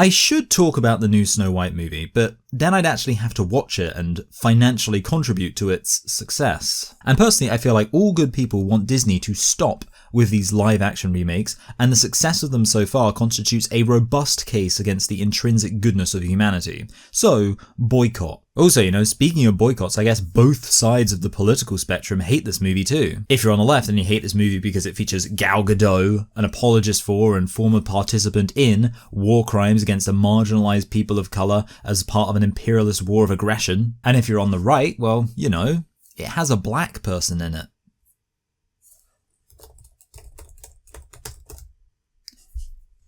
I should talk about the new Snow White movie, but then I'd actually have to watch it and financially contribute to its success. And personally, I feel like all good people want Disney to stop with these live-action remakes, and the success of them so far constitutes a robust case against the intrinsic goodness of humanity. So, boycott. Also, speaking of boycotts, I guess both sides of the political spectrum hate this movie too. If you're on the left and you hate this movie because it features Gal Gadot, an apologist for and former participant in war crimes against the marginalized people of color as part of an imperialist war of aggression. And if you're on the right, well, it has a black person in it.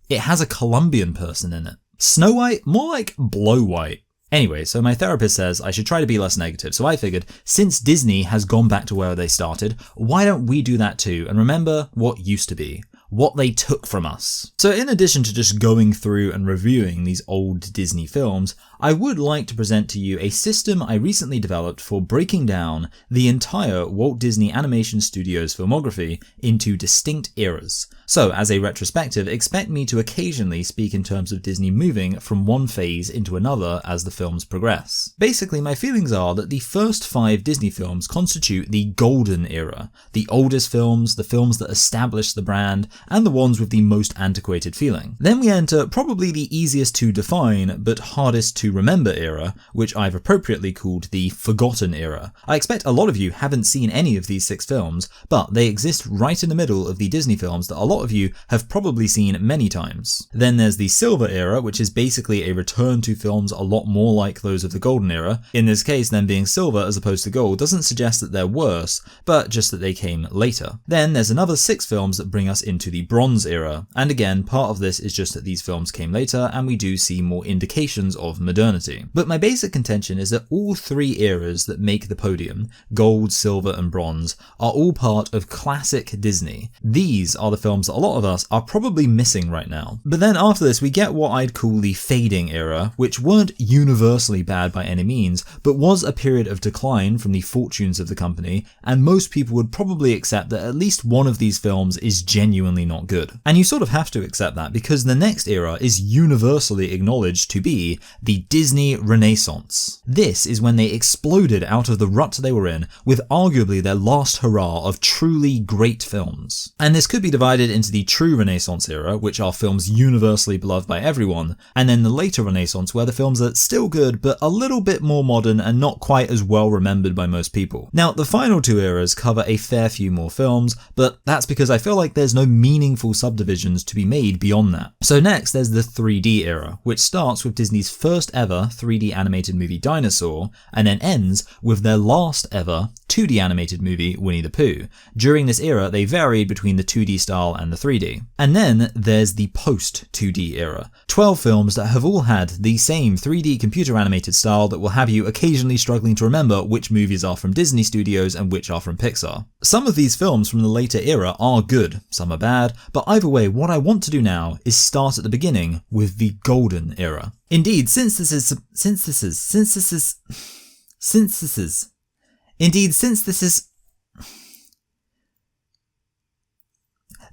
It has a Colombian person in it. Snow White? More like Blow White. Anyway, so my therapist says I should try to be less negative, so I figured, since Disney has gone back to where they started, why don't we do that too and remember what used to be? What they took from us. So in addition to just going through and reviewing these old Disney films, I would like to present to you a system I recently developed for breaking down the entire Walt Disney Animation Studios filmography into distinct eras. So as a retrospective, expect me to occasionally speak in terms of Disney moving from one phase into another as the films progress. Basically, my feelings are that the first 5 Disney films constitute the golden era, the oldest films, the films that established the brand, and the ones with the most antiquated feeling. Then we enter probably the easiest to define but hardest to remember era, which I've appropriately called the forgotten era. I expect a lot of you haven't seen any of these 6 films, but they exist right in the middle of the Disney films that a lot of you have probably seen many times. Then there's the silver era, which is basically a return to films a lot more like those of the golden era. In this case, them being silver as opposed to gold doesn't suggest that they're worse, but just that they came later. Then there's another 6 films that bring us into the bronze era, and again, part of this is just that these films came later and we do see more indications of modernity. But my basic contention is that all 3 eras that make the podium, gold, silver and bronze, are all part of classic Disney. These are the films that a lot of us are probably missing right now. But then after this we get what I'd call the fading era, which weren't universally bad by any means, but was a period of decline from the fortunes of the company, and most people would probably accept that at least one of these films is genuinely not good. And you sort of have to accept that because the next era is universally acknowledged to be the Disney Renaissance. This is when they exploded out of the rut they were in with arguably their last hurrah of truly great films. And this could be divided into the true Renaissance era, which are films universally beloved by everyone, and then the later Renaissance where the films are still good but a little bit more modern and not quite as well remembered by most people. Now the final 2 eras cover a fair few more films, but that's because I feel like there's no meaningful subdivisions to be made beyond that. So next there's the 3D era, which starts with Disney's first ever 3D animated movie Dinosaur, and then ends with their last ever 2D animated movie Winnie the Pooh. During this era they varied between the 2D style and the 3D. And then there's the post 2D era, 12 films that have all had the same 3D computer animated style that will have you occasionally struggling to remember which movies are from Disney Studios and which are from Pixar. Some of these films from the later era are good, some are bad, but either way what I want to do now is start at the beginning with the golden era. Indeed, since this is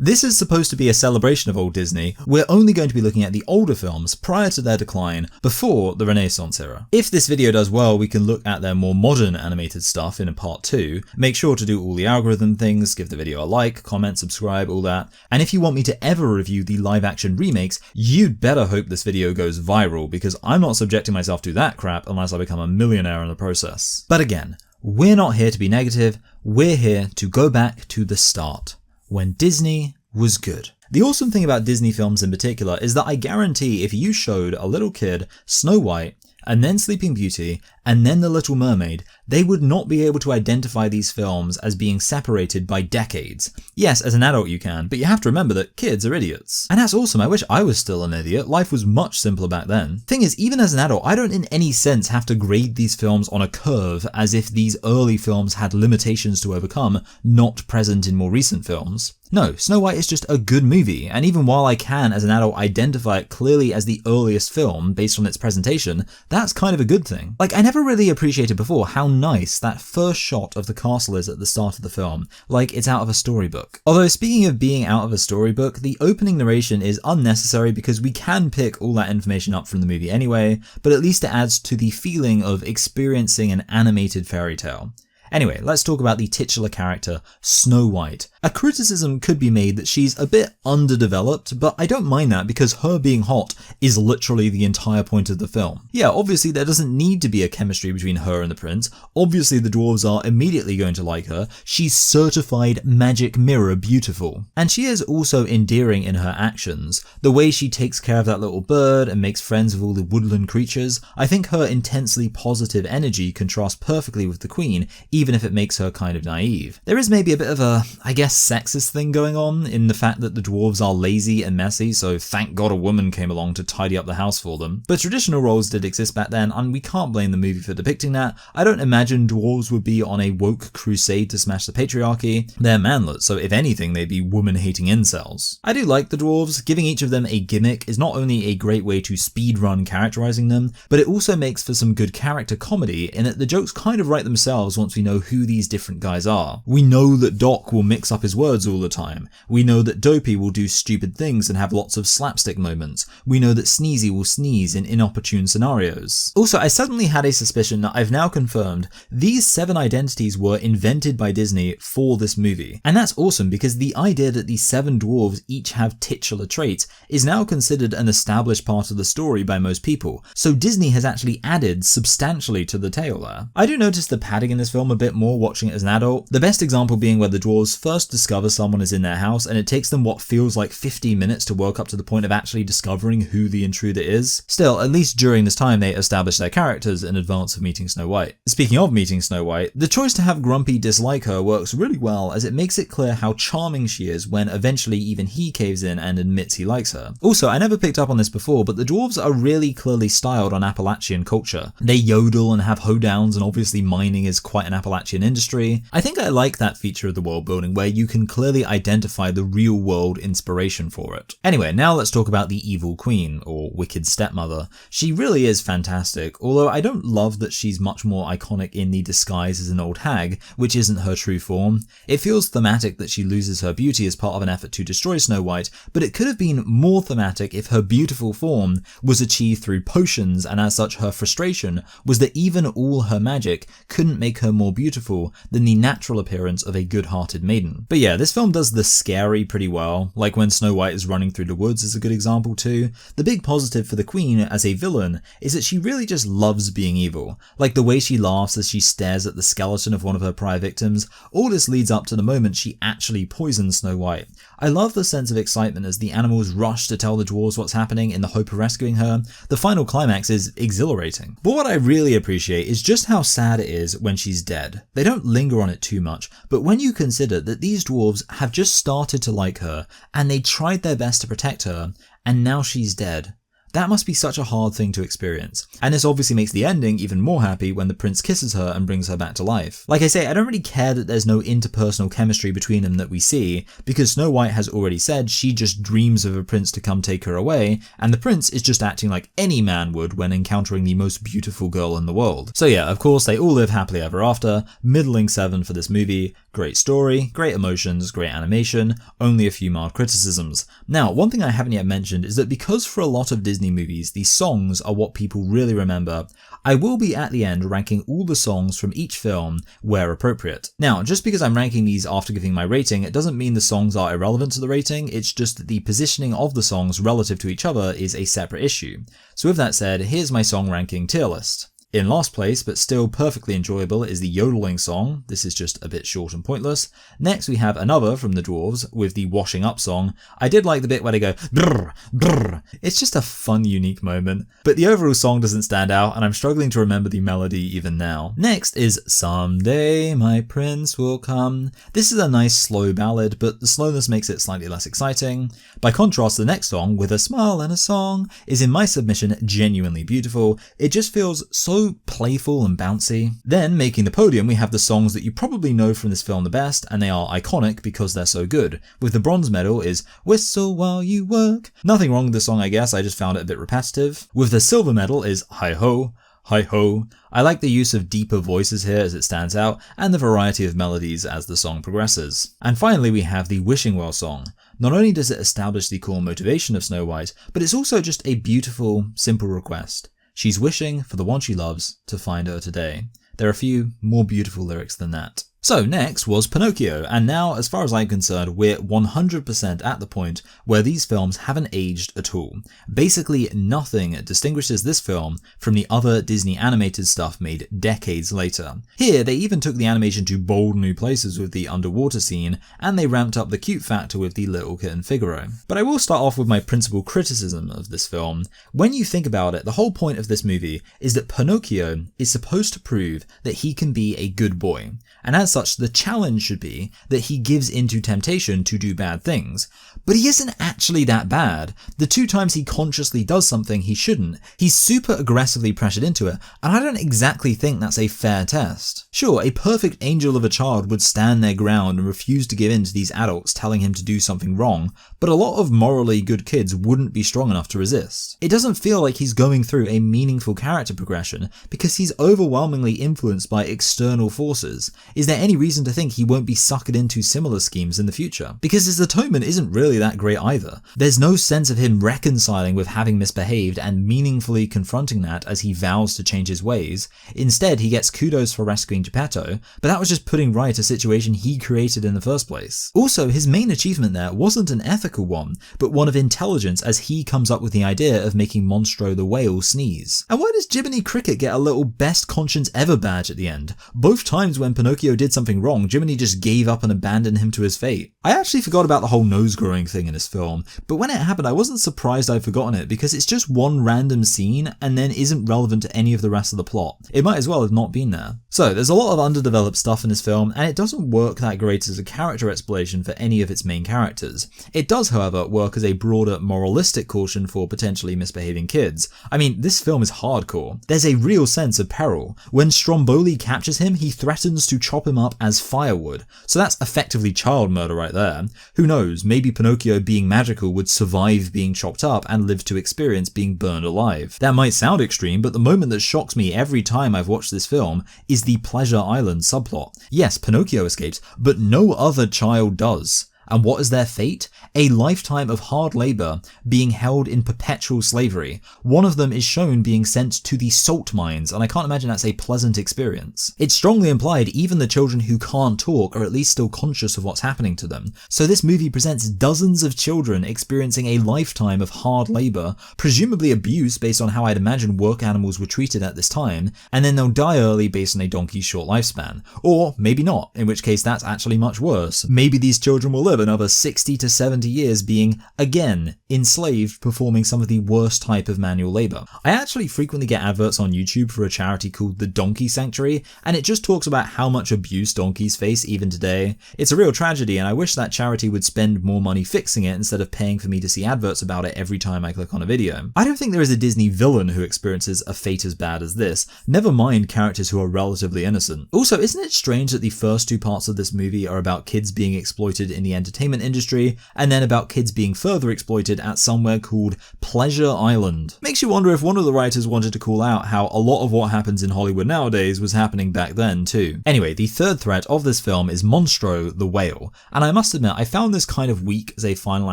This is supposed to be a celebration of old Disney. We're only going to be looking at the older films prior to their decline, before the Renaissance era. If this video does well, we can look at their more modern animated stuff in a part 2. Make sure to do all the algorithm things, give the video a like, comment, subscribe, all that. And if you want me to ever review the live action remakes, you'd better hope this video goes viral, because I'm not subjecting myself to that crap unless I become a millionaire in the process. But again, we're not here to be negative, we're here to go back to the start, when Disney was good. The awesome thing about Disney films in particular is that I guarantee if you showed a little kid Snow White, and then Sleeping Beauty, and then The Little Mermaid, they would not be able to identify these films as being separated by decades. Yes, as an adult you can, but you have to remember that kids are idiots. And that's awesome, I wish I was still an idiot, life was much simpler back then. Thing is, even as an adult, I don't in any sense have to grade these films on a curve as if these early films had limitations to overcome, not present in more recent films. No, Snow White is just a good movie, and even while I can as an adult identify it clearly as the earliest film based on its presentation, that's kind of a good thing. Like, I never really appreciated before how nice that first shot of the castle is at the start of the film, like it's out of a storybook. Although speaking of being out of a storybook, the opening narration is unnecessary because we can pick all that information up from the movie anyway, but at least it adds to the feeling of experiencing an animated fairy tale. Anyway, let's talk about the titular character, Snow White. A criticism could be made that she's a bit underdeveloped, but I don't mind that because her being hot is literally the entire point of the film. Yeah, obviously there doesn't need to be a chemistry between her and the prince. Obviously the dwarves are immediately going to like her. She's certified magic mirror beautiful. And she is also endearing in her actions. The way she takes care of that little bird and makes friends with all the woodland creatures. I think her intensely positive energy contrasts perfectly with the queen, even if it makes her kind of naive. There is maybe a bit of a, I guess, sexist thing going on in the fact that the dwarves are lazy and messy, so thank God a woman came along to tidy up the house for them. But traditional roles did exist back then, and we can't blame the movie for depicting that. I don't imagine dwarves would be on a woke crusade to smash the patriarchy. They're manlets, so if anything, they'd be woman-hating incels. I do like the dwarves. Giving each of them a gimmick is not only a great way to speedrun characterizing them, but it also makes for some good character comedy in that the jokes kind of write themselves once we know who these different guys are. We know that Doc will mix up his words all the time. We know that Dopey will do stupid things and have lots of slapstick moments. We know that Sneezy will sneeze in inopportune scenarios. Also, I suddenly had a suspicion that I've now confirmed these 7 identities were invented by Disney for this movie. And that's awesome because the idea that these 7 dwarves each have titular traits is now considered an established part of the story by most people. So Disney has actually added substantially to the tale there. I do notice the padding in this film a bit more watching it as an adult. The best example being where the dwarves first discover someone is in their house and it takes them what feels like 15 minutes to work up to the point of actually discovering who the intruder is. Still, at least during this time they establish their characters in advance of meeting Snow White. Speaking of meeting Snow White, the choice to have Grumpy dislike her works really well as it makes it clear how charming she is when eventually even he caves in and admits he likes her. Also, I never picked up on this before, but the dwarves are really clearly styled on Appalachian culture. They yodel and have hoedowns, and obviously mining is quite an Appalachian industry. I think I like that feature of the world building where you can clearly identify the real world inspiration for it. Anyway, now let's talk about the evil queen, or wicked stepmother. She really is fantastic, although I don't love that she's much more iconic in the disguise as an old hag, which isn't her true form. It feels thematic that she loses her beauty as part of an effort to destroy Snow White, but it could have been more thematic if her beautiful form was achieved through potions, and as such her frustration was that even all her magic couldn't make her more beautiful than the natural appearance of a good-hearted maiden. But yeah, this film does the scary pretty well, like when Snow White is running through the woods is a good example too. The big positive for the queen as a villain is that she really just loves being evil, like the way she laughs as she stares at the skeleton of one of her prior victims. All this leads up to the moment she actually poisons Snow White. I love the sense of excitement as the animals rush to tell the dwarves what's happening in the hope of rescuing her. The final climax is exhilarating. But what I really appreciate is just how sad it is when she's dead. They don't linger on it too much, but when you consider that these dwarves have just started to like her, and they tried their best to protect her, and now she's dead. That must be such a hard thing to experience. And this obviously makes the ending even more happy when the prince kisses her and brings her back to life. Like I say, I don't really care that there's no interpersonal chemistry between them that we see, because Snow White has already said she just dreams of a prince to come take her away, and the prince is just acting like any man would when encountering the most beautiful girl in the world. So yeah, of course they all live happily ever after. Middling 7 for this movie. Great story, great emotions, great animation, only a few mild criticisms. Now, one thing I haven't yet mentioned is that because for a lot of Disney movies, the songs are what people really remember, I will be at the end ranking all the songs from each film where appropriate. Now, just because I'm ranking these after giving my rating, it doesn't mean the songs are irrelevant to the rating, it's just that the positioning of the songs relative to each other is a separate issue. So with that said, here's my song ranking tier list. In last place, but still perfectly enjoyable, is the yodeling song. This is just a bit short and pointless. Next we have another from the Dwarves with the washing up song. I did like the bit where they go brr, brr. It's just a fun, unique moment. But the overall song doesn't stand out, and I'm struggling to remember the melody even now. Next is Someday My Prince Will Come. This is a nice slow ballad, but the slowness makes it slightly less exciting. By contrast, the next song, With a Smile and a Song, is in my submission genuinely beautiful. It just feels so playful and bouncy. Then, making the podium, we have the songs that you probably know from this film the best, and they are iconic because they're so good. With the bronze medal is Whistle While You Work. Nothing wrong with the song, I guess, I just found it a bit repetitive. With the silver medal is Hi Ho, hi-ho. I like the use of deeper voices here as it stands out, and the variety of melodies as the song progresses. And finally we have the Wishing Well song. Not only does it establish the core motivation of Snow White, but it's also just a beautiful, simple request. She's wishing for the one she loves to find her today. There are a few more beautiful lyrics than that. So next was Pinocchio, and now as far as I'm concerned we're 100% at the point where these films haven't aged at all. Basically nothing distinguishes this film from the other Disney animated stuff made decades later. Here they even took the animation to bold new places with the underwater scene, and they ramped up the cute factor with the little kitten Figaro. But I will start off with my principal criticism of this film. When you think about it, the whole point of this movie is that Pinocchio is supposed to prove that he can be a good boy, and as such the challenge should be that he gives into temptation to do bad things. But he isn't actually that bad. The 2 times he consciously does something he shouldn't, he's super aggressively pressured into it, and I don't exactly think that's a fair test. Sure, a perfect angel of a child would stand their ground and refuse to give in to these adults telling him to do something wrong, but a lot of morally good kids wouldn't be strong enough to resist. It doesn't feel like he's going through a meaningful character progression because he's overwhelmingly influenced by external forces. Is there any reason to think he won't be suckered into similar schemes in the future? Because his atonement isn't really that great either. There's no sense of him reconciling with having misbehaved and meaningfully confronting that as he vows to change his ways. Instead, he gets kudos for rescuing Geppetto, but that was just putting right a situation he created in the first place. Also, his main achievement there wasn't an ethical one, but one of intelligence as he comes up with the idea of making Monstro the whale sneeze. And why does Jiminy Cricket get a little best conscience ever badge at the end? Both times when Pinocchio did something wrong, Jiminy just gave up and abandoned him to his fate. I actually forgot about the whole nose growing thing in this film, but when it happened I wasn't surprised I'd forgotten it because it's just one random scene and then isn't relevant to any of the rest of the plot. It might as well have not been there. So there's a lot of underdeveloped stuff in this film, and it doesn't work that great as a character exploration for any of its main characters. It does, however, work as a broader moralistic caution for potentially misbehaving kids. I mean, this film is hardcore. There's a real sense of peril. When Stromboli captures him, he threatens to chop him up as firewood, so that's effectively child murder right there. Who knows, maybe Pinocchio being magical would survive being chopped up and live to experience being burned alive. That might sound extreme, but the moment that shocks me every time I've watched this film is the Pleasure Island subplot. Yes, Pinocchio escapes, but no other child does. And what is their fate? A lifetime of hard labour, being held in perpetual slavery. One of them is shown being sent to the salt mines, and I can't imagine that's a pleasant experience. It's strongly implied even the children who can't talk are at least still conscious of what's happening to them. So this movie presents dozens of children experiencing a lifetime of hard labour, presumably abuse based on how I'd imagine work animals were treated at this time, and then they'll die early based on a donkey's short lifespan. Or maybe not, in which case that's actually much worse. Maybe these children will live another 60 to 70 years being, again, enslaved, performing some of the worst type of manual labour. I actually frequently get adverts on YouTube for a charity called the Donkey Sanctuary, and it just talks about how much abuse donkeys face even today. It's a real tragedy, and I wish that charity would spend more money fixing it instead of paying for me to see adverts about it every time I click on a video. I don't think there is a Disney villain who experiences a fate as bad as this, never mind characters who are relatively innocent. Also, isn't it strange that the first 2 parts of this movie are about kids being exploited in the entertainment industry, and then about kids being further exploited at somewhere called Pleasure Island? Makes you wonder if one of the writers wanted to call out how a lot of what happens in Hollywood nowadays was happening back then too. Anyway, the third threat of this film is Monstro the whale, and I must admit I found this kind of weak as a final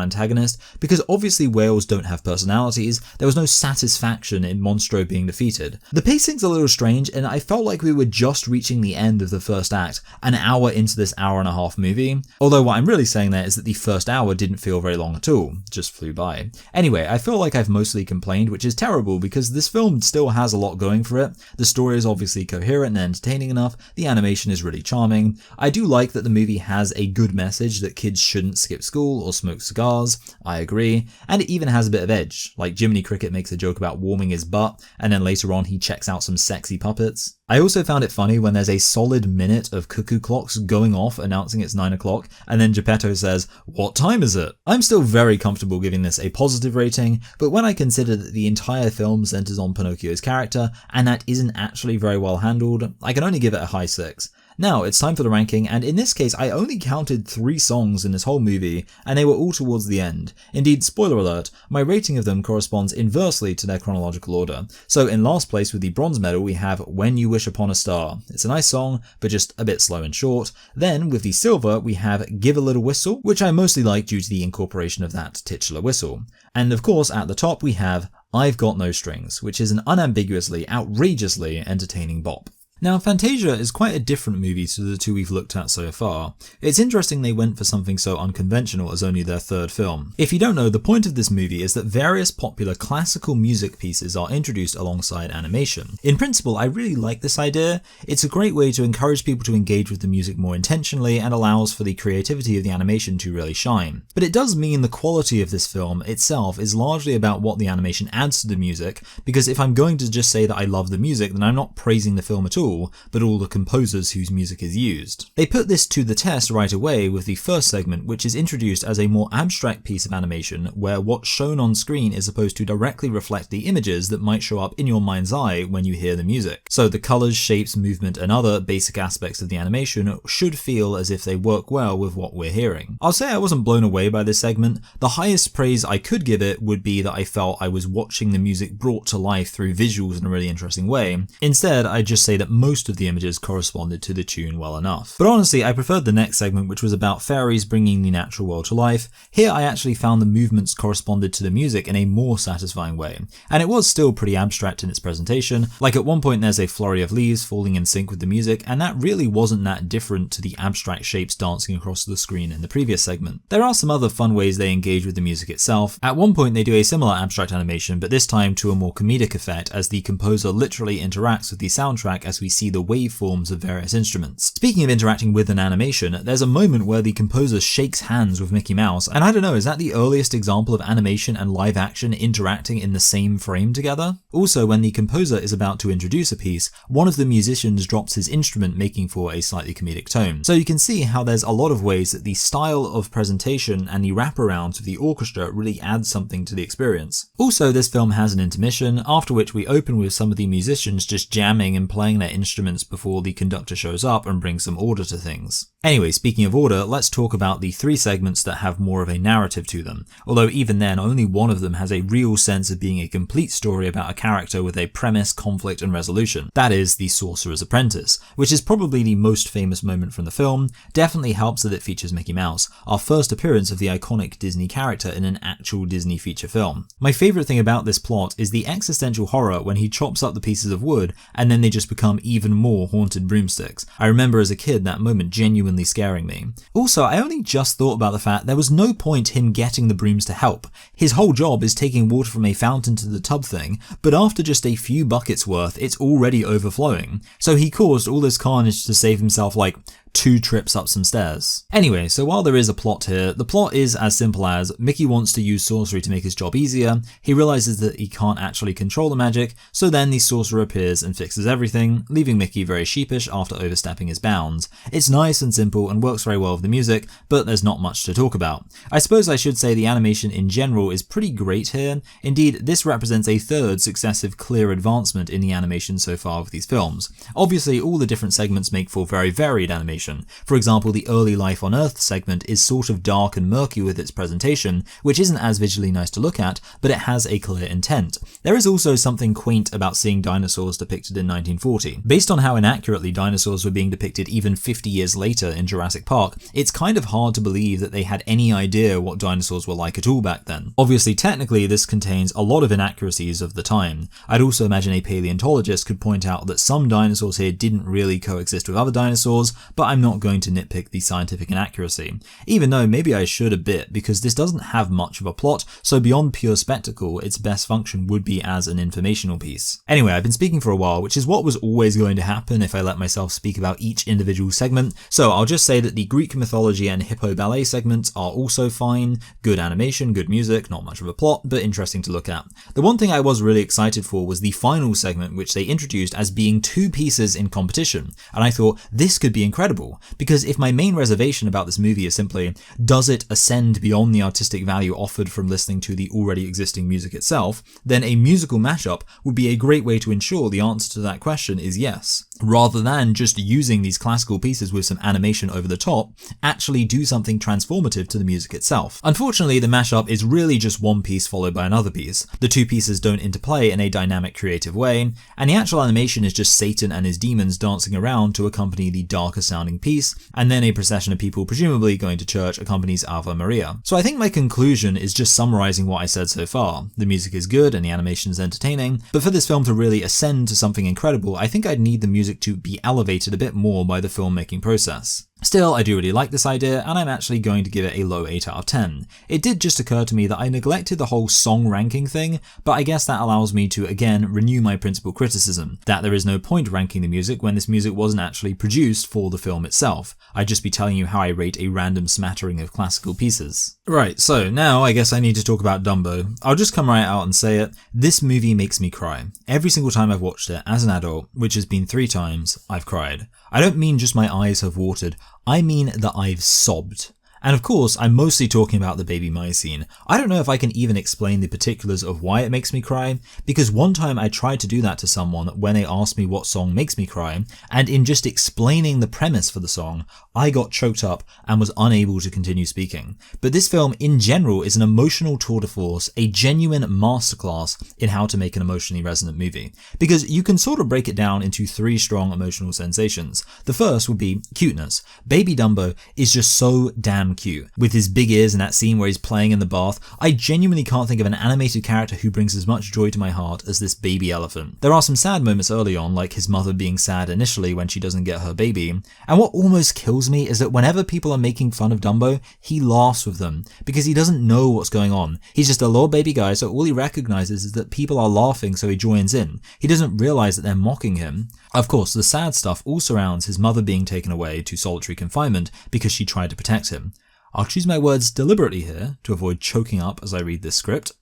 antagonist because obviously whales don't have personalities. There was no satisfaction in Monstro being defeated. The pacing's a little strange, and I felt like we were just reaching the end of the first act, an hour into this hour-and-a-half movie, although what I'm really saying there is that the first hour didn't feel very long at all, just flew by. Anyway, I feel like I've mostly complained, which is terrible because this film still has a lot going for it. The story is obviously coherent and entertaining enough, the animation is really charming. I do like that the movie has a good message that kids shouldn't skip school or smoke cigars, I agree, and it even has a bit of edge, like Jiminy Cricket makes a joke about warming his butt, and then later on he checks out some sexy puppets. I also found it funny when there's a solid minute of cuckoo clocks going off announcing it's 9 o'clock, and then Geppetto says, "What time is it?" I'm still very comfortable giving this a positive rating, but when I consider that the entire film centers on Pinocchio's character, and that isn't actually very well handled, I can only give it a high 6. Now it's time for the ranking, and in this case I only counted 3 songs in this whole movie, and they were all towards the end. Indeed, spoiler alert, my rating of them corresponds inversely to their chronological order. So in last place with the bronze medal we have When You Wish Upon a Star. It's a nice song, but just a bit slow and short. Then with the silver we have Give a Little Whistle, which I mostly like due to the incorporation of that titular whistle. And of course at the top we have I've Got No Strings, which is an unambiguously, outrageously entertaining bop. Now, Fantasia is quite a different movie to the 2 we've looked at so far. It's interesting they went for something so unconventional as only their 3rd film. If you don't know, the point of this movie is that various popular classical music pieces are introduced alongside animation. In principle, I really like this idea. It's a great way to encourage people to engage with the music more intentionally and allows for the creativity of the animation to really shine. But it does mean the quality of this film itself is largely about what the animation adds to the music, because if I'm going to just say that I love the music, then I'm not praising the film at all, but all the composers whose music is used. They put this to the test right away with the first segment, which is introduced as a more abstract piece of animation where what's shown on screen is supposed to directly reflect the images that might show up in your mind's eye when you hear the music. So the colors, shapes, movement, and other basic aspects of the animation should feel as if they work well with what we're hearing. I'll say I wasn't blown away by this segment. The highest praise I could give it would be that I felt I was watching the music brought to life through visuals in a really interesting way. Instead, I'd just say that most of the images corresponded to the tune well enough. But honestly, I preferred the next segment, which was about fairies bringing the natural world to life. Here I actually found the movements corresponded to the music in a more satisfying way. And it was still pretty abstract in its presentation. Like at one point there's a flurry of leaves falling in sync with the music, and that really wasn't that different to the abstract shapes dancing across the screen in the previous segment. There are some other fun ways they engage with the music itself. At one point they do a similar abstract animation, but this time to a more comedic effect as the composer literally interacts with the soundtrack as we see the waveforms of various instruments. Speaking of interacting with an animation, there's a moment where the composer shakes hands with Mickey Mouse, and I don't know, is that the earliest example of animation and live action interacting in the same frame together? Also, when the composer is about to introduce a piece, one of the musicians drops his instrument, making for a slightly comedic tone. So you can see how there's a lot of ways that the style of presentation and the wraparounds of the orchestra really add something to the experience. Also, this film has an intermission, after which we open with some of the musicians just jamming and playing their instruments before the conductor shows up and brings some order to things. Anyway, speaking of order, let's talk about the 3 segments that have more of a narrative to them, although even then only one of them has a real sense of being a complete story about a character with a premise, conflict, and resolution. That is The Sorcerer's Apprentice, which is probably the most famous moment from the film. Definitely helps that it features Mickey Mouse, our first appearance of the iconic Disney character in an actual Disney feature film. My favourite thing about this plot is the existential horror when he chops up the pieces of wood and then they just become even more haunted broomsticks. I remember as a kid that moment genuinely scaring me. Also, I only just thought about the fact there was no point him getting the brooms to help. His whole job is taking water from a fountain to the tub thing, but after just a few buckets worth, it's already overflowing. So he caused all this carnage to save himself like 2 trips up some stairs. Anyway, so while there is a plot here, the plot is as simple as Mickey wants to use sorcery to make his job easier. He realizes that he can't actually control the magic, so then the sorcerer appears and fixes everything, leaving Mickey very sheepish after overstepping his bounds. It's nice and simple and works very well with the music, but there's not much to talk about. I suppose I should say the animation in general is pretty great here. Indeed, this represents a 3rd successive clear advancement in the animation so far with these films. Obviously, all the different segments make for very varied animation. For example, the early Life on Earth segment is sort of dark and murky with its presentation, which isn't as visually nice to look at, but it has a clear intent. There is also something quaint about seeing dinosaurs depicted in 1940. Based on how inaccurately dinosaurs were being depicted even 50 years later in Jurassic Park, it's kind of hard to believe that they had any idea what dinosaurs were like at all back then. Obviously, technically, this contains a lot of inaccuracies of the time. I'd also imagine a paleontologist could point out that some dinosaurs here didn't really coexist with other dinosaurs, but I'm not going to nitpick the scientific inaccuracy, even though maybe I should a bit because this doesn't have much of a plot, so beyond pure spectacle, its best function would be as an informational piece. Anyway, I've been speaking for a while, which is what was always going to happen if I let myself speak about each individual segment, so I'll just say that the Greek mythology and hippo ballet segments are also fine, good animation, good music, not much of a plot, but interesting to look at. The one thing I was really excited for was the final segment, which they introduced as being 2 pieces in competition, and I thought this could be incredible. Because if my main reservation about this movie is simply, does it ascend beyond the artistic value offered from listening to the already existing music itself, then a musical mashup would be a great way to ensure the answer to that question is yes. rather than just using these classical pieces with some animation over the top, actually do something transformative to the music itself. Unfortunately, the mashup is really just one piece followed by another piece. The two pieces don't interplay in a dynamic, creative way, and the actual animation is just Satan and his demons dancing around to accompany the darker sounding piece, and then a procession of people presumably going to church accompanies Ave Maria. So I think my conclusion is just summarizing what I said so far. The music is good and the animation is entertaining, but for this film to really ascend to something incredible, I think I'd need the music to be elevated a bit more by the filmmaking process. Still, I do really like this idea, and I'm actually going to give it a low 8 out of 10. It did just occur to me that I neglected the whole song ranking thing, but I guess that allows me to again renew my principal criticism, that there is no point ranking the music when this music wasn't actually produced for the film itself. I'd just be telling you how I rate a random smattering of classical pieces. Right, so now I guess I need to talk about Dumbo. I'll just come right out and say it. This movie makes me cry. Every single time I've watched it as an adult, which has been 3 times, I've cried. I don't mean just my eyes have watered, I mean that I've sobbed. And of course, I'm mostly talking about the Baby My scene. I don't know if I can even explain the particulars of why it makes me cry, because one time I tried to do that to someone when they asked me what song makes me cry, and in just explaining the premise for the song, I got choked up and was unable to continue speaking. But this film in general is an emotional tour de force, a genuine masterclass in how to make an emotionally resonant movie. Because you can sort of break it down into 3 strong emotional sensations. The first would be cuteness. Baby Dumbo is just so damn cute. With his big ears and that scene where he's playing in the bath, I genuinely can't think of an animated character who brings as much joy to my heart as this baby elephant. There are some sad moments early on, like his mother being sad initially when she doesn't get her baby, and what almost kills me is that whenever people are making fun of Dumbo, he laughs with them, because he doesn't know what's going on. He's just a little baby guy, so all he recognizes is that people are laughing, so he joins in. He doesn't realize that they're mocking him. Of course, the sad stuff all surrounds his mother being taken away to solitary confinement because she tried to protect him. I'll choose my words deliberately here to avoid choking up as I read this script.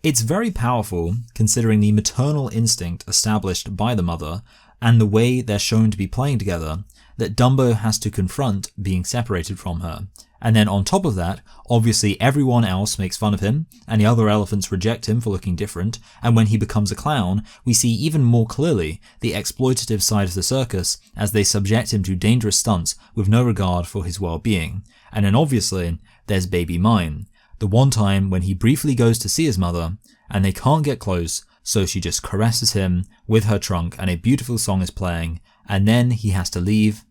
It's very powerful considering the maternal instinct established by the mother and the way they're shown to be playing together that Dumbo has to confront being separated from her. And then on top of that, obviously everyone else makes fun of him, and the other elephants reject him for looking different, and when he becomes a clown, we see even more clearly the exploitative side of the circus as they subject him to dangerous stunts with no regard for his well-being. And then obviously, there's Baby Mine, the one time when he briefly goes to see his mother, and they can't get close, so she just caresses him with her trunk and a beautiful song is playing, and then he has to leave.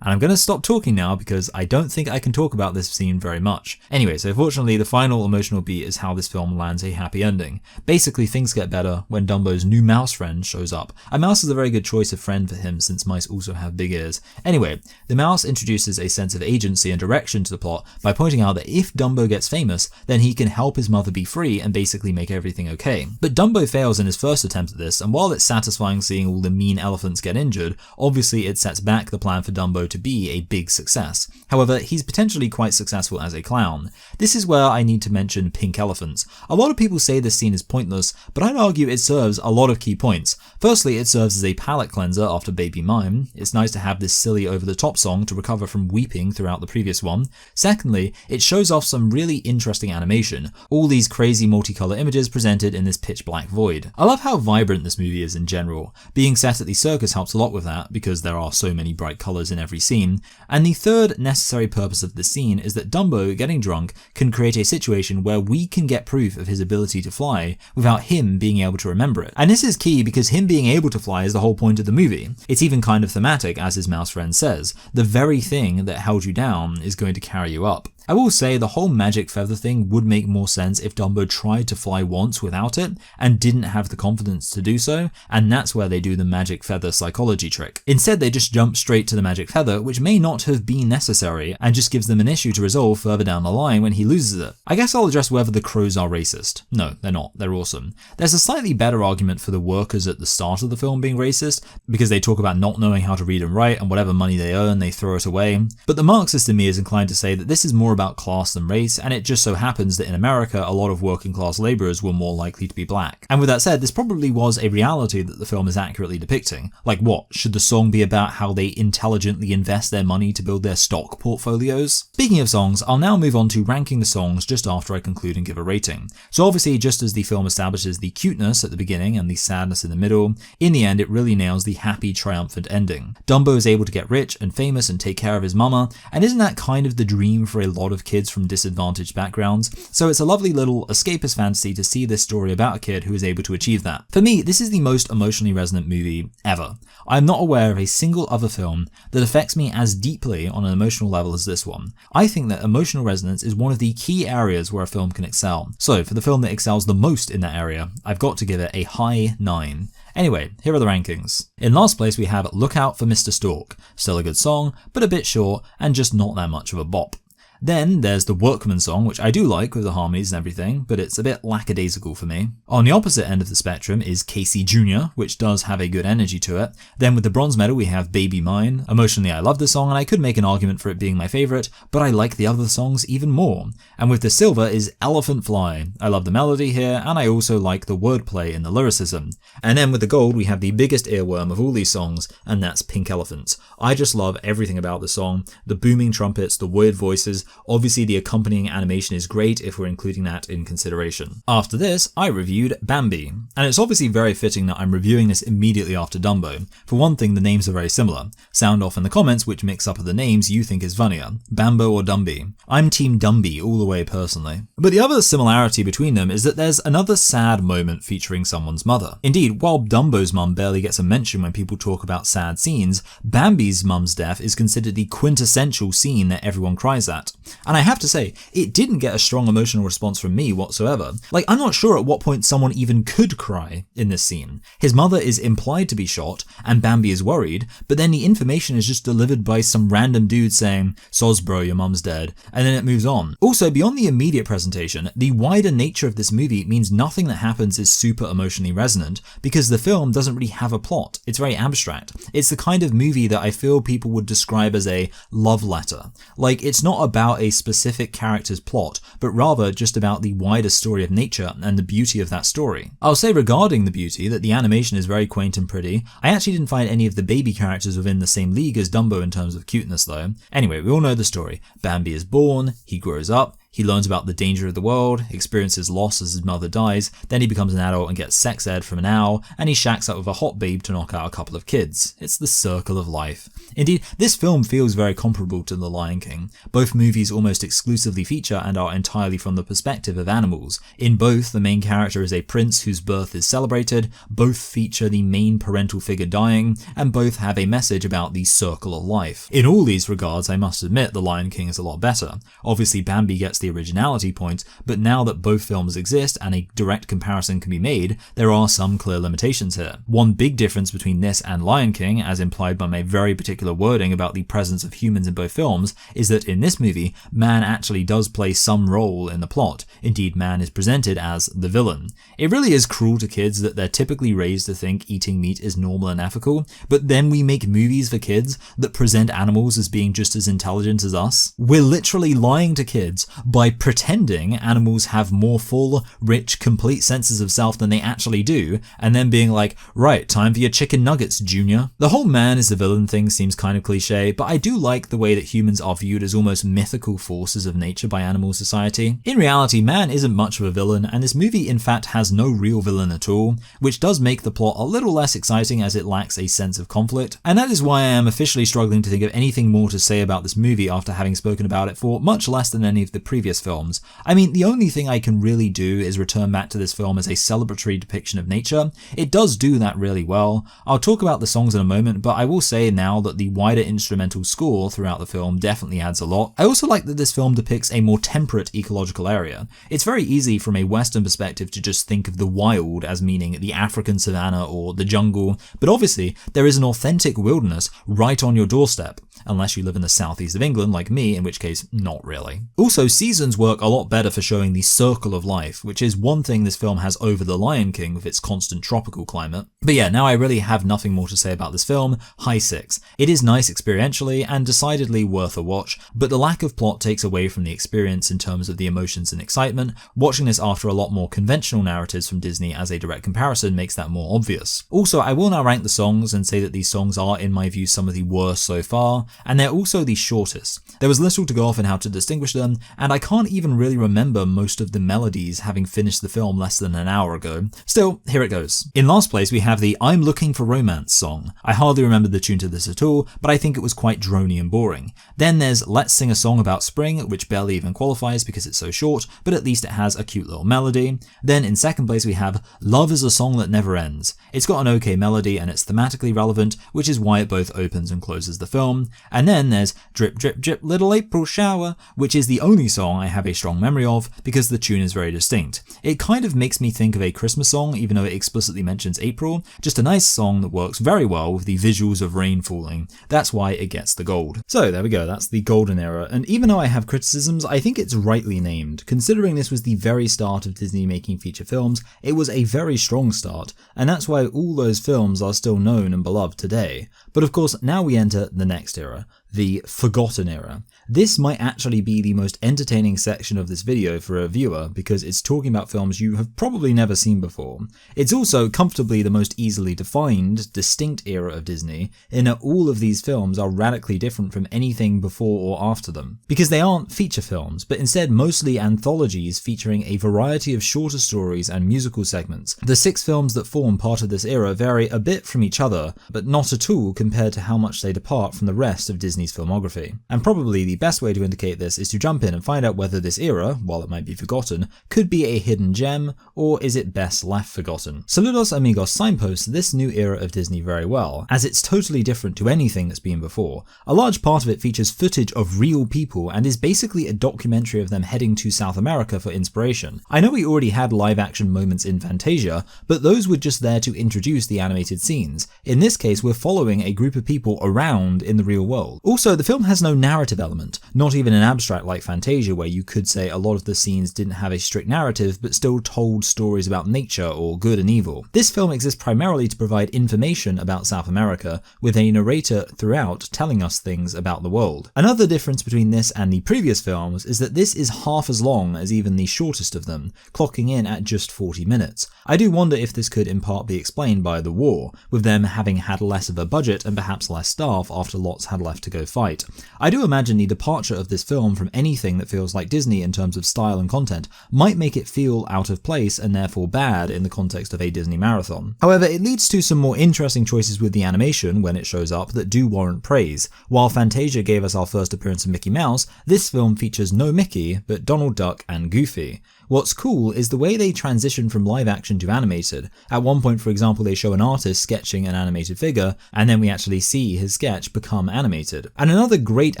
And I'm going to stop talking now because I don't think I can talk about this scene very much. Anyway, so fortunately the final emotional beat is how this film lands a happy ending. Basically things get better when Dumbo's new mouse friend shows up. A mouse is a very good choice of friend for him since mice also have big ears. Anyway, the mouse introduces a sense of agency and direction to the plot by pointing out that if Dumbo gets famous, then he can help his mother be free and basically make everything okay. But Dumbo fails in his first attempt at this, and while it's satisfying seeing all the mean elephants get injured, obviously it sets back the plan for Dumbo to be a big success. However, he's potentially quite successful as a clown. This is where I need to mention pink elephants. A lot of people say this scene is pointless, but I'd argue it serves a lot of key points. Firstly, it serves as a palate cleanser after Baby Mime. It's nice to have this silly over-the-top song to recover from weeping throughout the previous one. Secondly, it shows off some really interesting animation. All these crazy multicolour images presented in this pitch black void. I love how vibrant this movie is in general. Being set at the circus helps a lot with that, because there are so many bright colours in every scene. And the third necessary purpose of the scene is that Dumbo getting drunk can create a situation where we can get proof of his ability to fly without him being able to remember it. And this is key because him being able to fly is the whole point of the movie. It's even kind of thematic, as his mouse friend says. The very thing that held you down is going to carry you up. I will say the whole magic feather thing would make more sense if Dumbo tried to fly once without it and didn't have the confidence to do so, and that's where they do the magic feather psychology trick. Instead, they just jump straight to the magic feather, which may not have been necessary, and just gives them an issue to resolve further down the line when he loses it. I guess I'll address whether the crows are racist. No, they're not. They're awesome. There's a slightly better argument for the workers at the start of the film being racist, because they talk about not knowing how to read and write, and whatever money they earn, they throw it away. But the Marxist in me is inclined to say that this is more about class than race, and it just so happens that in America a lot of working class labourers were more likely to be black. And with that said, this probably was a reality that the film is accurately depicting. Like what? Should the song be about how they intelligently invest their money to build their stock portfolios? Speaking of songs, I'll now move on to ranking the songs just after I conclude and give a rating. So obviously, just as the film establishes the cuteness at the beginning and the sadness in the middle, sequel, in the end it really nails the happy, triumphant ending. Dumbo is able to get rich and famous and take care of his mama, and isn't that kind of the dream for a lot of kids from disadvantaged backgrounds? So it's a lovely little escapist fantasy to see this story about a kid who is able to achieve that. For me, this is the most emotionally resonant movie ever. I'm not aware of a single other film that affects me as deeply on an emotional level as this one. I think that emotional resonance is one of the key areas where a film can excel. So for the film that excels the most in that area, I've got to give it a high 9. Anyway, here are the rankings. In last place we have Look Out for Mr. Stork. Still a good song, but a bit short and just not that much of a bop. Then there's the Workman song, which I do like with the harmonies and everything, but it's a bit lackadaisical for me. On the opposite end of the spectrum is Casey Jr., which does have a good energy to it. Then with the bronze medal we have Baby Mine. Emotionally I love the song and I could make an argument for it being my favourite, but I like the other songs even more. And with the silver is Elephant Fly. I love the melody here and I also like the wordplay in the lyricism. And then with the gold we have the biggest earworm of all these songs, and that's Pink Elephant. I just love everything about the song, the booming trumpets, the weird voices. Obviously the accompanying animation is great if we're including that in consideration. After this, I reviewed Bambi, and it's obviously very fitting that I'm reviewing this immediately after Dumbo. For one thing, the names are very similar. Sound off in the comments which mix up of the names you think is funnier, Bambo or Dumby. I'm team Dumby all the way personally. But the other similarity between them is that there's another sad moment featuring someone's mother. Indeed, while Dumbo's mum barely gets a mention when people talk about sad scenes, Bambi's mum's death is considered the quintessential scene that everyone cries at. And I have to say, it didn't get a strong emotional response from me whatsoever. Like, I'm not sure at what point someone even could cry in this scene. His mother is implied to be shot, and Bambi is worried, but then the information is just delivered by some random dude saying, "Soz bro, your mum's dead," and then it moves on. Also, beyond the immediate presentation, the wider nature of this movie means nothing that happens is super emotionally resonant, because the film doesn't really have a plot. It's very abstract. It's the kind of movie that I feel people would describe as a love letter. Like, it's not about a specific character's plot, but rather just about the wider story of nature and the beauty of that story. I'll say regarding the beauty that the animation is very quaint and pretty. I actually didn't find any of the baby characters within the same league as Dumbo in terms of cuteness though. Anyway, we all know the story. Bambi is born, he grows up, he learns about the danger of the world, experiences loss as his mother dies, then he becomes an adult and gets sex ed from an owl, and he shacks up with a hot babe to knock out a couple of kids. It's the circle of life. Indeed, this film feels very comparable to The Lion King. Both movies almost exclusively feature and are entirely from the perspective of animals. In both, the main character is a prince whose birth is celebrated, both feature the main parental figure dying, and both have a message about the circle of life. In all these regards, I must admit The Lion King is a lot better. Obviously, Bambi gets the originality point, but now that both films exist and a direct comparison can be made, there are some clear limitations here. One big difference between this and Lion King, as implied by my very particular wording about the presence of humans in both films, is that in this movie, man actually does play some role in the plot. Indeed, man is presented as the villain. It really is cruel to kids that they're typically raised to think eating meat is normal and ethical, but then we make movies for kids that present animals as being just as intelligent as us. We're literally lying to kids by pretending animals have more full, rich, complete senses of self than they actually do, and then being like, right, time for your chicken nuggets, Junior. The whole man is the villain thing seems kind of cliche, but I do like the way that humans are viewed as almost mythical forces of nature by animal society. In reality, man isn't much of a villain, and this movie in fact has no real villain at all, which does make the plot a little less exciting as it lacks a sense of conflict, and that is why I am officially struggling to think of anything more to say about this movie after having spoken about it for much less than any of the previous films. I mean, the only thing I can really do is return back to this film as a celebratory depiction of nature. It does do that really well. I'll talk about the songs in a moment, but I will say now that the wider instrumental score throughout the film definitely adds a lot. I also like that this film depicts a more temperate ecological area. It's very easy from a Western perspective to just think of the wild as meaning the African savanna or the jungle, but obviously there is an authentic wilderness right on your doorstep, unless you live in the southeast of England like me, in which case not really. Also, seasons work a lot better for showing the circle of life, which is one thing this film has over The Lion King with its constant tropical climate. But yeah, now I really have nothing more to say about this film. High 6. It is nice experientially and decidedly worth a watch, but the lack of plot takes away from the experience in terms of the emotions and excitement. Watching this after a lot more conventional narratives from Disney as a direct comparison makes that more obvious. Also, I will now rank the songs and say that these songs are, in my view, some of the worst so far. and they're also the shortest. There was little to go off in how to distinguish them, and I can't even really remember most of the melodies having finished the film less than an hour ago. Still, here it goes. In last place we have the I'm Looking for Romance song. I hardly remember the tune to this at all, but I think it was quite drony and boring. Then there's Let's Sing a Song About Spring, which barely even qualifies because it's so short, but at least it has a cute little melody. Then in second place we have Love is a Song That Never Ends. It's got an okay melody and it's thematically relevant, which is why it both opens and closes the film. And then there's Drip Drip Drip Little April Shower, which is the only song I have a strong memory of because the tune is very distinct. It kind of makes me think of a Christmas song, even though it explicitly mentions April. Just a nice song that works very well with the visuals of rain falling. That's why it gets the gold. So there we go, that's the golden era, and even though I have criticisms, I think it's rightly named. Considering this was the very start of Disney making feature films, it was a very strong start, and that's why all those films are still known and beloved today. But of course, now we enter the next era, the forgotten era. This might actually be the most entertaining section of this video for a viewer because it's talking about films you have probably never seen before. It's also comfortably the most easily defined, distinct era of Disney, in that all of these films are radically different from anything before or after them. Because they aren't feature films, but instead mostly anthologies featuring a variety of shorter stories and musical segments. The 6 films that form part of this era vary a bit from each other, but not at all compared to how much they depart from the rest of Disney's filmography. And probably the best way to indicate this is to jump in and find out whether this era, while it might be forgotten, could be a hidden gem, or is it best left forgotten. Saludos Amigos signposts this new era of Disney very well, as it's totally different to anything that's been before. A large part of it features footage of real people and is basically a documentary of them heading to South America for inspiration. I know we already had live action moments in Fantasia, but those were just there to introduce the animated scenes. In this case, we're following a group of people around in the real world. Also, the film has no narrative element, not even an abstract like Fantasia where you could say a lot of the scenes didn't have a strict narrative but still told stories about nature or good and evil. This film exists primarily to provide information about South America, with a narrator throughout telling us things about the world. Another difference between this and the previous films is that this is half as long as even the shortest of them, clocking in at just 40 minutes. I do wonder if this could in part be explained by the war, with them having had less of a budget and perhaps less staff after lots had left to go fight. I do imagine the departure of this film from anything that feels like Disney in terms of style and content might make it feel out of place and therefore bad in the context of a Disney marathon. However, it leads to some more interesting choices with the animation when it shows up that do warrant praise. While Fantasia gave us our first appearance of Mickey Mouse, this film features no Mickey, but Donald Duck and Goofy. What's cool is the way they transition from live action to animated. At one point, for example, they show an artist sketching an animated figure, and then we actually see his sketch become animated. And another great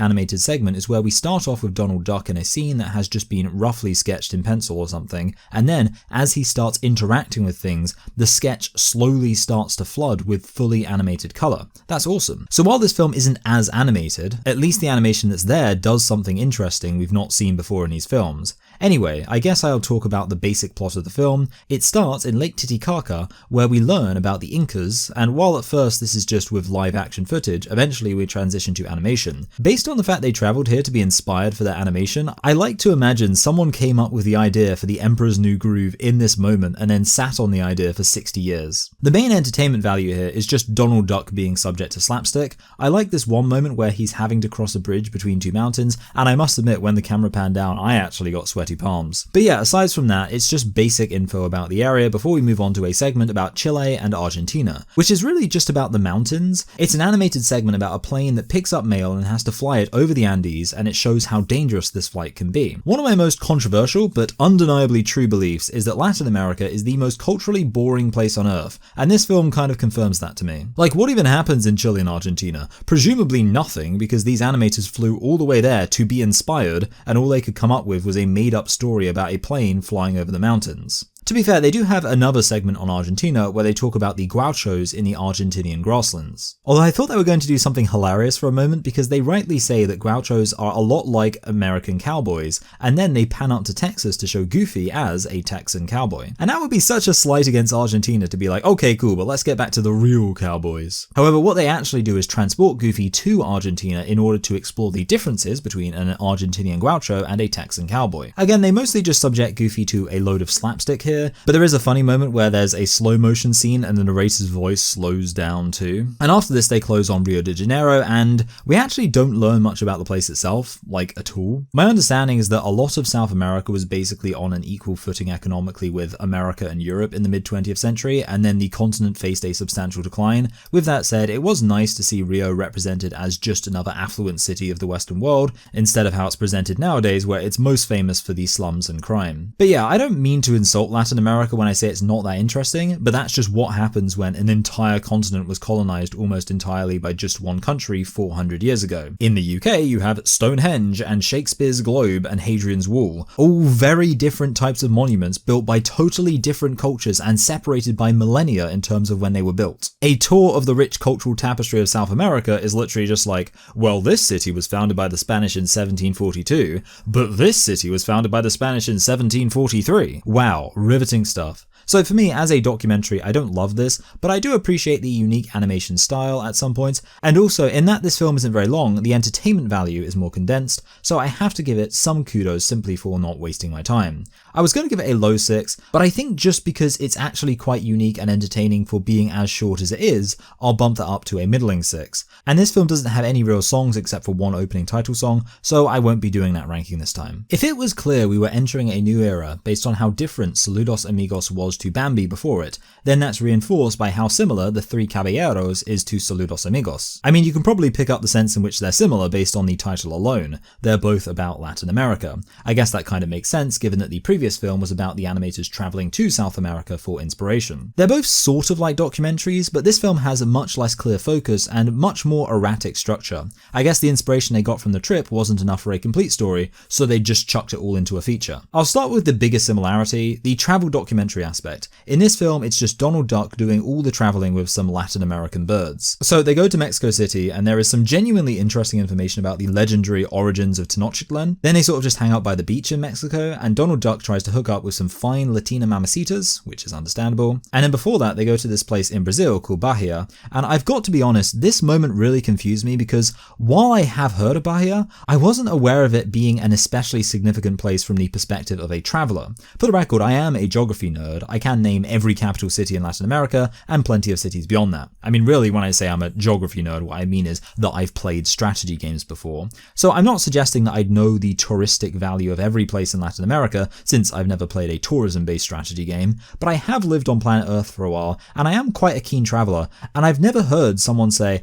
animated segment is where we start off with Donald Duck in a scene that has just been roughly sketched in pencil or something, and then, as he starts interacting with things, the sketch slowly starts to flood with fully animated colour. That's awesome. So while this film isn't as animated, at least the animation that's there does something interesting we've not seen before in these films. Anyway, I guess I'll talk about the basic plot of the film. It starts in Lake Titicaca, where we learn about the Incas, and while at first this is just with live action footage, eventually we transition to animation. Based on the fact they travelled here to be inspired for their animation, I like to imagine someone came up with the idea for the Emperor's New Groove in this moment and then sat on the idea for 60 years. The main entertainment value here is just Donald Duck being subject to slapstick. I like this one moment where he's having to cross a bridge between two mountains, and I must admit when the camera panned down I actually got sweaty palms. But yeah, aside from that, it's just basic info about the area before we move on to a segment about Chile and Argentina, which is really just about the mountains. It's an animated segment about a plane that picks up mail and has to fly it over the Andes, and it shows how dangerous this flight can be. One of my most controversial but undeniably true beliefs is that Latin America is the most culturally boring place on earth, and this film kind of confirms that to me. Like, what even happens in Chile and Argentina? Presumably nothing, because these animators flew all the way there to be inspired, and all they could come up with was a made-up story about a plane flying over the mountains. To be fair, they do have another segment on Argentina where they talk about the gauchos in the Argentinian grasslands. Although I thought they were going to do something hilarious for a moment, because they rightly say that gauchos are a lot like American cowboys, and then they pan up to Texas to show Goofy as a Texan cowboy. And that would be such a slight against Argentina to be like, okay cool, but let's get back to the real cowboys. However, what they actually do is transport Goofy to Argentina in order to explore the differences between an Argentinian gaucho and a Texan cowboy. Again, they mostly just subject Goofy to a load of slapstick here, here, but there is a funny moment where there's a slow motion scene and the narrator's voice slows down too. And after this they close on Rio de Janeiro, and we actually don't learn much about the place itself, like at all. My understanding is that a lot of South America was basically on an equal footing economically with America and Europe in the mid-20th century, and then the continent faced a substantial decline. With that said, it was nice to see Rio represented as just another affluent city of the Western world, instead of how it's presented nowadays where it's most famous for the slums and crime. But yeah, I don't mean to insult Latin America when I say it's not that interesting, but that's just what happens when an entire continent was colonized almost entirely by just one country 400 years ago. In the UK, you have Stonehenge and Shakespeare's Globe and Hadrian's Wall, all very different types of monuments built by totally different cultures and separated by millennia in terms of when they were built. A tour of the rich cultural tapestry of South America is literally just like, well, this city was founded by the Spanish in 1742, but this city was founded by the Spanish in 1743. Wow, riveting stuff. So for me, as a documentary, I don't love this, but I do appreciate the unique animation style at some points, and also in that this film isn't very long, the entertainment value is more condensed, so I have to give it some kudos simply for not wasting my time. I was going to give it a low 6, but I think just because it's actually quite unique and entertaining for being as short as it is, I'll bump that up to a middling 6. And this film doesn't have any real songs except for one opening title song, so I won't be doing that ranking this time. If it was clear we were entering a new era based on how different Saludos Amigos was to Bambi before it, then that's reinforced by how similar the Three Caballeros is to Saludos Amigos. I mean, you can probably pick up the sense in which they're similar based on the title alone. They're both about Latin America. I guess that kind of makes sense given that the previous film was about the animators traveling to South America for inspiration. They're both sort of like documentaries, but this film has a much less clear focus and much more erratic structure. I guess the inspiration they got from the trip wasn't enough for a complete story, so they just chucked it all into a feature. I'll start with the biggest similarity, the travel documentary aspect. In this film, it's just Donald Duck doing all the traveling with some Latin American birds. So they go to Mexico City, and there is some genuinely interesting information about the legendary origins of Tenochtitlan. Then they sort of just hang out by the beach in Mexico, and Donald Duck tries to hook up with some fine Latina mamacitas, which is understandable. And then before that, they go to this place in Brazil called Bahia. And I've got to be honest, this moment really confused me because while I have heard of Bahia, I wasn't aware of it being an especially significant place from the perspective of a traveller. For the record, I am a geography nerd. I can name every capital city in Latin America and plenty of cities beyond that. I mean, really, when I say I'm a geography nerd, what I mean is that I've played strategy games before. So I'm not suggesting that I'd know the touristic value of every place in Latin America, since I've never played a tourism-based strategy game, but I have lived on planet Earth for a while, and I am quite a keen traveller, and I've never heard someone say,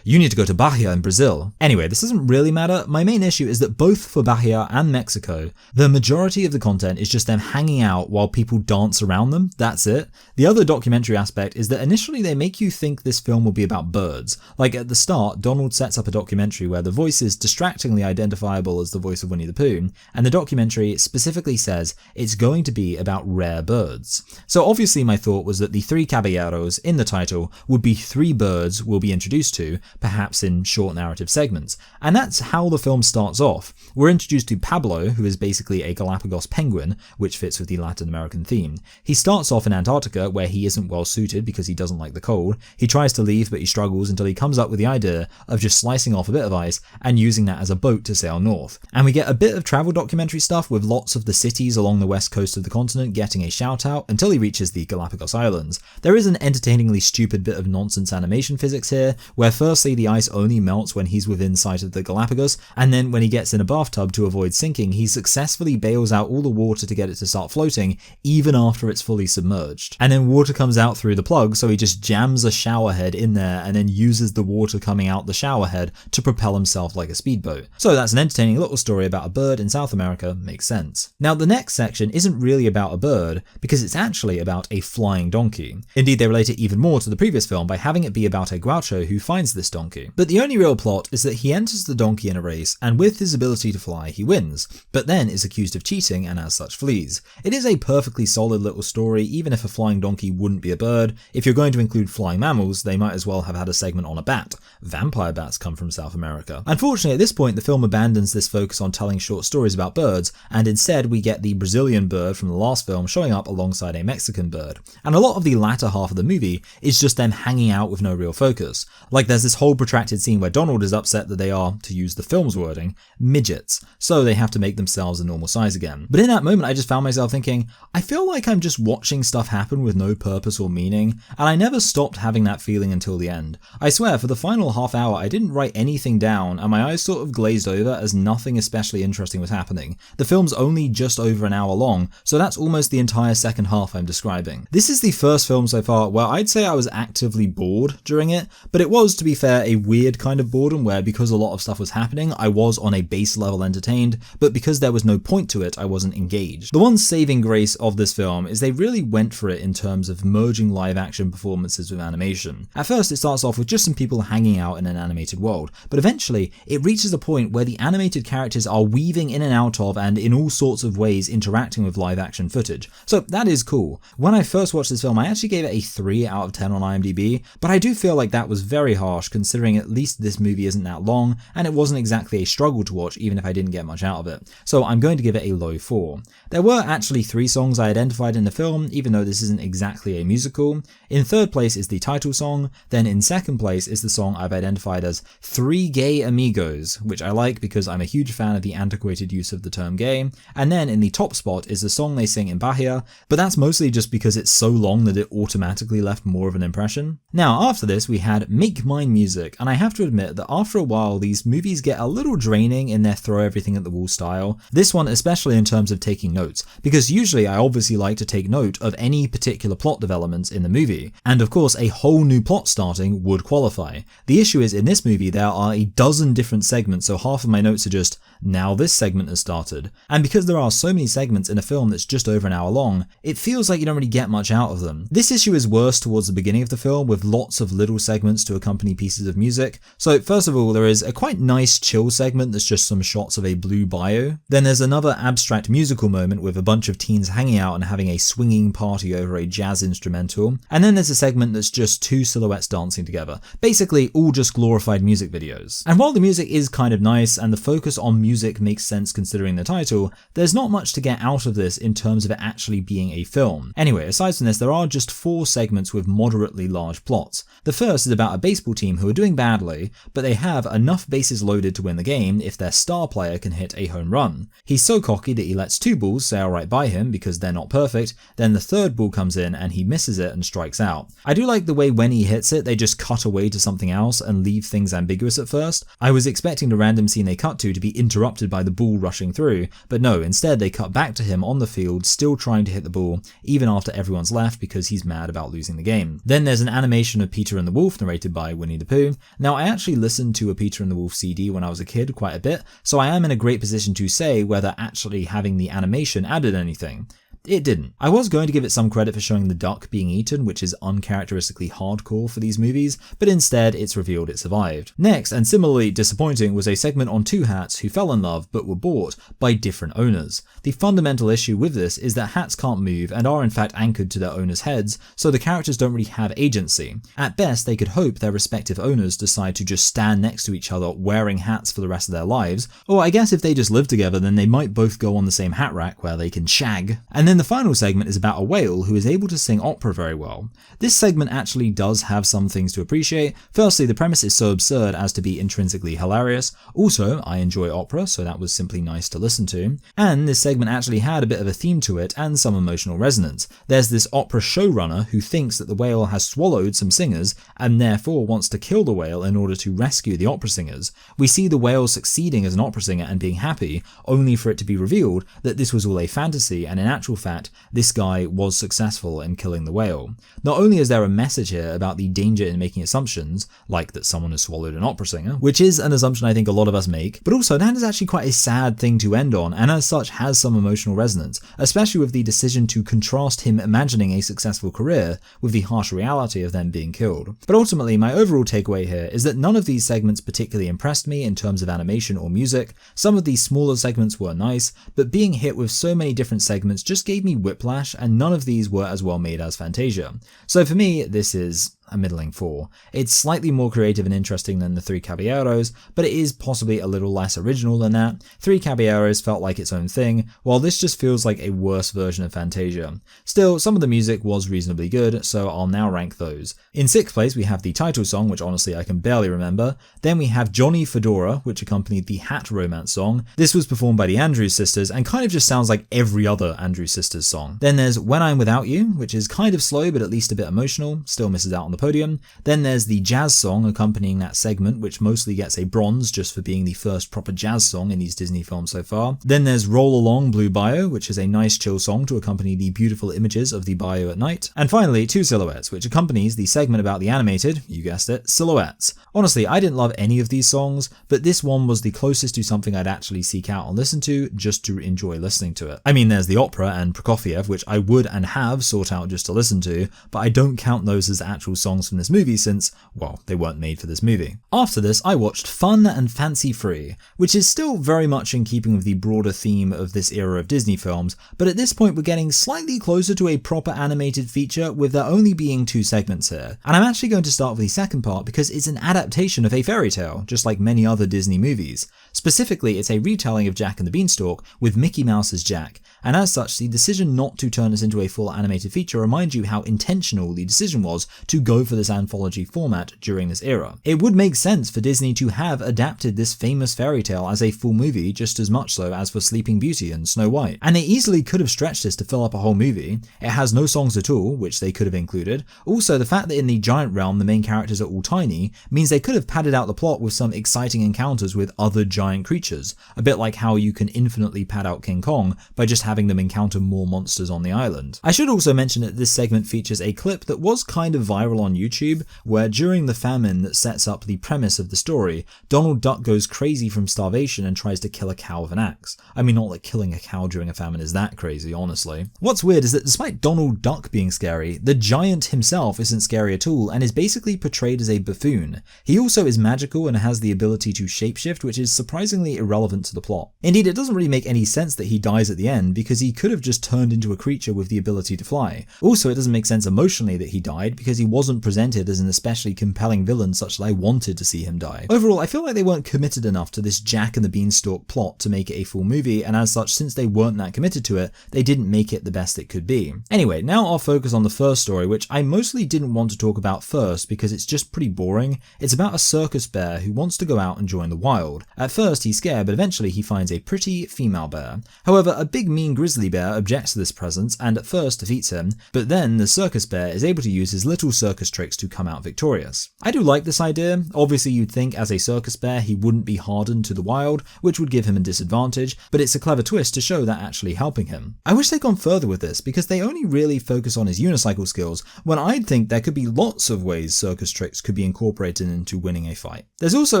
you need to go to Bahia in Brazil. Anyway, this doesn't really matter. My main issue is that both for Bahia and Mexico, the majority of the content is just them hanging out while people dance around them. That's it. The other documentary aspect is that initially they make you think this film will be about birds. Like at the start, Donald sets up a documentary where the voice is distractingly identifiable as the voice of Winnie the Pooh, and the documentary specifically says it's going to be about rare birds. So obviously my thought was that the Three Caballeros in the title would be 3 birds we'll be introduced to, perhaps in short narrative segments. And that's how the film starts off. We're introduced to Pablo, who is basically a Galapagos penguin, which fits with the Latin American theme. He starts off in Antarctica, where he isn't well suited because he doesn't like the cold. He tries to leave, but he struggles until he comes up with the idea of just slicing off a bit of ice and using that as a boat to sail north. And we get a bit of travel documentary stuff with lots of the cities along the west coast of the continent getting a shout out until he reaches the Galapagos Islands. There is an entertainingly stupid bit of nonsense animation physics here, where firstly the ice only melts when he's within sight of the Galapagos, and then when he gets in a bathtub to avoid sinking, he successfully bails out all the water to get it to start floating, even after it's fully submerged. And then water comes out through the plug, so he just jams a shower head in there and then uses the water coming out the shower head to propel himself like a speedboat. So that's an entertaining little story about a bird in South America, makes sense. Now the next section isn't really about a bird, because it's actually about a flying donkey. Indeed, they relate it even more to the previous film by having it be about a Groucho who finds this donkey. But the only real plot is that he enters the donkey in a race, and with his ability to fly, he wins, but then is accused of cheating and as such flees. It is a perfectly solid little story, even if a flying donkey wouldn't be a bird. If you're going to include flying mammals, they might as well have had a segment on a bat. Vampire bats come from South America. Unfortunately, at this point, the film abandons this focus on telling short stories about birds, and instead we get the the Brazilian bird from the last film showing up alongside a Mexican bird. And a lot of the latter half of the movie is just them hanging out with no real focus. Like there's this whole protracted scene where Donald is upset that they are, to use the film's wording, midgets, so they have to make themselves a normal size again. But in that moment I just found myself thinking, I feel like I'm just watching stuff happen with no purpose or meaning, and I never stopped having that feeling until the end. I swear, for the final half hour I didn't write anything down, and my eyes sort of glazed over as nothing especially interesting was happening. The film's only just over an hour long, so that's almost the entire second half I'm describing. This is the first film so far where I'd say I was actively bored during it, but it was, to be fair, a weird kind of boredom where because a lot of stuff was happening, I was on a base level entertained, but because there was no point to it, I wasn't engaged. The one saving grace of this film is they really went for it in terms of merging live action performances with animation. At first it starts off with just some people hanging out in an animated world, but eventually it reaches a point where the animated characters are weaving in and out of and in all sorts of ways interacting with live action footage. So that is cool. When I first watched this film I actually gave it a 3 out of 10 on IMDb, but I do feel like that was very harsh considering at least this movie isn't that long and it wasn't exactly a struggle to watch even if I didn't get much out of it. So I'm going to give it a low 4. There were actually 3 songs I identified in the film, even though this isn't exactly a musical. In third place is the title song, then in second place is the song I've identified as Three Gay Amigos, which I like because I'm a huge fan of the antiquated use of the term gay, and then in the top spot is the song they sing in Bahia, but that's mostly just because it's so long that it automatically left more of an impression. Now after this we had Make Mine Music, and I have to admit that after a while these movies get a little draining in their throw everything at the wall style, this one especially in terms of taking notes, because usually I obviously like to take note of any particular plot developments in the movie, and of course a whole new plot starting would qualify. The issue is in this movie there are a dozen different segments, so half of my notes are just, now this segment has started. And because there are so many segments in a film that's just over an hour long, it feels like you don't really get much out of them. This issue is worse towards the beginning of the film with lots of little segments to accompany pieces of music. So first of all there is a quite nice chill segment that's just some shots of a blue bayou. Then there's another abstract musical moment with a bunch of teens hanging out and having a swinging party over a jazz instrumental. And then there's a segment that's just 2 silhouettes dancing together. Basically all just glorified music videos. And while the music is kind of nice and the focus on music makes sense considering the title, there's not much to get out of this in terms of it actually being a film. Anyway, aside from this, there are just 4 segments with moderately large plots. The first is about a baseball team who are doing badly, but they have enough bases loaded to win the game if their star player can hit a home run. He's so cocky that he lets 2 balls sail right by him because they're not perfect, then the 3rd ball comes in and he misses it and strikes out. I do like the way when he hits it, they just cut away to something else and leave things ambiguous at first. I was expecting the random scene they cut to be interrupted by the ball rushing through, but no, instead they cut back to him on the field still trying to hit the ball, even after everyone's left because he's mad about losing the game. Then there's an animation of Peter and the Wolf narrated by Winnie the Pooh. Now I actually listened to a Peter and the Wolf CD when I was a kid quite a bit, so I am in a great position to say whether actually having the animation added anything. It didn't. I was going to give it some credit for showing the duck being eaten, which is uncharacteristically hardcore for these movies, but instead it's revealed it survived. Next, and similarly disappointing, was a segment on 2 hats who fell in love but were bought by different owners. The fundamental issue with this is that hats can't move and are in fact anchored to their owners' heads, so the characters don't really have agency. At best, they could hope their respective owners decide to just stand next to each other wearing hats for the rest of their lives, or I guess if they just live together then they might both go on the same hat rack where they can shag. And then the final segment is about a whale who is able to sing opera very well. This segment actually does have some things to appreciate. Firstly, the premise is so absurd as to be intrinsically hilarious. Also, I enjoy opera, so that was simply nice to listen to. And this segment actually had a bit of a theme to it and some emotional resonance. There's this opera showrunner who thinks that the whale has swallowed some singers and therefore wants to kill the whale in order to rescue the opera singers. We see the whale succeeding as an opera singer and being happy, only for it to be revealed that this was all a fantasy and in actual fact this guy was successful in killing the whale. Not only is there a message here about the danger in making assumptions, like that someone has swallowed an opera singer, which is an assumption I think a lot of us make, but also that is actually quite a sad thing to end on, and as such has some emotional resonance, especially with the decision to contrast him imagining a successful career with the harsh reality of them being killed. But ultimately, my overall takeaway here is that none of these segments particularly impressed me in terms of animation or music. Some of these smaller segments were nice, but being hit with so many different segments just gave me whiplash, and none of these were as well made as Fantasia. So for me, this is a middling 4. It's slightly more creative and interesting than the Three Caballeros, but it is possibly a little less original than that. Three Caballeros felt like its own thing, while this just feels like a worse version of Fantasia. Still, some of the music was reasonably good, so I'll now rank those. In 6th place we have the title song, which honestly I can barely remember. Then we have Johnny Fedora, which accompanied the Hat Romance song. This was performed by the Andrews Sisters and kind of just sounds like every other Andrews Sisters song. Then there's When I'm Without You, which is kind of slow but at least a bit emotional, still misses out on the podium. Then there's the jazz song accompanying that segment, which mostly gets a bronze just for being the first proper jazz song in these Disney films so far. Then there's Roll Along Blue Bayou, which is a nice chill song to accompany the beautiful images of the bayou at night. And finally, Two Silhouettes, which accompanies the segment about the animated, you guessed it, silhouettes. Honestly, I didn't love any of these songs, but this one was the closest to something I'd actually seek out and listen to just to enjoy listening to it. I mean, there's the opera and Prokofiev, which I would and have sought out just to listen to, but I don't count those as actual songs from this movie since, well, they weren't made for this movie. After this, I watched Fun and Fancy Free, which is still very much in keeping with the broader theme of this era of Disney films, but at this point we're getting slightly closer to a proper animated feature with there only being 2 segments here. And I'm actually going to start with the second part because it's an adaptation of a fairy tale, just like many other Disney movies. Specifically, it's a retelling of Jack and the Beanstalk with Mickey Mouse as Jack, and as such, the decision not to turn this into a full animated feature reminds you how intentional the decision was to go for this anthology format during this era. It would make sense for Disney to have adapted this famous fairy tale as a full movie just as much so as for Sleeping Beauty and Snow White, and they easily could have stretched this to fill up a whole movie. It has no songs at all, which they could have included. Also, the fact that in the giant realm the main characters are all tiny means they could have padded out the plot with some exciting encounters with other giant creatures, a bit like how you can infinitely pad out King Kong by just having them encounter more monsters on the island. I should also mention that this segment features a clip that was kind of viral on YouTube, where during the famine that sets up the premise of the story, Donald Duck goes crazy from starvation and tries to kill a cow with an axe. I mean, not that killing a cow during a famine is that crazy, honestly. What's weird is that despite Donald Duck being scary, the giant himself isn't scary at all and is basically portrayed as a buffoon. He also is magical and has the ability to shapeshift, which is surprisingly irrelevant to the plot. Indeed, it doesn't really make any sense that he dies at the end because he could have just turned into a creature with the ability to fly. Also, it doesn't make sense emotionally that he died because he wasn't presented as an especially compelling villain such that I wanted to see him die. Overall, I feel like they weren't committed enough to this Jack and the Beanstalk plot to make it a full movie, and as such, since they weren't that committed to it, they didn't make it the best it could be. Anyway, now I'll focus on the first story, which I mostly didn't want to talk about first because it's just pretty boring. It's about a circus bear who wants to go out and join the wild. At first he's scared, but eventually he finds a pretty female bear. However, a big mean grizzly bear objects to this presence and at first defeats him, but then the circus bear is able to use his little circus tricks to come out victorious. I do like this idea. Obviously you'd think as a circus bear he wouldn't be hardened to the wild, which would give him a disadvantage, but it's a clever twist to show that actually helping him. I wish they'd gone further with this because they only really focus on his unicycle skills when I'd think there could be lots of ways circus tricks could be incorporated into winning a fight. There's also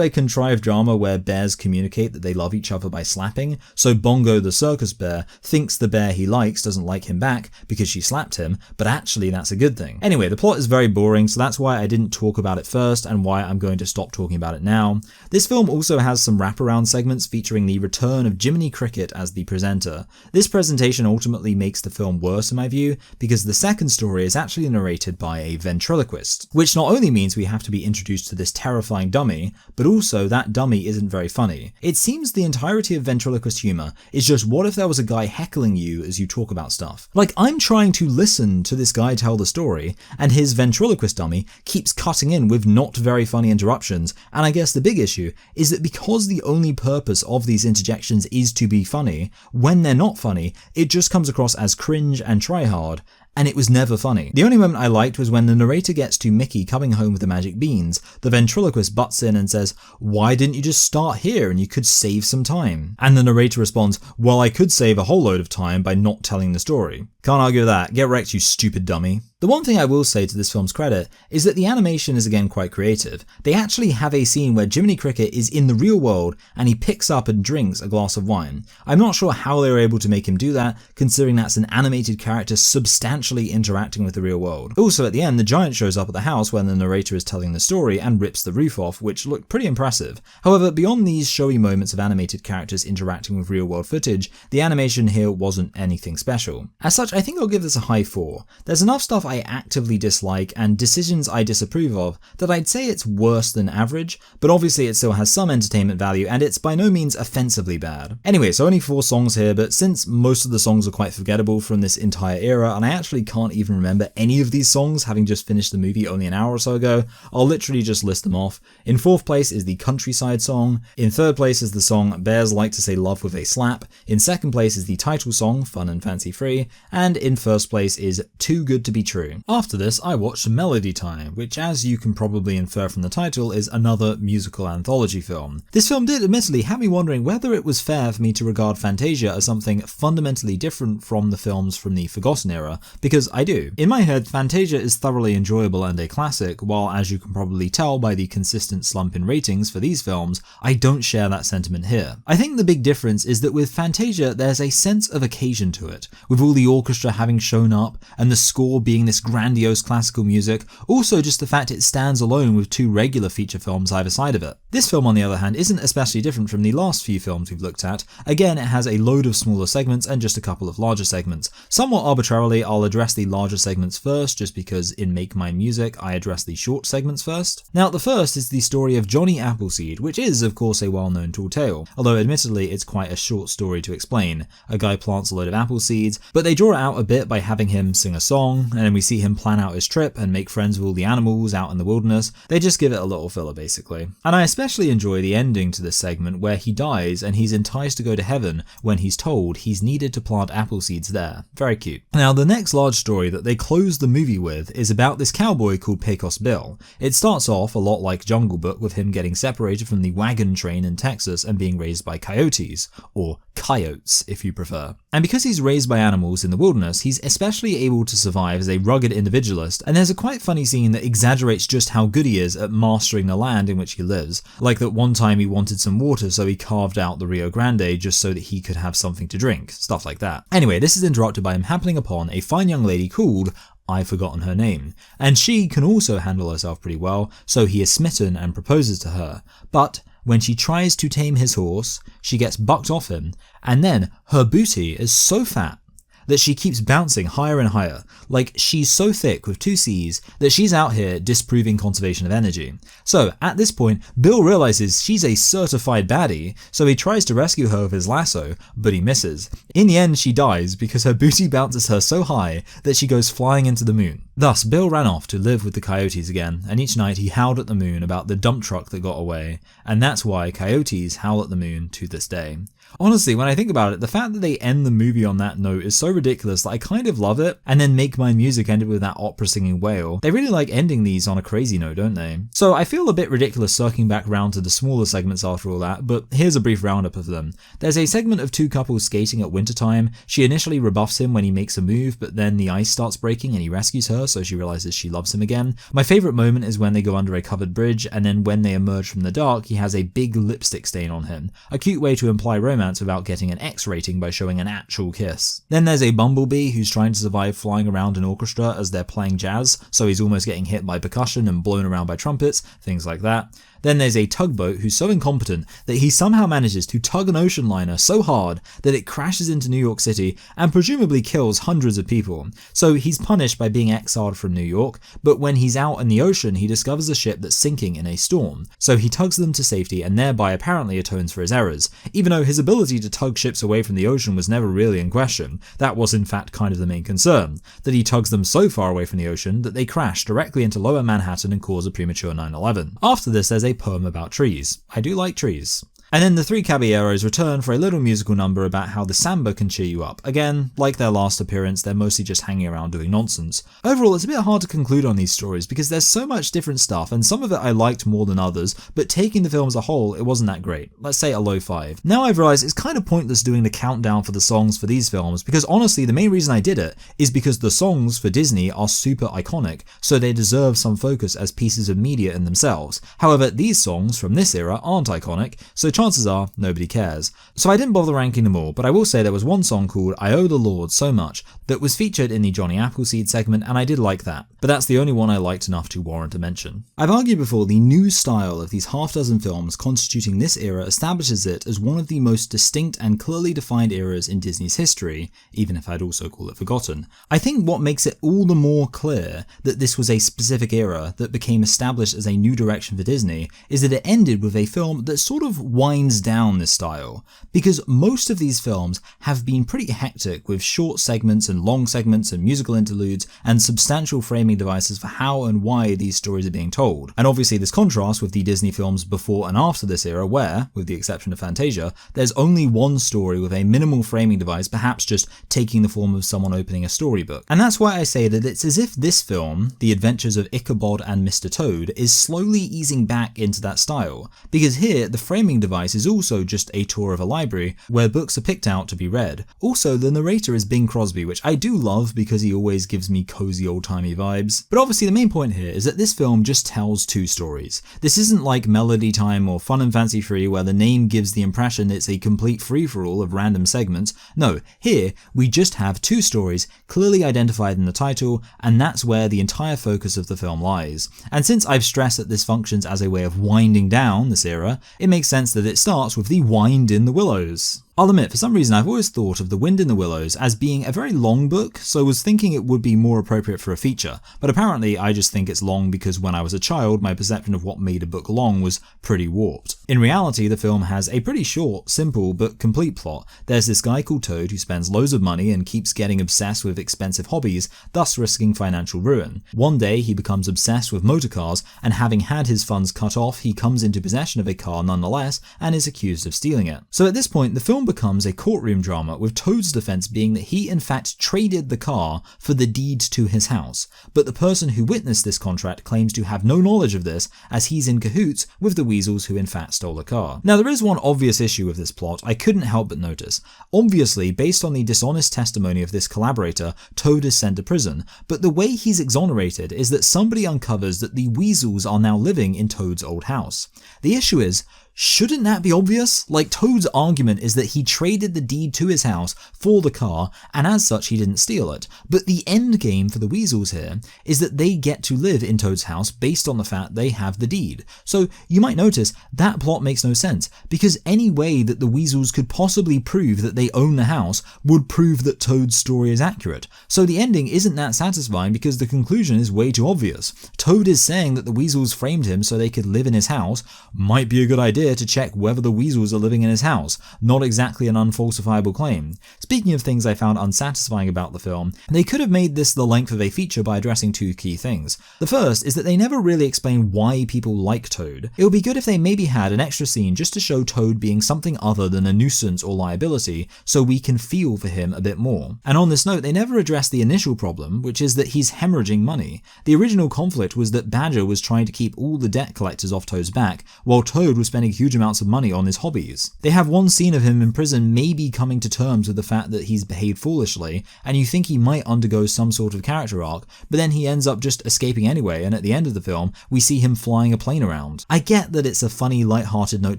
a contrived drama where bears communicate that they love each other by slapping, so Bongo the circus bear thinks the bear he likes doesn't like him back because she slapped him, but actually that's a good thing. Anyway, the plot is very boring, so that's why I didn't talk about it first and why I'm going to stop talking about it now. This film also has some wraparound segments featuring the return of Jiminy Cricket as the presenter. This presentation ultimately makes the film worse in my view because the second story is actually narrated by a ventriloquist, which not only means we have to be introduced to this terrifying dummy, but also that dummy isn't very funny. It seems the entirety of ventriloquist humor is just what if there was a guy heckling you as you talk about stuff. Like, I'm trying to listen to this guy tell the story, and his ventriloquist dummy keeps cutting in with not very funny interruptions, and I guess the big issue is that because the only purpose of these interjections is to be funny, when they're not funny, it just comes across as cringe and try hard, and it was never funny. The only moment I liked was when the narrator gets to Mickey coming home with the magic beans. The ventriloquist butts in and says, "Why didn't you just start here and you could save some time?" And the narrator responds, "Well, I could save a whole load of time by not telling the story." Can't argue with that. Get wrecked, you stupid dummy. The one thing I will say to this film's credit is that the animation is again quite creative. They actually have a scene where Jiminy Cricket is in the real world and he picks up and drinks a glass of wine. I'm not sure how they were able to make him do that, considering that's an animated character substantially interacting with the real world. Also at the end, the giant shows up at the house when the narrator is telling the story and rips the roof off, which looked pretty impressive. However, beyond these showy moments of animated characters interacting with real world footage, the animation here wasn't anything special. As such, I think I'll give this a high 4. There's enough stuff I actively dislike and decisions I disapprove of that I'd say it's worse than average, but obviously it still has some entertainment value and it's by no means offensively bad. Anyway, so only 4 songs here, but since most of the songs are quite forgettable from this entire era, and I actually can't even remember any of these songs having just finished the movie only an hour or so ago, I'll literally just list them off. In 4th place is the Countryside song, in 3rd place is the song Bears Like to Say Love with a Slap, in 2nd place is the title song Fun and Fancy Free, and in 1st place is Too Good to Be True. After this, I watched Melody Time, which as you can probably infer from the title is another musical anthology film. This film did admittedly have me wondering whether it was fair for me to regard Fantasia as something fundamentally different from the films from the Forgotten era, because I do. In my head, Fantasia is thoroughly enjoyable and a classic, while as you can probably tell by the consistent slump in ratings for these films, I don't share that sentiment here. I think the big difference is that with Fantasia there's a sense of occasion to it, with all the orchestra having shown up, and the score being this grandiose classical music, also just the fact it stands alone with 2 regular feature films either side of it. This film on the other hand isn't especially different from the last few films we've looked at. Again, it has a load of smaller segments and just a couple of larger segments. Somewhat arbitrarily, I'll address the larger segments first, just because in Make Mine Music I address the short segments first. Now the first is the story of Johnny Appleseed, which is of course a well-known tall tale, although admittedly it's quite a short story to explain. A guy plants a load of apple seeds, but they draw it out a bit by having him sing a song, and then we see him plan out his trip and make friends with all the animals out in the wilderness. They just give it a little filler basically. And I especially enjoy the ending to this segment where he dies and he's enticed to go to heaven when he's told he's needed to plant apple seeds there. Very cute. Now the next large story that they close the movie with is about this cowboy called Pecos Bill. It starts off a lot like Jungle Book with him getting separated from the wagon train in Texas and being raised by coyotes, or coyotes if you prefer. And because he's raised by animals in the wilderness, he's especially able to survive as a rugged individualist, and there's a quite funny scene that exaggerates just how good he is at mastering the land in which he lives. Like that one time he wanted some water so he carved out the Rio Grande just so that he could have something to drink, stuff like that. Anyway, this is interrupted by him happening upon a fine young lady called, I've forgotten her name, and she can also handle herself pretty well, so he is smitten and proposes to her. But when she tries to tame his horse, she gets bucked off him, and then her booty is so fat that she keeps bouncing higher and higher. Like, she's so thick with 2 C's that she's out here disproving conservation of energy. So at this point, Bill realizes she's a certified baddie, so he tries to rescue her with his lasso, but he misses. In the end, she dies because her booty bounces her so high that she goes flying into the moon. Thus, Bill ran off to live with the coyotes again, and each night he howled at the moon about the dump truck that got away, and that's why coyotes howl at the moon to this day. Honestly, when I think about it, the fact that they end the movie on that note is so ridiculous that I kind of love it, and then Make Mine Music ended with that opera singing whale. They really like ending these on a crazy note, don't they? So I feel a bit ridiculous circling back round to the smaller segments after all that, but here's a brief roundup of them. There's a segment of 2 couples skating at wintertime. She initially rebuffs him when he makes a move, but then the ice starts breaking and he rescues her, so she realizes she loves him again. My favourite moment is when they go under a covered bridge, and then when they emerge from the dark, he has a big lipstick stain on him. A cute way to imply romance without getting an X rating by showing an actual kiss. Then there's a bumblebee who's trying to survive flying around an orchestra as they're playing jazz, so he's almost getting hit by percussion and blown around by trumpets, things like that. Then there's a tugboat who's so incompetent that he somehow manages to tug an ocean liner so hard that it crashes into New York City and presumably kills hundreds of people. So he's punished by being exiled from New York, but when he's out in the ocean he discovers a ship that's sinking in a storm. So he tugs them to safety and thereby apparently atones for his errors, even though his ability to tug ships away from the ocean was never really in question. That was in fact kind of the main concern, that he tugs them so far away from the ocean that they crash directly into lower Manhattan and cause a premature 9/11. After this there's a poem about trees. I do like trees. And then the Three Caballeros return for a little musical number about how the samba can cheer you up. Again, like their last appearance, they're mostly just hanging around doing nonsense. Overall, it's a bit hard to conclude on these stories because there's so much different stuff, and some of it I liked more than others, but taking the film as a whole, it wasn't that great. Let's say a low 5. Now I've realized it's kind of pointless doing the countdown for the songs for these films, because honestly, the main reason I did it is because the songs for Disney are super iconic, so they deserve some focus as pieces of media in themselves. However, these songs from this era aren't iconic, so chances are nobody cares. So I didn't bother ranking them all, but I will say there was one song called I Owe the Lord So Much that was featured in the Johnny Appleseed segment, and I did like that, but that's the only one I liked enough to warrant a mention. I've argued before the new style of these half-dozen films constituting this era establishes it as one of the most distinct and clearly defined eras in Disney's history, even if I'd also call it forgotten. I think what makes it all the more clear that this was a specific era that became established as a new direction for Disney is that it ended with a film that sort of winds down this style, because most of these films have been pretty hectic with short segments and long segments and musical interludes and substantial framing devices for how and why these stories are being told. And obviously this contrasts with the Disney films before and after this era where, with the exception of Fantasia, there's only one story with a minimal framing device, perhaps just taking the form of someone opening a storybook. And that's why I say that it's as if this film, The Adventures of Ichabod and Mr. Toad, is slowly easing back into that style, because here the framing device is also just a tour of a library where books are picked out to be read. Also, the narrator is Bing Crosby, which I do love because he always gives me cozy old-timey vibes. But obviously the main point here is that this film just tells two stories. This isn't like Melody Time or Fun and Fancy Free where the name gives the impression it's a complete free-for-all of random segments. No, here we just have two stories clearly identified in the title, and that's where the entire focus of the film lies. And since I've stressed that this functions as a way of winding down this era, it makes sense that it starts with the Wind in the Willows. I'll admit, for some reason I've always thought of The Wind in the Willows as being a very long book, so I was thinking it would be more appropriate for a feature, but apparently I just think it's long because when I was a child my perception of what made a book long was pretty warped. In reality, the film has a pretty short, simple, but complete plot. There's this guy called Toad who spends loads of money and keeps getting obsessed with expensive hobbies, thus risking financial ruin. One day he becomes obsessed with motorcars, and having had his funds cut off, he comes into possession of a car nonetheless and is accused of stealing it. So at this point the film becomes a courtroom drama, with Toad's defense being that he in fact traded the car for the deed to his house, but the person who witnessed this contract claims to have no knowledge of this as he's in cahoots with the weasels who in fact stole the car. Now there is one obvious issue with this plot I couldn't help but notice. Obviously, based on the dishonest testimony of this collaborator, Toad is sent to prison, but the way he's exonerated is that somebody uncovers that the weasels are now living in Toad's old house. The issue is, shouldn't that be obvious? Like, Toad's argument is that he traded the deed to his house for the car, and as such he didn't steal it. But the end game for the weasels here is that they get to live in Toad's house based on the fact they have the deed. So you might notice that plot makes no sense, because any way that the weasels could possibly prove that they own the house would prove that Toad's story is accurate. So the ending isn't that satisfying because the conclusion is way too obvious. Toad is saying that the weasels framed him so they could live in his house. Might be a good idea to check whether the weasels are living in his house. Not exactly an unfalsifiable claim. Speaking of things I found unsatisfying about the film, they could have made this the length of a feature by addressing two key things. The first is that they never really explain why people like Toad. It would be good if they maybe had an extra scene just to show Toad being something other than a nuisance or liability, so we can feel for him a bit more. And on this note, they never address the initial problem, which is that he's hemorrhaging money. The original conflict was that Badger was trying to keep all the debt collectors off Toad's back, while Toad was spending huge amounts of money on his hobbies. They have one scene of him in prison maybe coming to terms with the fact that he's behaved foolishly, and you think he might undergo some sort of character arc, but then he ends up just escaping anyway, and at the end of the film, we see him flying a plane around. I get that it's a funny, light-hearted note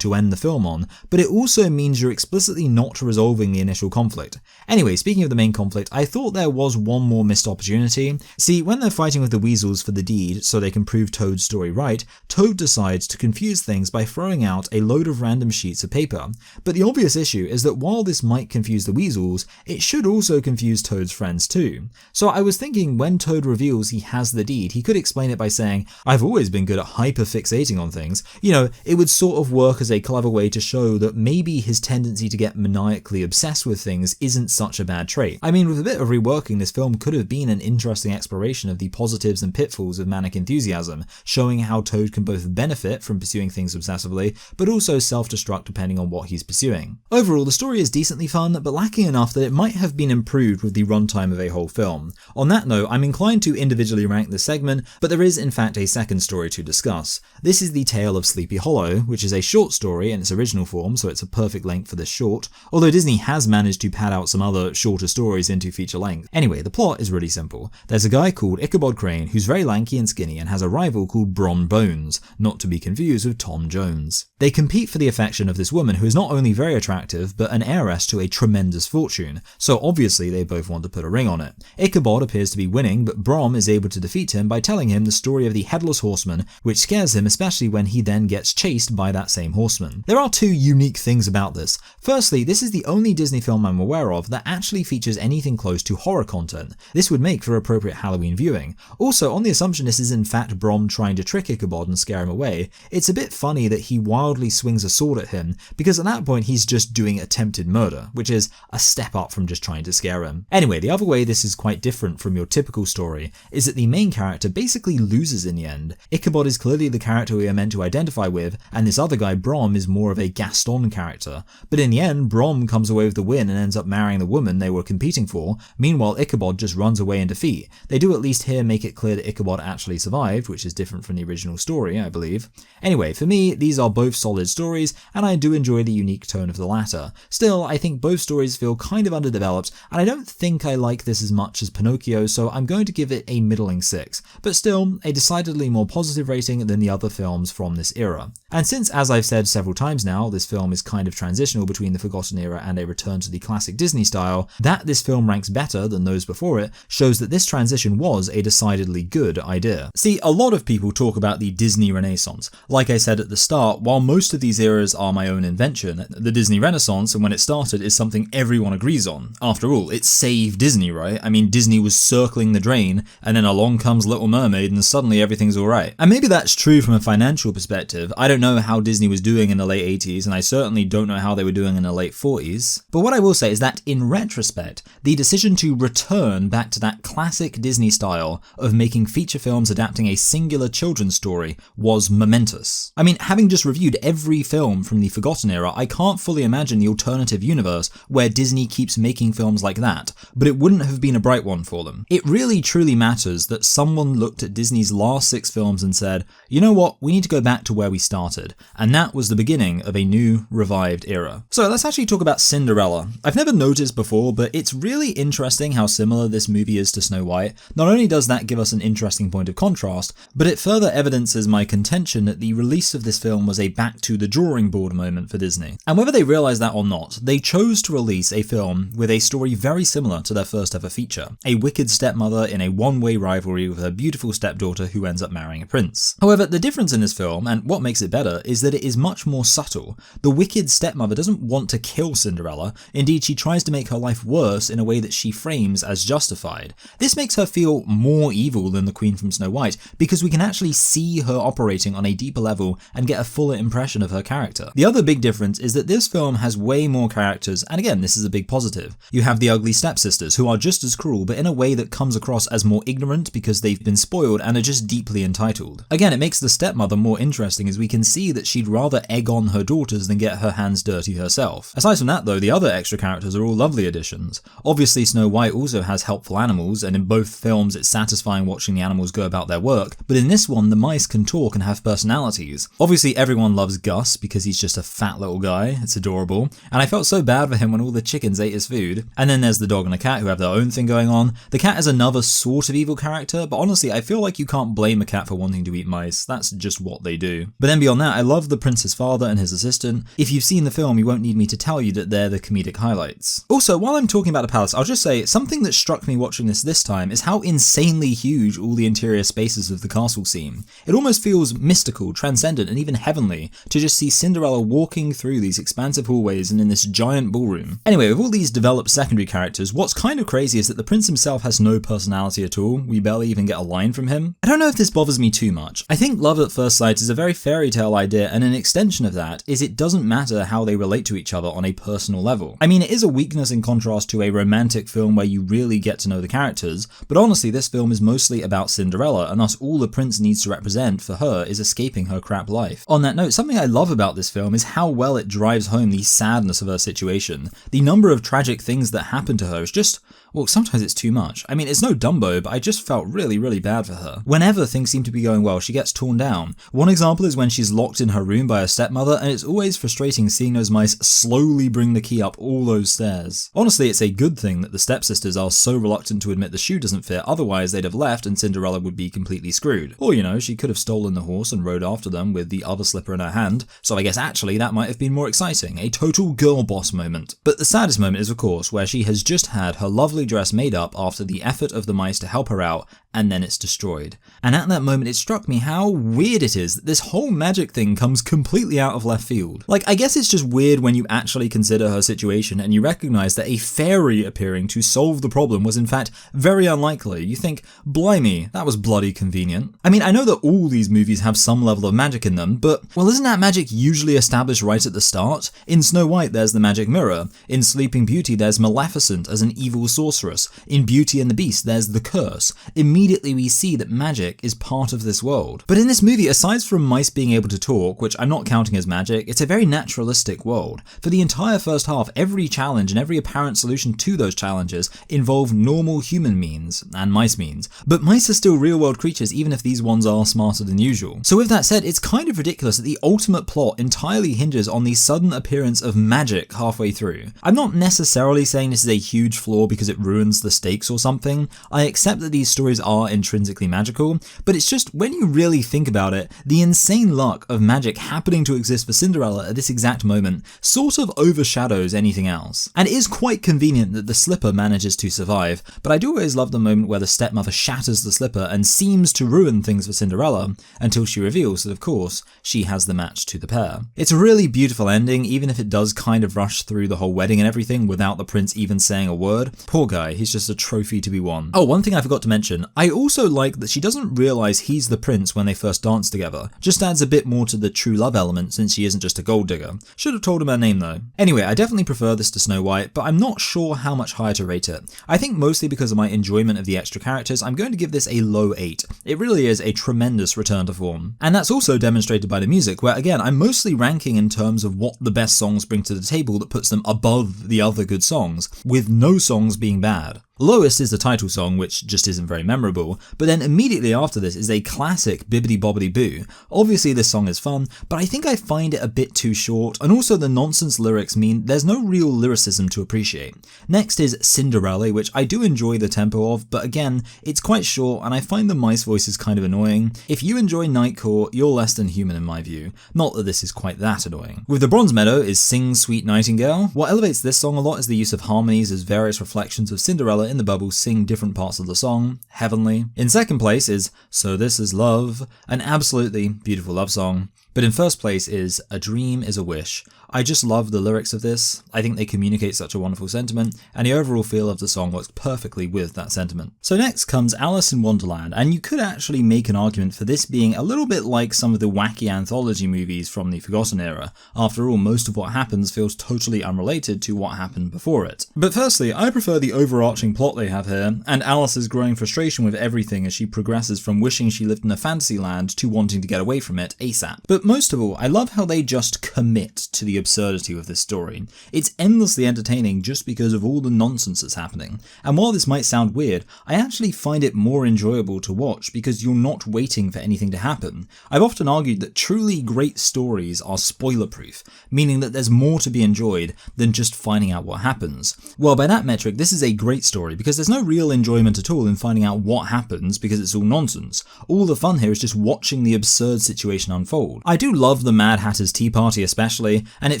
to end the film on, but it also means you're explicitly not resolving the initial conflict. Anyway, speaking of the main conflict, I thought there was one more missed opportunity. See, when they're fighting with the weasels for the deed so they can prove Toad's story right, Toad decides to confuse things by throwing out a load of random sheets of paper. But the obvious issue is that while this might confuse the weasels, it should also confuse Toad's friends too. So I was thinking when Toad reveals he has the deed, he could explain it by saying, "I've always been good at hyper-fixating on things." You know, it would sort of work as a clever way to show that maybe his tendency to get maniacally obsessed with things isn't such a bad trait. I mean, with a bit of reworking, this film could have been an interesting exploration of the positives and pitfalls of manic enthusiasm, showing how Toad can both benefit from pursuing things obsessively, but also self-destruct depending on what he's pursuing. Overall, the story is decently fun, but lacking enough that it might have been improved with the runtime of a whole film. On that note, I'm inclined to individually rank this segment, but there is in fact a second story to discuss. This is The Tale of Sleepy Hollow, which is a short story in its original form, so it's a perfect length for this short, although Disney has managed to pad out some other shorter stories into feature length. Anyway, the plot is really simple. There's a guy called Ichabod Crane who's very lanky and skinny and has a rival called Bron Bones, not to be confused with Tom Jones. They compete for the affection of this woman who is not only very attractive, but an heiress to a tremendous fortune, so obviously they both want to put a ring on it. Ichabod appears to be winning, but Brom is able to defeat him by telling him the story of the Headless Horseman, which scares him, especially when he then gets chased by that same horseman. There are two unique things about this. Firstly, this is the only Disney film I'm aware of that actually features anything close to horror content. This would make for appropriate Halloween viewing. Also, on the assumption this is in fact Brom trying to trick Ichabod and scare him away, it's a bit funny that he wildly swings a sword at him, because at that point he's just doing attempted murder, which is a step up from just trying to scare him. Anyway, the other way this is quite different from your typical story is that the main character basically loses in the end. Ichabod is clearly the character we are meant to identify with, and this other guy, Brom, is more of a Gaston character. But in the end, Brom comes away with the win and ends up marrying the woman they were competing for. Meanwhile, Ichabod just runs away in defeat. They do at least here make it clear that Ichabod actually survived, which is different from the original story, I believe. Anyway, for me, these are both solid stories, and I do enjoy the unique tone of the latter. Still, I think both stories feel kind of underdeveloped, and I don't think I like this as much as Pinocchio, so I'm going to give it a middling 6, but still a decidedly more positive rating than the other films from this era. And since, as I've said several times now, this film is kind of transitional between the Forgotten Era and a return to the classic Disney style, that this film ranks better than those before it shows that this transition was a decidedly good idea. See, a lot of people talk about the Disney Renaissance. Like I said at the start, while most of these eras are my own invention, the Disney Renaissance and when it started is something everyone agrees on. After all, it saved Disney, right? I mean, Disney was circling the drain, and then along comes Little Mermaid and suddenly everything's alright. And maybe that's true from a financial perspective. I don't know how Disney was doing in the late 80s, and I certainly don't know how they were doing in the late 40s. But what I will say is that, in retrospect, the decision to return back to that classic Disney style of making feature films adapting a singular children's story was momentous. I mean, having just reviewed every film from the Forgotten Era, I can't fully imagine the alternative universe where Disney keeps making films like that, but it wouldn't have been a bright one for them. It really truly matters that someone looked at Disney's last 6 films and said, you know what, we need to go back to where we started, and that was the beginning of a new, revived era. So let's actually talk about Cinderella. I've never noticed before, but it's really interesting how similar this movie is to Snow White. Not only does that give us an interesting point of contrast, but it further evidences my contention that the release of this film was a back to the drawing board moment for Disney. And whether they realised that or not, they chose to release a film with a story very similar to their first ever feature. A wicked stepmother in a one-way rivalry with her beautiful stepdaughter who ends up marrying a prince. However, the difference in this film, and what makes it better, is that it is much more subtle. The wicked stepmother doesn't want to kill Cinderella, indeed she tries to make her life worse in a way that she frames as justified. This makes her feel more evil than the Queen from Snow White, because we can actually see her operating on a deeper level and get a fuller impression of her character. The other big difference is that this film has way more characters, and again, this is a big positive. You have the ugly stepsisters, who are just as cruel, but in a way that comes across as more ignorant because they've been spoiled and are just deeply entitled. Again, it makes the stepmother more interesting as we can see that she'd rather egg on her daughters than get her hands dirty herself. Aside from that though, the other extra characters are all lovely additions. Obviously Snow White also has helpful animals, and in both films it's satisfying watching the animals go about their work, but in this one the mice can talk and have personalities. Obviously everyone loves Gus because he's just a fat little guy, it's adorable, and I felt so bad for him when all the chickens ate his food. And then there's the dog and the cat who have their own thing going on. The cat is another sort of evil character, but honestly I feel like you can't blame a cat for wanting to eat mice, that's just what they do. But then beyond that, I love the prince's father and his assistant. If you've seen the film, you won't need me to tell you that they're the comedic highlights. Also, while I'm talking about the palace, I'll just say, something that struck me watching this time is how insanely huge all the interior spaces of the castle seem. It almost feels mystical, transcendent, and even heavenly to just see Cinderella walking through these expansive hallways and in this giant ballroom. Anyway, with all these developed secondary characters, what's kind of crazy is that the prince himself has no personality at all. We barely even get a line from him. I don't know if this bothers me too much. I think love at first sight is a very fairy tale idea, and an extension of that is it doesn't matter how they relate to each other on a personal level. I mean, it is a weakness in contrast to a romantic film where you really get to know the characters, but honestly this film is mostly about Cinderella, and thus all the prince needs to represent for her is escaping her crap life. On that note, something I love about this film is how well it drives home the sadness of her situation. The number of tragic things that happen to her is just Well, sometimes it's too much. I mean, it's no Dumbo, but I just felt really bad for her. Whenever things seem to be going well, she gets torn down. One example is when she's locked in her room by her stepmother, and it's always frustrating seeing those mice slowly bring the key up all those stairs. Honestly, it's a good thing that the stepsisters are so reluctant to admit the shoe doesn't fit, otherwise they'd have left and Cinderella would be completely screwed. Or, you know, she could have stolen the horse and rode after them with the other slipper in her hand, so I guess actually that might have been more exciting, a total girl boss moment. But the saddest moment is of course where she has just had her lovely dress made up after the effort of the mice to help her out, and then it's destroyed. And at that moment it struck me how weird it is that this whole magic thing comes completely out of left field. Like, I guess it's just weird when you actually consider her situation and you recognize that a fairy appearing to solve the problem was in fact very unlikely. You think, blimey, that was bloody convenient. I mean, I know that all these movies have some level of magic in them, but, well, isn't that magic usually established right at the start? In Snow White there's the magic mirror, in Sleeping Beauty there's Maleficent as an evil sorceress, in Beauty and the Beast there's the curse. Immediately we see that magic is part of this world. But in this movie, aside from mice being able to talk, which I'm not counting as magic, it's a very naturalistic world. For the entire first half, every challenge and every apparent solution to those challenges involve normal human means, and mice means. But mice are still real-world creatures even if these ones are smarter than usual. So with that said, it's kind of ridiculous that the ultimate plot entirely hinges on the sudden appearance of magic halfway through. I'm not necessarily saying this is a huge flaw because it ruins the stakes or something. I accept that these stories are intrinsically magical, but it's just when you really think about it, the insane luck of magic happening to exist for Cinderella at this exact moment sort of overshadows anything else. And it is quite convenient that the slipper manages to survive, but I do always love the moment where the stepmother shatters the slipper and seems to ruin things for Cinderella until she reveals that of course she has the match to the pair. It's a really beautiful ending, even if it does kind of rush through the whole wedding and everything without the prince even saying a word. Poor guy, he's just a trophy to be won. Oh, one thing I forgot to mention, I also like that she doesn't realise he's the prince when they first dance together. Just adds a bit more to the true love element since she isn't just a gold digger. Should have told him her name though. Anyway, I definitely prefer this to Snow White, but I'm not sure how much higher to rate it. I think mostly because of my enjoyment of the extra characters, I'm going to give this a low 8. It really is a tremendous return to form. And that's also demonstrated by the music, where again, I'm mostly ranking in terms of what the best songs bring to the table that puts them above the other good songs, with no songs being bad. Lowest is the title song, which just isn't very memorable, but then immediately after this is a classic Bibbidi Bobbidi Boo. Obviously this song is fun, but I think I find it a bit too short, and also the nonsense lyrics mean there's no real lyricism to appreciate. Next is Cinderella, which I do enjoy the tempo of, but again, it's quite short and I find the mice voices kind of annoying. If you enjoy Night Court, you're less than human in my view. Not that this is quite that annoying. With the Bronze Medal is Sing Sweet Nightingale. What elevates this song a lot is the use of harmonies as various reflections of Cinderella in the bubble sing different parts of the song, heavenly. In second place is So This Is Love, an absolutely beautiful love song. But in first place is A Dream Is a Wish. I just love the lyrics of this. I think they communicate such a wonderful sentiment, and the overall feel of the song works perfectly with that sentiment. So next comes Alice in Wonderland, and you could actually make an argument for this being a little bit like some of the wacky anthology movies from the Forgotten era. After all, most of what happens feels totally unrelated to what happened before it. But firstly, I prefer the overarching plot they have here, and Alice's growing frustration with everything as she progresses from wishing she lived in a fantasy land to wanting to get away from it ASAP. But most of all, I love how they just commit to the absurdity of this story. It's endlessly entertaining just because of all the nonsense that's happening. And while this might sound weird, I actually find it more enjoyable to watch because you're not waiting for anything to happen. I've often argued that truly great stories are spoiler-proof, meaning that there's more to be enjoyed than just finding out what happens. Well, by that metric, this is a great story because there's no real enjoyment at all in finding out what happens because it's all nonsense. All the fun here is just watching the absurd situation unfold. I do love the Mad Hatter's Tea Party especially, and it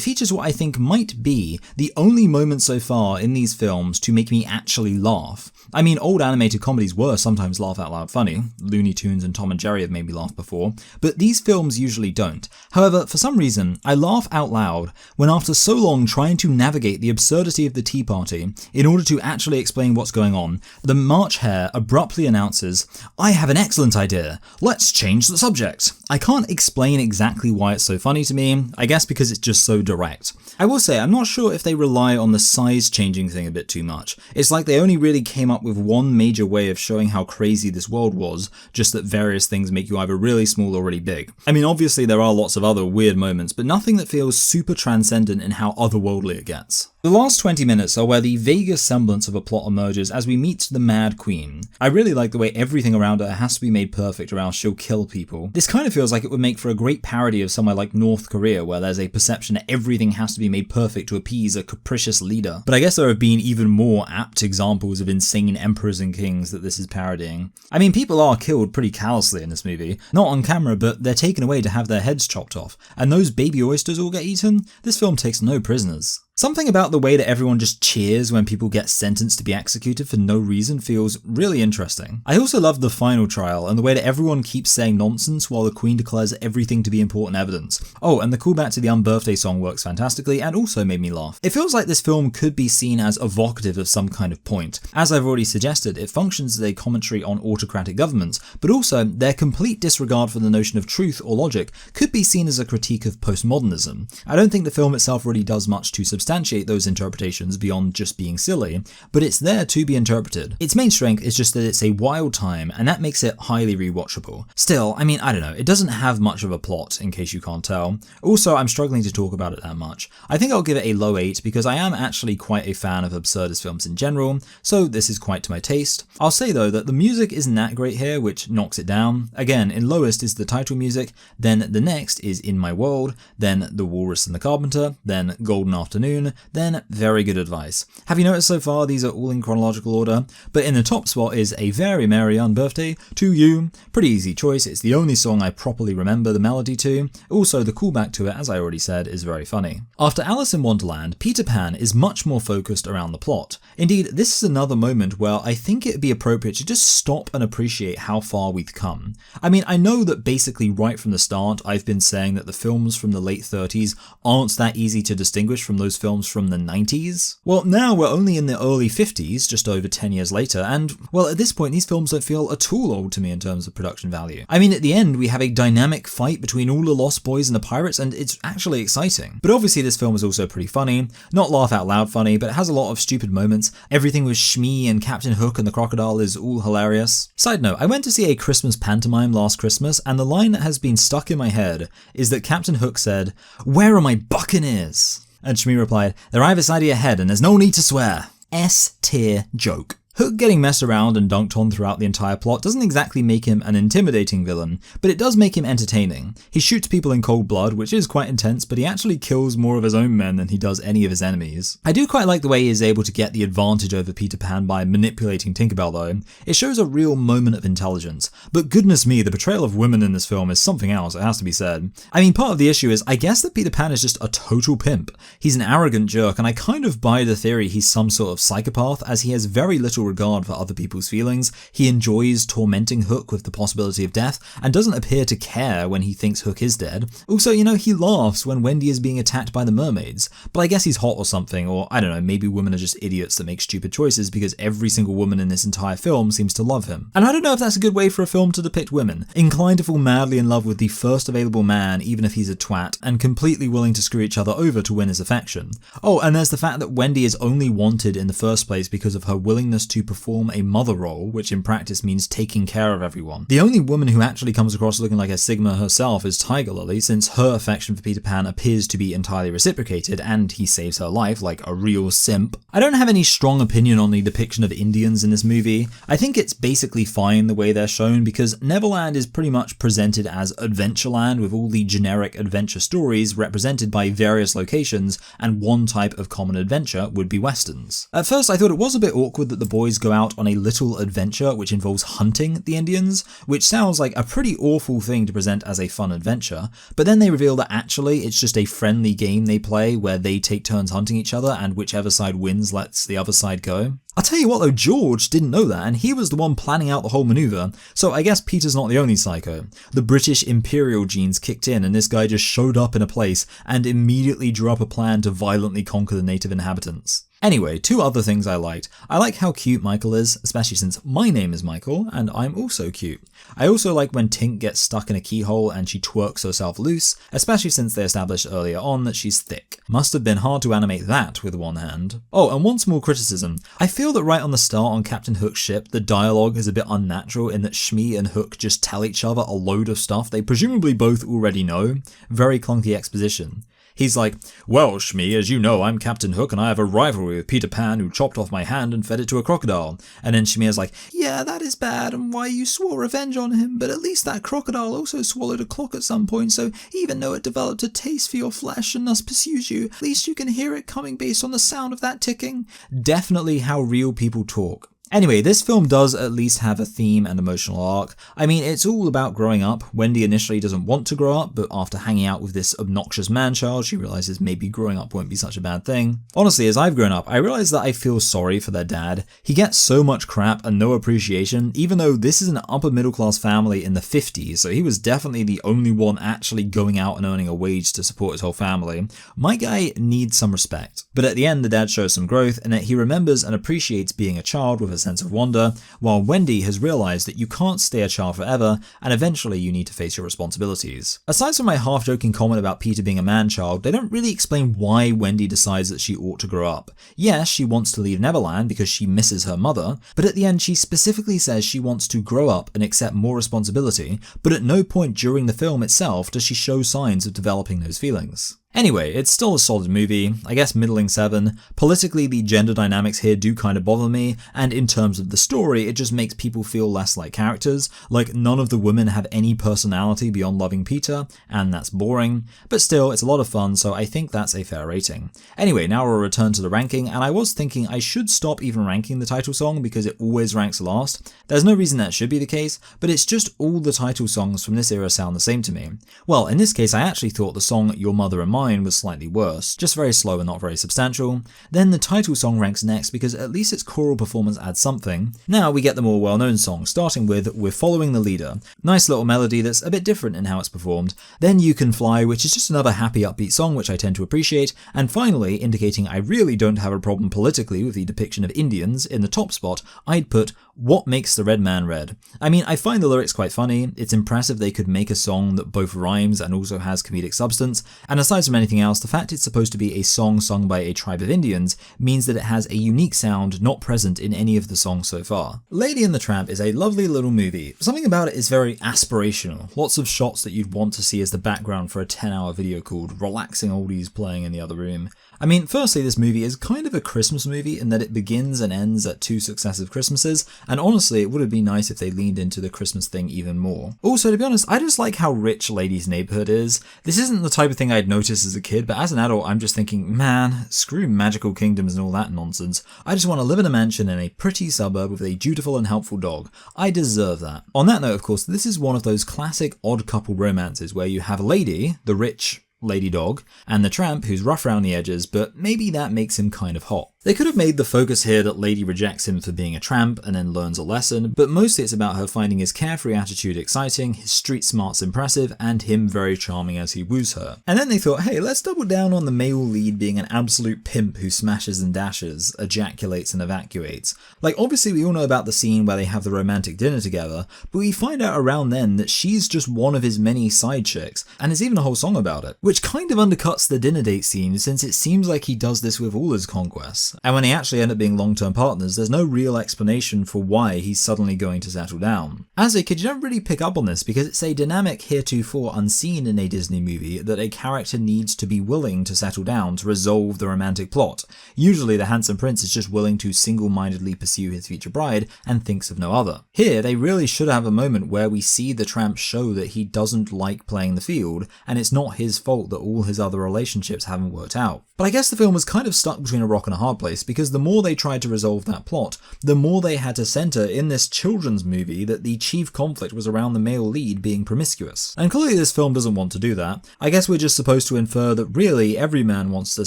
features what I think might be the only moment so far in these films to make me actually laugh. I mean, old animated comedies were sometimes laugh out loud funny. Looney Tunes and Tom and Jerry have made me laugh before, but these films usually don't. However, for some reason, I laugh out loud when after so long trying to navigate the absurdity of the Tea Party in order to actually explain what's going on, the March Hare abruptly announces, "I have an excellent idea. Let's change the subject." I can't explain exactly why it's so funny to me, I guess because it's just so direct. I will say, I'm not sure if they rely on the size changing thing a bit too much. It's like they only really came up with one major way of showing how crazy this world was, just that various things make you either really small or really big. I mean, obviously there are lots of other weird moments, but nothing that feels super transcendent in how otherworldly it gets. The last 20 minutes are where the vaguest semblance of a plot emerges as we meet the Mad Queen. I really like the way everything around her has to be made perfect or else she'll kill people. This kind of feels like it would make for a great parody of somewhere like North Korea, where there's a perception that everything has to be made perfect to appease a capricious leader. But I guess there have been even more apt examples of insane emperors and kings that this is parodying. I mean, people are killed pretty callously in this movie. Not on camera, but they're taken away to have their heads chopped off. And those baby oysters all get eaten? This film takes no prisoners. Something about the way that everyone just cheers when people get sentenced to be executed for no reason feels really interesting. I also love the final trial and the way that everyone keeps saying nonsense while the Queen declares everything to be important evidence. Oh, and the callback to the Unbirthday song works fantastically and also made me laugh. It feels like this film could be seen as evocative of some kind of point. As I've already suggested, it functions as a commentary on autocratic governments, but also their complete disregard for the notion of truth or logic could be seen as a critique of postmodernism. I don't think the film itself really does much to substantiate those interpretations beyond just being silly, but it's there to be interpreted. Its main strength is just that it's a wild time, and that makes it highly rewatchable. Still, I mean, I don't know, it doesn't have much of a plot, in case you can't tell. Also, I'm struggling to talk about it that much. I think I'll give it a low 8 because I am actually quite a fan of absurdist films in general, so this is quite to my taste. I'll say though that the music isn't that great here, which knocks it down. Again, in lowest is the title music, then the next is In My World, then The Walrus and the Carpenter, then Golden Afternoon, then Very Good Advice. Have you noticed so far these are all in chronological order? But in the top spot is A Very Merry Unbirthday to You. Pretty easy choice, it's the only song I properly remember the melody to. Also, the callback to it, as I already said, is very funny. After Alice in Wonderland, Peter Pan is much more focused around the plot. Indeed, this is another moment where I think it'd be appropriate to just stop and appreciate how far we've come. I mean, I know that basically right from the start I've been saying that the films from the late 30s aren't that easy to distinguish from those films from the 90s. Well, now we're only in the early 50s, just over 10 years later, and, well, at this point these films don't feel at all old to me in terms of production value. I mean, at the end we have a dynamic fight between all the Lost Boys and the pirates, and it's actually exciting. But obviously this film is also pretty funny, not laugh out loud funny, but it has a lot of stupid moments. Everything with Shmee and Captain Hook and the crocodile is all hilarious. Side note, I went to see a Christmas pantomime last Christmas, and the line that has been stuck in my head is that Captain Hook said, "Where are my buccaneers?" And Shmee replied, "They're either side of your head and there's no need to swear." S-tier joke. Hook getting messed around and dunked on throughout the entire plot doesn't exactly make him an intimidating villain, but it does make him entertaining. He shoots people in cold blood, which is quite intense, but he actually kills more of his own men than he does any of his enemies. I do quite like the way he is able to get the advantage over Peter Pan by manipulating Tinkerbell though. It shows a real moment of intelligence. But goodness me, the portrayal of women in this film is something else, it has to be said. I mean, part of the issue is I guess that Peter Pan is just a total pimp. He's an arrogant jerk, and I kind of buy the theory he's some sort of psychopath, as he has very little regard for other people's feelings. He enjoys tormenting Hook with the possibility of death, and doesn't appear to care when he thinks Hook is dead. Also, you know, he laughs when Wendy is being attacked by the mermaids, but I guess he's hot or something, or I don't know, maybe women are just idiots that make stupid choices because every single woman in this entire film seems to love him. And I don't know if that's a good way for a film to depict women, inclined to fall madly in love with the first available man even if he's a twat, and completely willing to screw each other over to win his affection. Oh, and there's the fact that Wendy is only wanted in the first place because of her willingness to perform a mother role, which in practice means taking care of everyone. The only woman who actually comes across looking like a Sigma herself is Tiger Lily, since her affection for Peter Pan appears to be entirely reciprocated, and he saves her life like a real simp. I don't have any strong opinion on the depiction of Indians in this movie. I think it's basically fine the way they're shown, because Neverland is pretty much presented as Adventureland with all the generic adventure stories represented by various locations, and one type of common adventure would be westerns. At first I thought it was a bit awkward that the boys go out on a little adventure which involves hunting the Indians, which sounds like a pretty awful thing to present as a fun adventure, but then they reveal that actually it's just a friendly game they play where they take turns hunting each other and whichever side wins lets the other side go. I'll tell you what though, George didn't know that, and he was the one planning out the whole maneuver, so I guess Peter's not the only psycho. The British Imperial genes kicked in, and this guy just showed up in a place and immediately drew up a plan to violently conquer the native inhabitants. Anyway, two other things I liked. I like how cute Michael is, especially since my name is Michael, and I'm also cute. I also like when Tink gets stuck in a keyhole and she twerks herself loose, especially since they established earlier on that she's thick. Must have been hard to animate that with one hand. Oh, and one small criticism. I feel that right on the start on Captain Hook's ship, the dialogue is a bit unnatural in that Shmee and Hook just tell each other a load of stuff they presumably both already know. Very clunky exposition. He's like, well, Shmi, as you know, I'm Captain Hook and I have a rivalry with Peter Pan who chopped off my hand and fed it to a crocodile. And then Shmi is like, yeah, that is bad and why you swore revenge on him, but at least that crocodile also swallowed a clock at some point, so even though it developed a taste for your flesh and thus pursues you, at least you can hear it coming based on the sound of that ticking. Definitely how real people talk. Anyway, this film does at least have a theme and emotional arc. I mean, it's all about growing up. Wendy initially doesn't want to grow up, but after hanging out with this obnoxious man-child, she realizes maybe growing up won't be such a bad thing. Honestly, as I've grown up, I realize that I feel sorry for their dad. He gets so much crap and no appreciation, even though this is an upper middle class family in the 50s, so he was definitely the only one actually going out and earning a wage to support his whole family. My guy needs some respect. But at the end, the dad shows some growth in that he remembers and appreciates being a child with a sense of wonder, while Wendy has realized that you can't stay a child forever and eventually you need to face your responsibilities. Aside from my half-joking comment about Peter being a man-child, they don't really explain why Wendy decides that she ought to grow up. Yes, she wants to leave Neverland because she misses her mother, but at the end she specifically says she wants to grow up and accept more responsibility, but at no point during the film itself does she show signs of developing those feelings. Anyway, it's still a solid movie, I guess middling 7. Politically, the gender dynamics here do kind of bother me, and in terms of the story, it just makes people feel less like characters, like none of the women have any personality beyond loving Peter, and that's boring, but still, it's a lot of fun, so I think that's a fair rating. Anyway, now we'll return to the ranking, and I was thinking I should stop even ranking the title song because it always ranks last. There's no reason that should be the case, but it's just all the title songs from this era sound the same to me. Well, in this case, I actually thought the song Your Mother and Mine was slightly worse, just very slow and not very substantial. Then the title song ranks next because at least its choral performance adds something. Now we get the more well-known songs, starting with We're Following the Leader. Nice little melody that's a bit different in how it's performed. Then You Can Fly, which is just another happy upbeat song which I tend to appreciate. And finally, indicating I really don't have a problem politically with the depiction of Indians, in the top spot, I'd put What Makes the Red Man Red. I mean, I find the lyrics quite funny. It's impressive they could make a song that both rhymes and also has comedic substance. And aside from anything else, the fact it's supposed to be a song sung by a tribe of Indians means that it has a unique sound not present in any of the songs so far. Lady and the Tramp is a lovely little movie. Something about it is very aspirational. Lots of shots that you'd want to see as the background for a 10-hour video called Relaxing Oldies Playing in the Other Room. I mean, firstly, this movie is kind of a Christmas movie in that it begins and ends at 2 successive Christmases, and honestly, it would have been nice if they leaned into the Christmas thing even more. Also, to be honest, I just like how rich Lady's neighborhood is. This isn't the type of thing I'd notice as a kid, but as an adult, I'm just thinking, man, screw magical kingdoms and all that nonsense. I just want to live in a mansion in a pretty suburb with a dutiful and helpful dog. I deserve that. On that note, of course, this is one of those classic odd couple romances where you have Lady, the rich lady dog, and the tramp who's rough around the edges, but maybe that makes him kind of hot. They could have made the focus here that Lady rejects him for being a tramp and then learns a lesson, but mostly it's about her finding his carefree attitude exciting, his street smarts impressive, and him very charming as he woos her. And then they thought, hey, let's double down on the male lead being an absolute pimp who smashes and dashes, ejaculates and evacuates. Like, obviously we all know about the scene where they have the romantic dinner together, but we find out around then that she's just one of his many side chicks, and there's even a whole song about it, which kind of undercuts the dinner date scene since it seems like he does this with all his conquests. And when they actually end up being long-term partners, there's no real explanation for why he's suddenly going to settle down. As a kid, you don't really pick up on this because it's a dynamic heretofore unseen in a Disney movie that a character needs to be willing to settle down to resolve the romantic plot. Usually the handsome prince is just willing to single-mindedly pursue his future bride and thinks of no other. Here, they really should have a moment where we see the tramp show that he doesn't like playing the field, and it's not his fault that all his other relationships haven't worked out. But I guess the film was kind of stuck between a rock and a hard place because the more they tried to resolve that plot, the more they had to center in this children's movie that the chief conflict was around the male lead being promiscuous. And clearly this film doesn't want to do that. I guess we're just supposed to infer that really every man wants to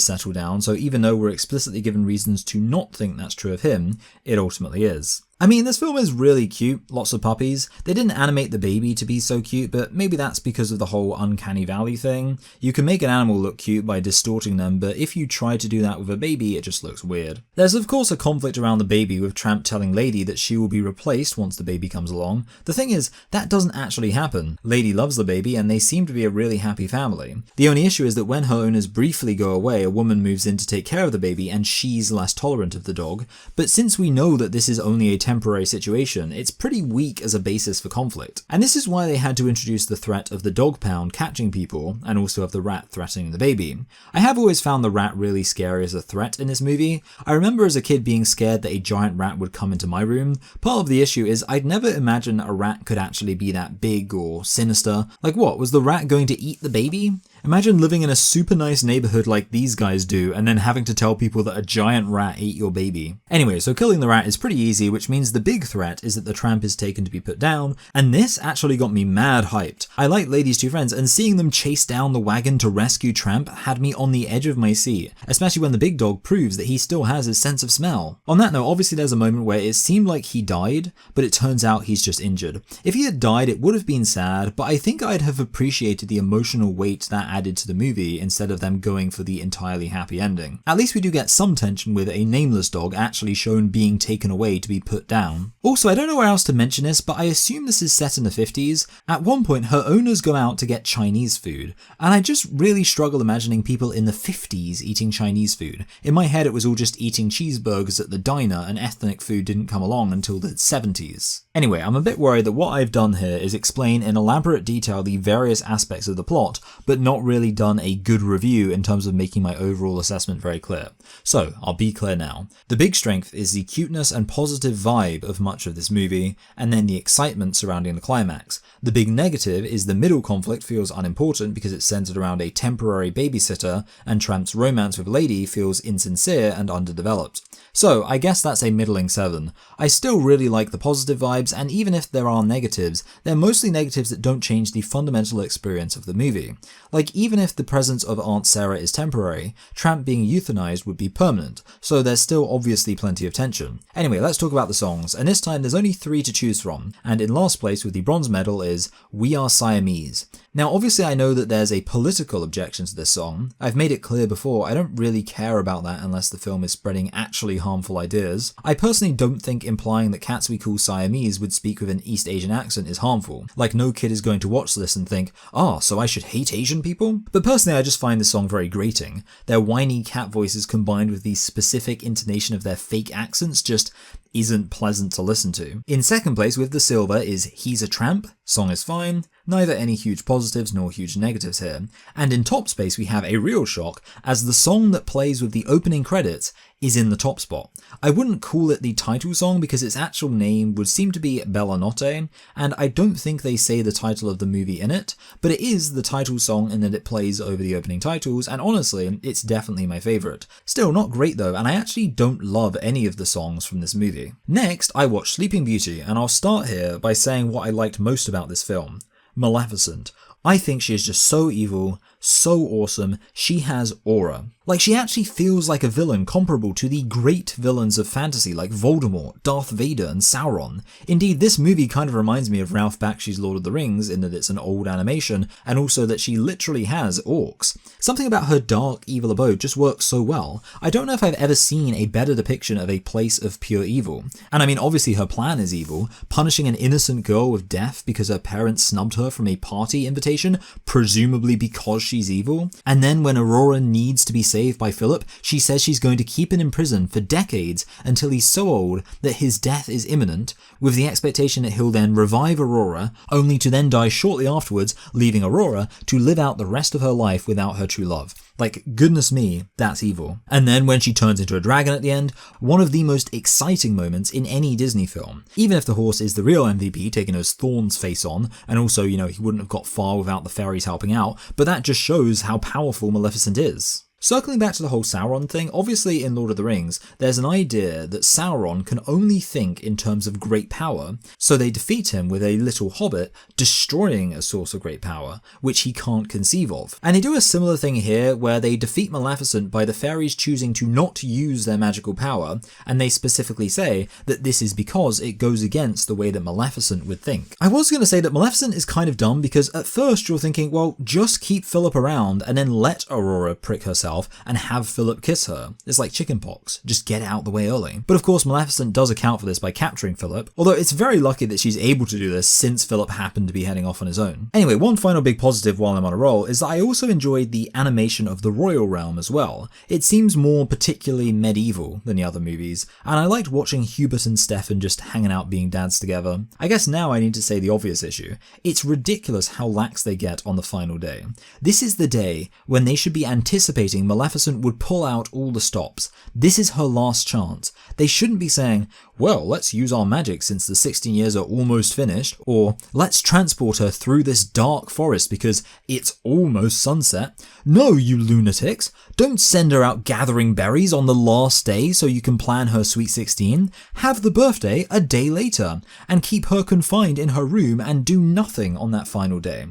settle down, so even though we're explicitly given reasons to not think that's true of him, it ultimately is. I mean, this film is really cute, lots of puppies. They didn't animate the baby to be so cute, but maybe that's because of the whole uncanny valley thing. You can make an animal look cute by distorting them, but if you try to do that with a baby, it just looks weird. There's of course a conflict around the baby with Tramp telling Lady that she will be replaced once the baby comes along. The thing is, that doesn't actually happen. Lady loves the baby and they seem to be a really happy family. The only issue is that when her owners briefly go away, a woman moves in to take care of the baby and she's less tolerant of the dog. But since we know that this is only a temporary situation, it's pretty weak as a basis for conflict. And this is why they had to introduce the threat of the dog pound catching people, and also of the rat threatening the baby. I have always found the rat really scary as a threat in this movie. I remember as a kid being scared that a giant rat would come into my room. Part of the issue is I'd never imagined a rat could actually be that big or sinister. Like what, was the rat going to eat the baby? Imagine living in a super nice neighborhood like these guys do and then having to tell people that a giant rat ate your baby. Anyway, so killing the rat is pretty easy, which means the big threat is that the tramp is taken to be put down, and this actually got me mad hyped. I like Lady's two friends, and seeing them chase down the wagon to rescue Tramp had me on the edge of my seat, especially when the big dog proves that he still has his sense of smell. On that note, obviously there's a moment where it seemed like he died, but it turns out he's just injured. If he had died, it would have been sad, but I think I'd have appreciated the emotional weight that added to the movie instead of them going for the entirely happy ending. At least we do get some tension with a nameless dog actually shown being taken away to be put down. Also, I don't know where else to mention this, but I assume this is set in the 50s. At one point, her owners go out to get Chinese food, and I just really struggle imagining people in the 50s eating Chinese food. In my head, it was all just eating cheeseburgers at the diner, and ethnic food didn't come along until the 70s. Anyway, I'm a bit worried that what I've done here is explain in elaborate detail the various aspects of the plot, but not really done a good review in terms of making my overall assessment very clear. So, I'll be clear now. The big strength is the cuteness and positive vibe of much of this movie, and then the excitement surrounding the climax. The big negative is the middle conflict feels unimportant because it's centered around a temporary babysitter, and Tramp's romance with Lady feels insincere and underdeveloped. So, I guess that's a middling 7. I still really like the positive vibes, and even if there are negatives, they're mostly negatives that don't change the fundamental experience of the movie. Like, even if the presence of Aunt Sarah is temporary, Tramp being euthanized would be permanent, so there's still obviously plenty of tension. Anyway, let's talk about the songs, and this time there's only 3 to choose from, and in last place with the bronze medal is We Are Siamese. Now, obviously I know that there's a political objection to this song. I've made it clear before, I don't really care about that unless the film is spreading actually harmful ideas. I personally don't think implying that cats we call Siamese would speak with an East Asian accent is harmful. Like, no kid is going to watch this and think, so I should hate Asian people? But personally I just find this song very grating. Their whiny cat voices combined with the specific intonation of their fake accents just isn't pleasant to listen to. In second place with the silver is He's a Tramp. Song is fine, neither any huge positives nor huge negatives here. And in top space we have a real shock, as the song that plays with the opening credits is in the top spot. I wouldn't call it the title song because its actual name would seem to be Bella Notte, and I don't think they say the title of the movie in it, but it is the title song in that it plays over the opening titles, and honestly, it's definitely my favourite. Still, not great though, and I actually don't love any of the songs from this movie. Next, I watched Sleeping Beauty, and I'll start here by saying what I liked most about this film. Maleficent. I think she is just so evil, so awesome, she has aura. Like, she actually feels like a villain comparable to the great villains of fantasy like Voldemort, Darth Vader, and Sauron. Indeed, this movie kind of reminds me of Ralph Bakshi's Lord of the Rings in that it's an old animation, and also that she literally has orcs. Something about her dark, evil abode just works so well. I don't know if I've ever seen a better depiction of a place of pure evil. And I mean, obviously her plan is evil, punishing an innocent girl with death because her parents snubbed her from a party invitation, presumably because she's evil. And then when Aurora needs to be saved by Philip, she says she's going to keep him in prison for decades until he's so old that his death is imminent, with the expectation that he'll then revive Aurora, only to then die shortly afterwards, leaving Aurora to live out the rest of her life without her true love. Like, goodness me, that's evil. And then when she turns into a dragon at the end, one of the most exciting moments in any Disney film. Even if the horse is the real MVP, taking those thorns face on, and also, he wouldn't have got far without the fairies helping out, but that just shows how powerful Maleficent is. Circling back to the whole Sauron thing, obviously in Lord of the Rings, there's an idea that Sauron can only think in terms of great power, so they defeat him with a little hobbit destroying a source of great power, which he can't conceive of. And they do a similar thing here, where they defeat Maleficent by the fairies choosing to not use their magical power, and they specifically say that this is because it goes against the way that Maleficent would think. I was going to say that Maleficent is kind of dumb because at first you're thinking, well, just keep Philip around and then let Aurora prick herself herself and have Philip kiss her. It's like chickenpox, just get it out the way early. But of course Maleficent does account for this by capturing Philip, although it's very lucky that she's able to do this since Philip happened to be heading off on his own. Anyway, one final big positive while I'm on a roll is that I also enjoyed the animation of the royal realm as well. It seems more particularly medieval than the other movies, and I liked watching Hubert and Stefan just hanging out being dads together. I guess now I need to say the obvious issue. It's ridiculous how lax they get on the final day. This is the day when they should be anticipating Maleficent would pull out all the stops. This is her last chance. They shouldn't be saying, well, let's use our magic since the 16 years are almost finished, or let's transport her through this dark forest because it's almost sunset. No, you lunatics! Don't send her out gathering berries on the last day so you can plan her sweet 16. Have the birthday a day later, and keep her confined in her room and do nothing on that final day.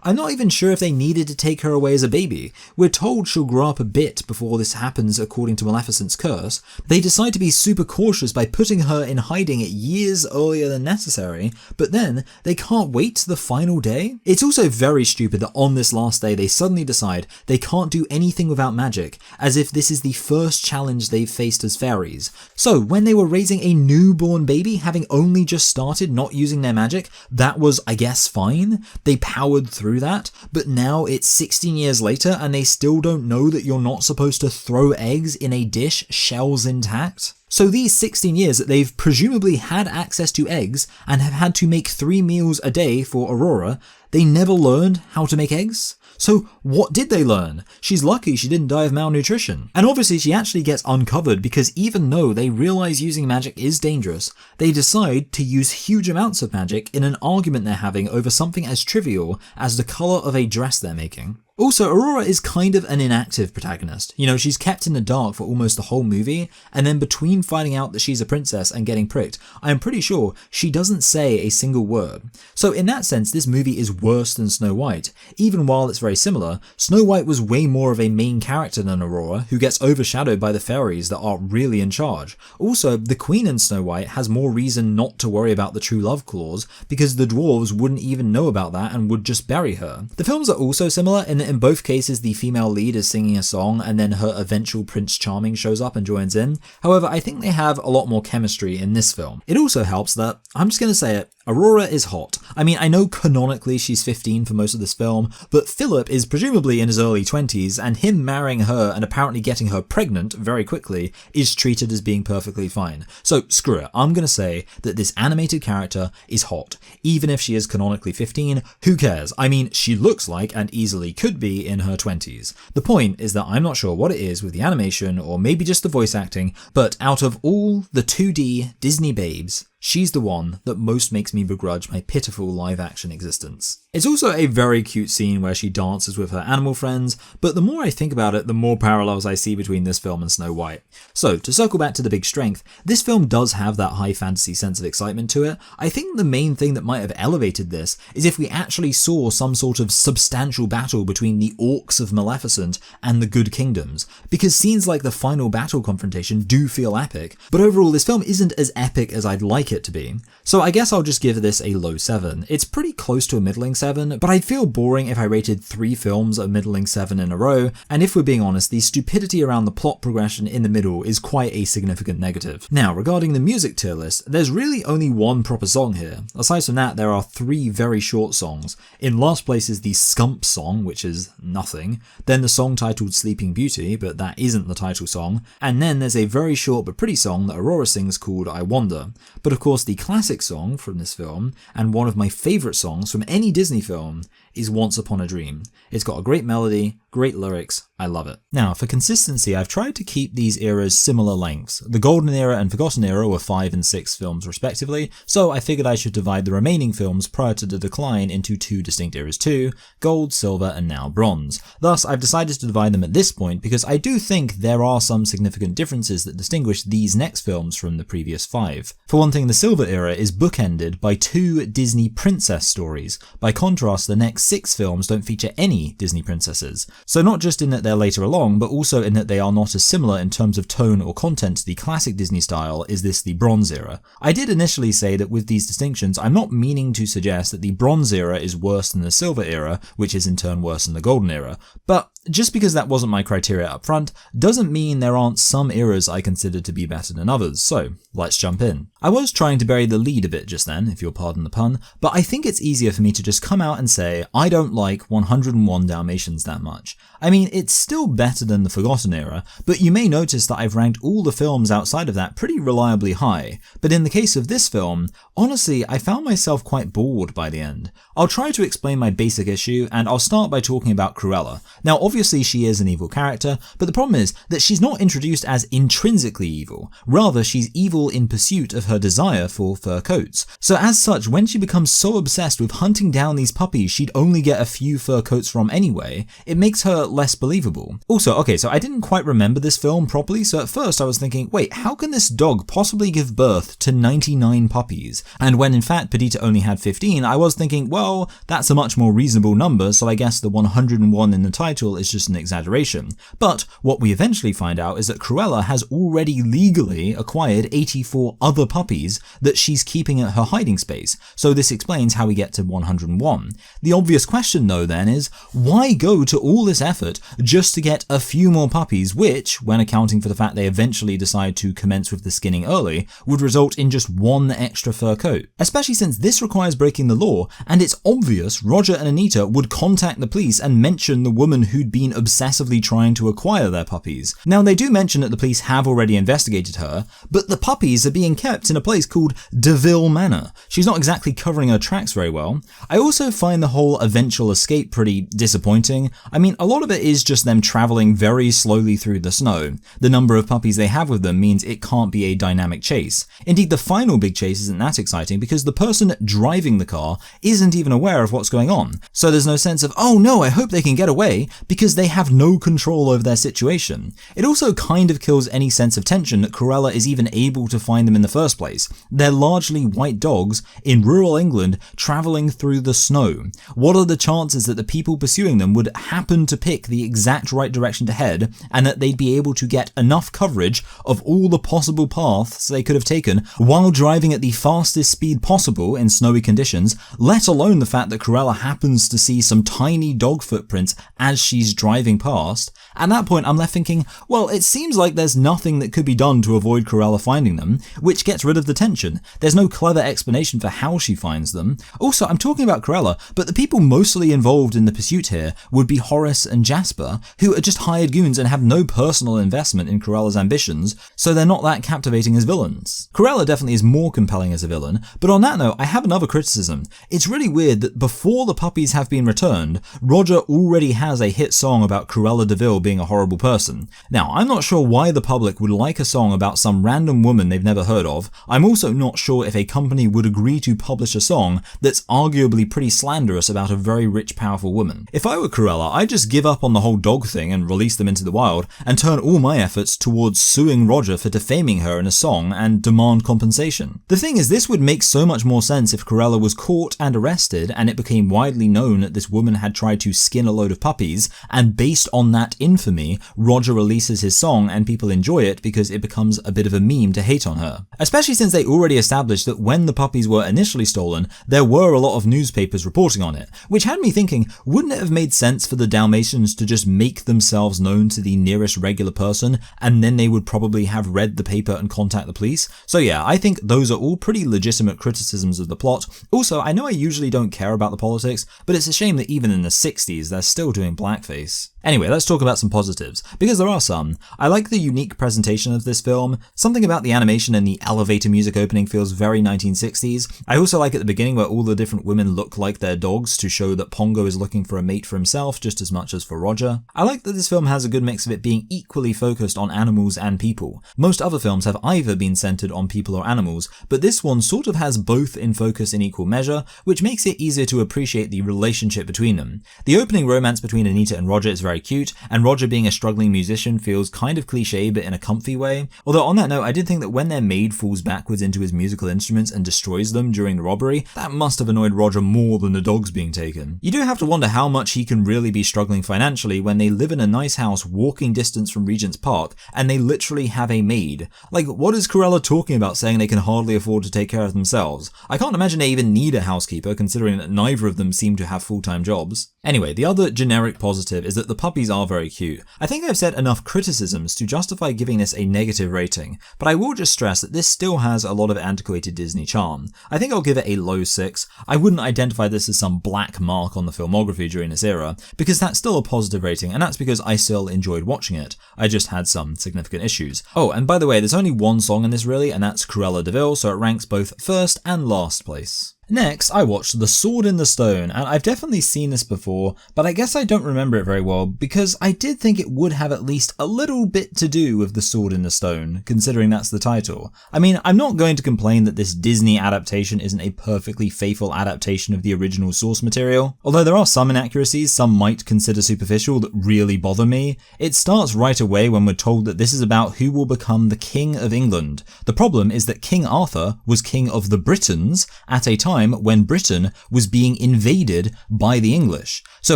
I'm not even sure if they needed to take her away as a baby. We're told she'll grow up a bit before this happens according to Maleficent's curse. They decide to be super cautious by putting her in hiding years earlier than necessary, but then they can't wait to the final day? It's also very stupid that on this last day they suddenly decide they can't do anything without magic, as if this is the first challenge they've faced as fairies. So when they were raising a newborn baby, having only just started not using their magic, that was, I guess, fine. They powered through that, but now it's 16 years later and they still don't know that you're not supposed to throw eggs in a dish, shells intact? So these 16 years that they've presumably had access to eggs and have had to make 3 meals a day for Aurora, they never learned how to make eggs? So what did they learn? She's lucky she didn't die of malnutrition. And obviously she actually gets uncovered because even though they realize using magic is dangerous, they decide to use huge amounts of magic in an argument they're having over something as trivial as the color of a dress they're making. Also, Aurora is kind of an inactive protagonist. You know, she's kept in the dark for almost the whole movie, and then between finding out that she's a princess and getting pricked, I'm pretty sure she doesn't say a single word. So in that sense, this movie is worse than Snow White. Even while it's very similar, Snow White was way more of a main character than Aurora, who gets overshadowed by the fairies that are really in charge. Also, the Queen in Snow White has more reason not to worry about the true love clause, because the dwarves wouldn't even know about that and would just bury her. The films are also similar in that in both cases the female lead is singing a song and then her eventual Prince Charming shows up and joins in. However, I think they have a lot more chemistry in this film. It also helps that, I'm just going to say it, Aurora is hot. I mean, I know canonically she's 15 for most of this film, but Philip is presumably in his early 20s, and him marrying her and apparently getting her pregnant very quickly is treated as being perfectly fine. So screw it, I'm going to say that this animated character is hot. Even if she is canonically 15, who cares? I mean, she looks like and easily could be in her 20s. The point is that I'm not sure what it is with the animation or maybe just the voice acting, but out of all the 2D Disney babes, she's the one that most makes me begrudge my pitiful live-action existence. It's also a very cute scene where she dances with her animal friends, but the more I think about it, the more parallels I see between this film and Snow White. So, to circle back to the big strength, this film does have that high fantasy sense of excitement to it. I think the main thing that might have elevated this is if we actually saw some sort of substantial battle between the orcs of Maleficent and the Good Kingdoms, because scenes like the final battle confrontation do feel epic, but overall this film isn't as epic as I'd like it to be. So I guess I'll just give this a low 7. It's pretty close to a middling 7, but I'd feel boring if I rated 3 films a middling 7 in a row, and if we're being honest, the stupidity around the plot progression in the middle is quite a significant negative. Now, regarding the music tier list, there's really only one proper song here. Aside from that, there are 3 very short songs. In last place is the Scump song, which is nothing, then the song titled Sleeping Beauty, but that isn't the title song, and then there's a very short but pretty song that Aurora sings called I Wonder. But of course, the classic song from this film, and one of my favourite songs from any Disney film, is Once Upon a Dream. It's got a great melody, great lyrics, I love it. Now, for consistency, I've tried to keep these eras similar lengths. The Golden Era and Forgotten Era were 5 and 6 films respectively, so I figured I should divide the remaining films prior to the decline into 2 distinct eras too, Gold, Silver, and now Bronze. Thus, I've decided to divide them at this point because I do think there are some significant differences that distinguish these next films from the previous 5. For one thing, the Silver Era is bookended by 2 Disney princess stories. By contrast, the next 6 films don't feature any Disney princesses. So not just in that they're later along, but also in that they are not as similar in terms of tone or content to the classic Disney style is this the Bronze Era. I did initially say that with these distinctions, I'm not meaning to suggest that the Bronze Era is worse than the Silver Era, which is in turn worse than the Golden Era, but just because that wasn't my criteria up front, doesn't mean there aren't some eras I consider to be better than others, so let's jump in. I was trying to bury the lead a bit just then, if you'll pardon the pun, but I think it's easier for me to just come out and say I don't like 101 Dalmatians that much. I mean, it's still better than the Forgotten era, but you may notice that I've ranked all the films outside of that pretty reliably high. But in the case of this film, honestly, I found myself quite bored by the end. I'll try to explain my basic issue, and I'll start by talking about Cruella. Now, obviously she is an evil character, but the problem is that she's not introduced as intrinsically evil. Rather, she's evil in pursuit of her desire for fur coats. So as such, when she becomes so obsessed with hunting down these puppies she'd only get a few fur coats from anyway, it makes her less believable. Also, okay, so I didn't quite remember this film properly, so at first I was thinking, wait, how can this dog possibly give birth to 99 puppies? And when in fact Perdita only had 15, I was thinking, well, that's a much more reasonable number, so I guess the 101 in the title is just an exaggeration. But what we eventually find out is that Cruella has already legally acquired 84 other puppies that she's keeping at her hiding space, so this explains how we get to 101. The obvious question though then is, why go to all this effort just to get a few more puppies which, when accounting for the fact they eventually decide to commence with the skinning early, would result in just one extra fur coat? Especially since this requires breaking the law, and it's obvious Roger and Anita would contact the police and mention the woman who'd been obsessively trying to acquire their puppies. Now they do mention that the police have already investigated her, but the puppies are being kept in a place called DeVille Manor. She's not exactly covering her tracks very well. I also find the whole eventual escape pretty disappointing. I mean, a lot of it is just them traveling very slowly through the snow. The number of puppies they have with them means it can't be a dynamic chase. Indeed, the final big chase isn't that exciting because the person driving the car isn't even aware of what's going on. So there's no sense of, oh no, I hope they can get away, because they have no control over their situation. It also kind of kills any sense of tension that Cruella is even able to find them in the first place. They're largely white dogs in rural England traveling through the snow. What are the chances that the people pursuing them would happen to pick the exact right direction to head, and that they'd be able to get enough coverage of all the possible paths they could have taken while driving at the fastest speed possible in snowy conditions, let alone the fact that Cruella happens to see some tiny dog footprints as she's driving past? At that point I'm left thinking, well, it seems like there's nothing that could be done to avoid Cruella finding them, which gets rid of the tension. There's no clever explanation for how she finds them. Also, I'm talking about Cruella, but the people mostly involved in the pursuit here would be Horace and Jasper, who are just hired goons and have no personal investment in Cruella's ambitions, so they're not that captivating as villains. Cruella definitely is more compelling as a villain, but on that note, I have another criticism. It's really weird that before the puppies have been returned, Roger already has a hit song about Cruella de Vil being a horrible person. Now, I'm not sure why the public would like a song about some random woman they've never heard of. I'm also not sure if a company would agree to publish a song that's arguably pretty slanderous about a very rich, powerful woman. If I were Cruella, I'd just give up on the whole dog thing and release them into the wild, and turn all my efforts towards suing Roger for defaming her in a song and demand compensation. The thing is, this would make so much more sense if Cruella was caught and arrested and it became widely known that this woman had tried to skin a load of puppies, and based on that infamy, Roger releases his song and people enjoy it because it becomes a bit of a meme to hate on her. Especially since they already established that when the puppies were initially stolen, there were a lot of newspapers reporting on it, which had me thinking, wouldn't it have made sense for the Dalmatians to just make themselves known to the nearest regular person, and then they would probably have read the paper and contact the police? So yeah, I think those are all pretty legitimate criticisms of the plot. Also, I know I usually don't care about the politics, but it's a shame that even in the 60s they're still doing blackface. Anyway, let's talk about some positives, because there are some. I like the unique presentation of this film. Something about the animation and the elevator music opening feels very 1960s. I also like at the beginning where all the different women look like their dogs to show that Pongo is looking for a mate for himself just as much as for Roger. I like that this film has a good mix of it being equally focused on animals and people. Most other films have either been centered on people or animals, but this one sort of has both in focus in equal measure, which makes it easier to appreciate the relationship between them. The opening romance between Anita and Roger is very cute, and Roger being a struggling musician feels kind of cliche but in a comfy way. Although on that note, I did think that when their maid falls backwards into his musical instruments and destroys them during the robbery, that must have annoyed Roger more than the dogs being taken. You do have to wonder how much he can really be struggling financially when they live in a nice house walking distance from Regent's Park and they literally have a maid. Like, what is Cruella talking about saying they can hardly afford to take care of themselves? I can't imagine they even need a housekeeper considering that neither of them seem to have full-time jobs. Anyway, the other generic positive is that the puppies are very cute. I think I've said enough criticisms to justify giving this a negative rating, but I will just stress that this still has a lot of antiquated Disney charm. I think I'll give it a low 6. I wouldn't identify this as some black mark on the filmography during this era, because that's still a positive rating, and that's because I still enjoyed watching it. I just had some significant issues. Oh, and by the way, there's only one song in this really, and that's Cruella de Vil, so it ranks both first and last place. Next, I watched The Sword in the Stone, and I've definitely seen this before, but I guess I don't remember it very well because I did think it would have at least a little bit to do with The Sword in the Stone, considering that's the title. I mean, I'm not going to complain that this Disney adaptation isn't a perfectly faithful adaptation of the original source material. Although there are some inaccuracies some might consider superficial that really bother me. It starts right away when we're told that this is about who will become the King of England. The problem is that King Arthur was King of the Britons at a time when Britain was being invaded by the English. So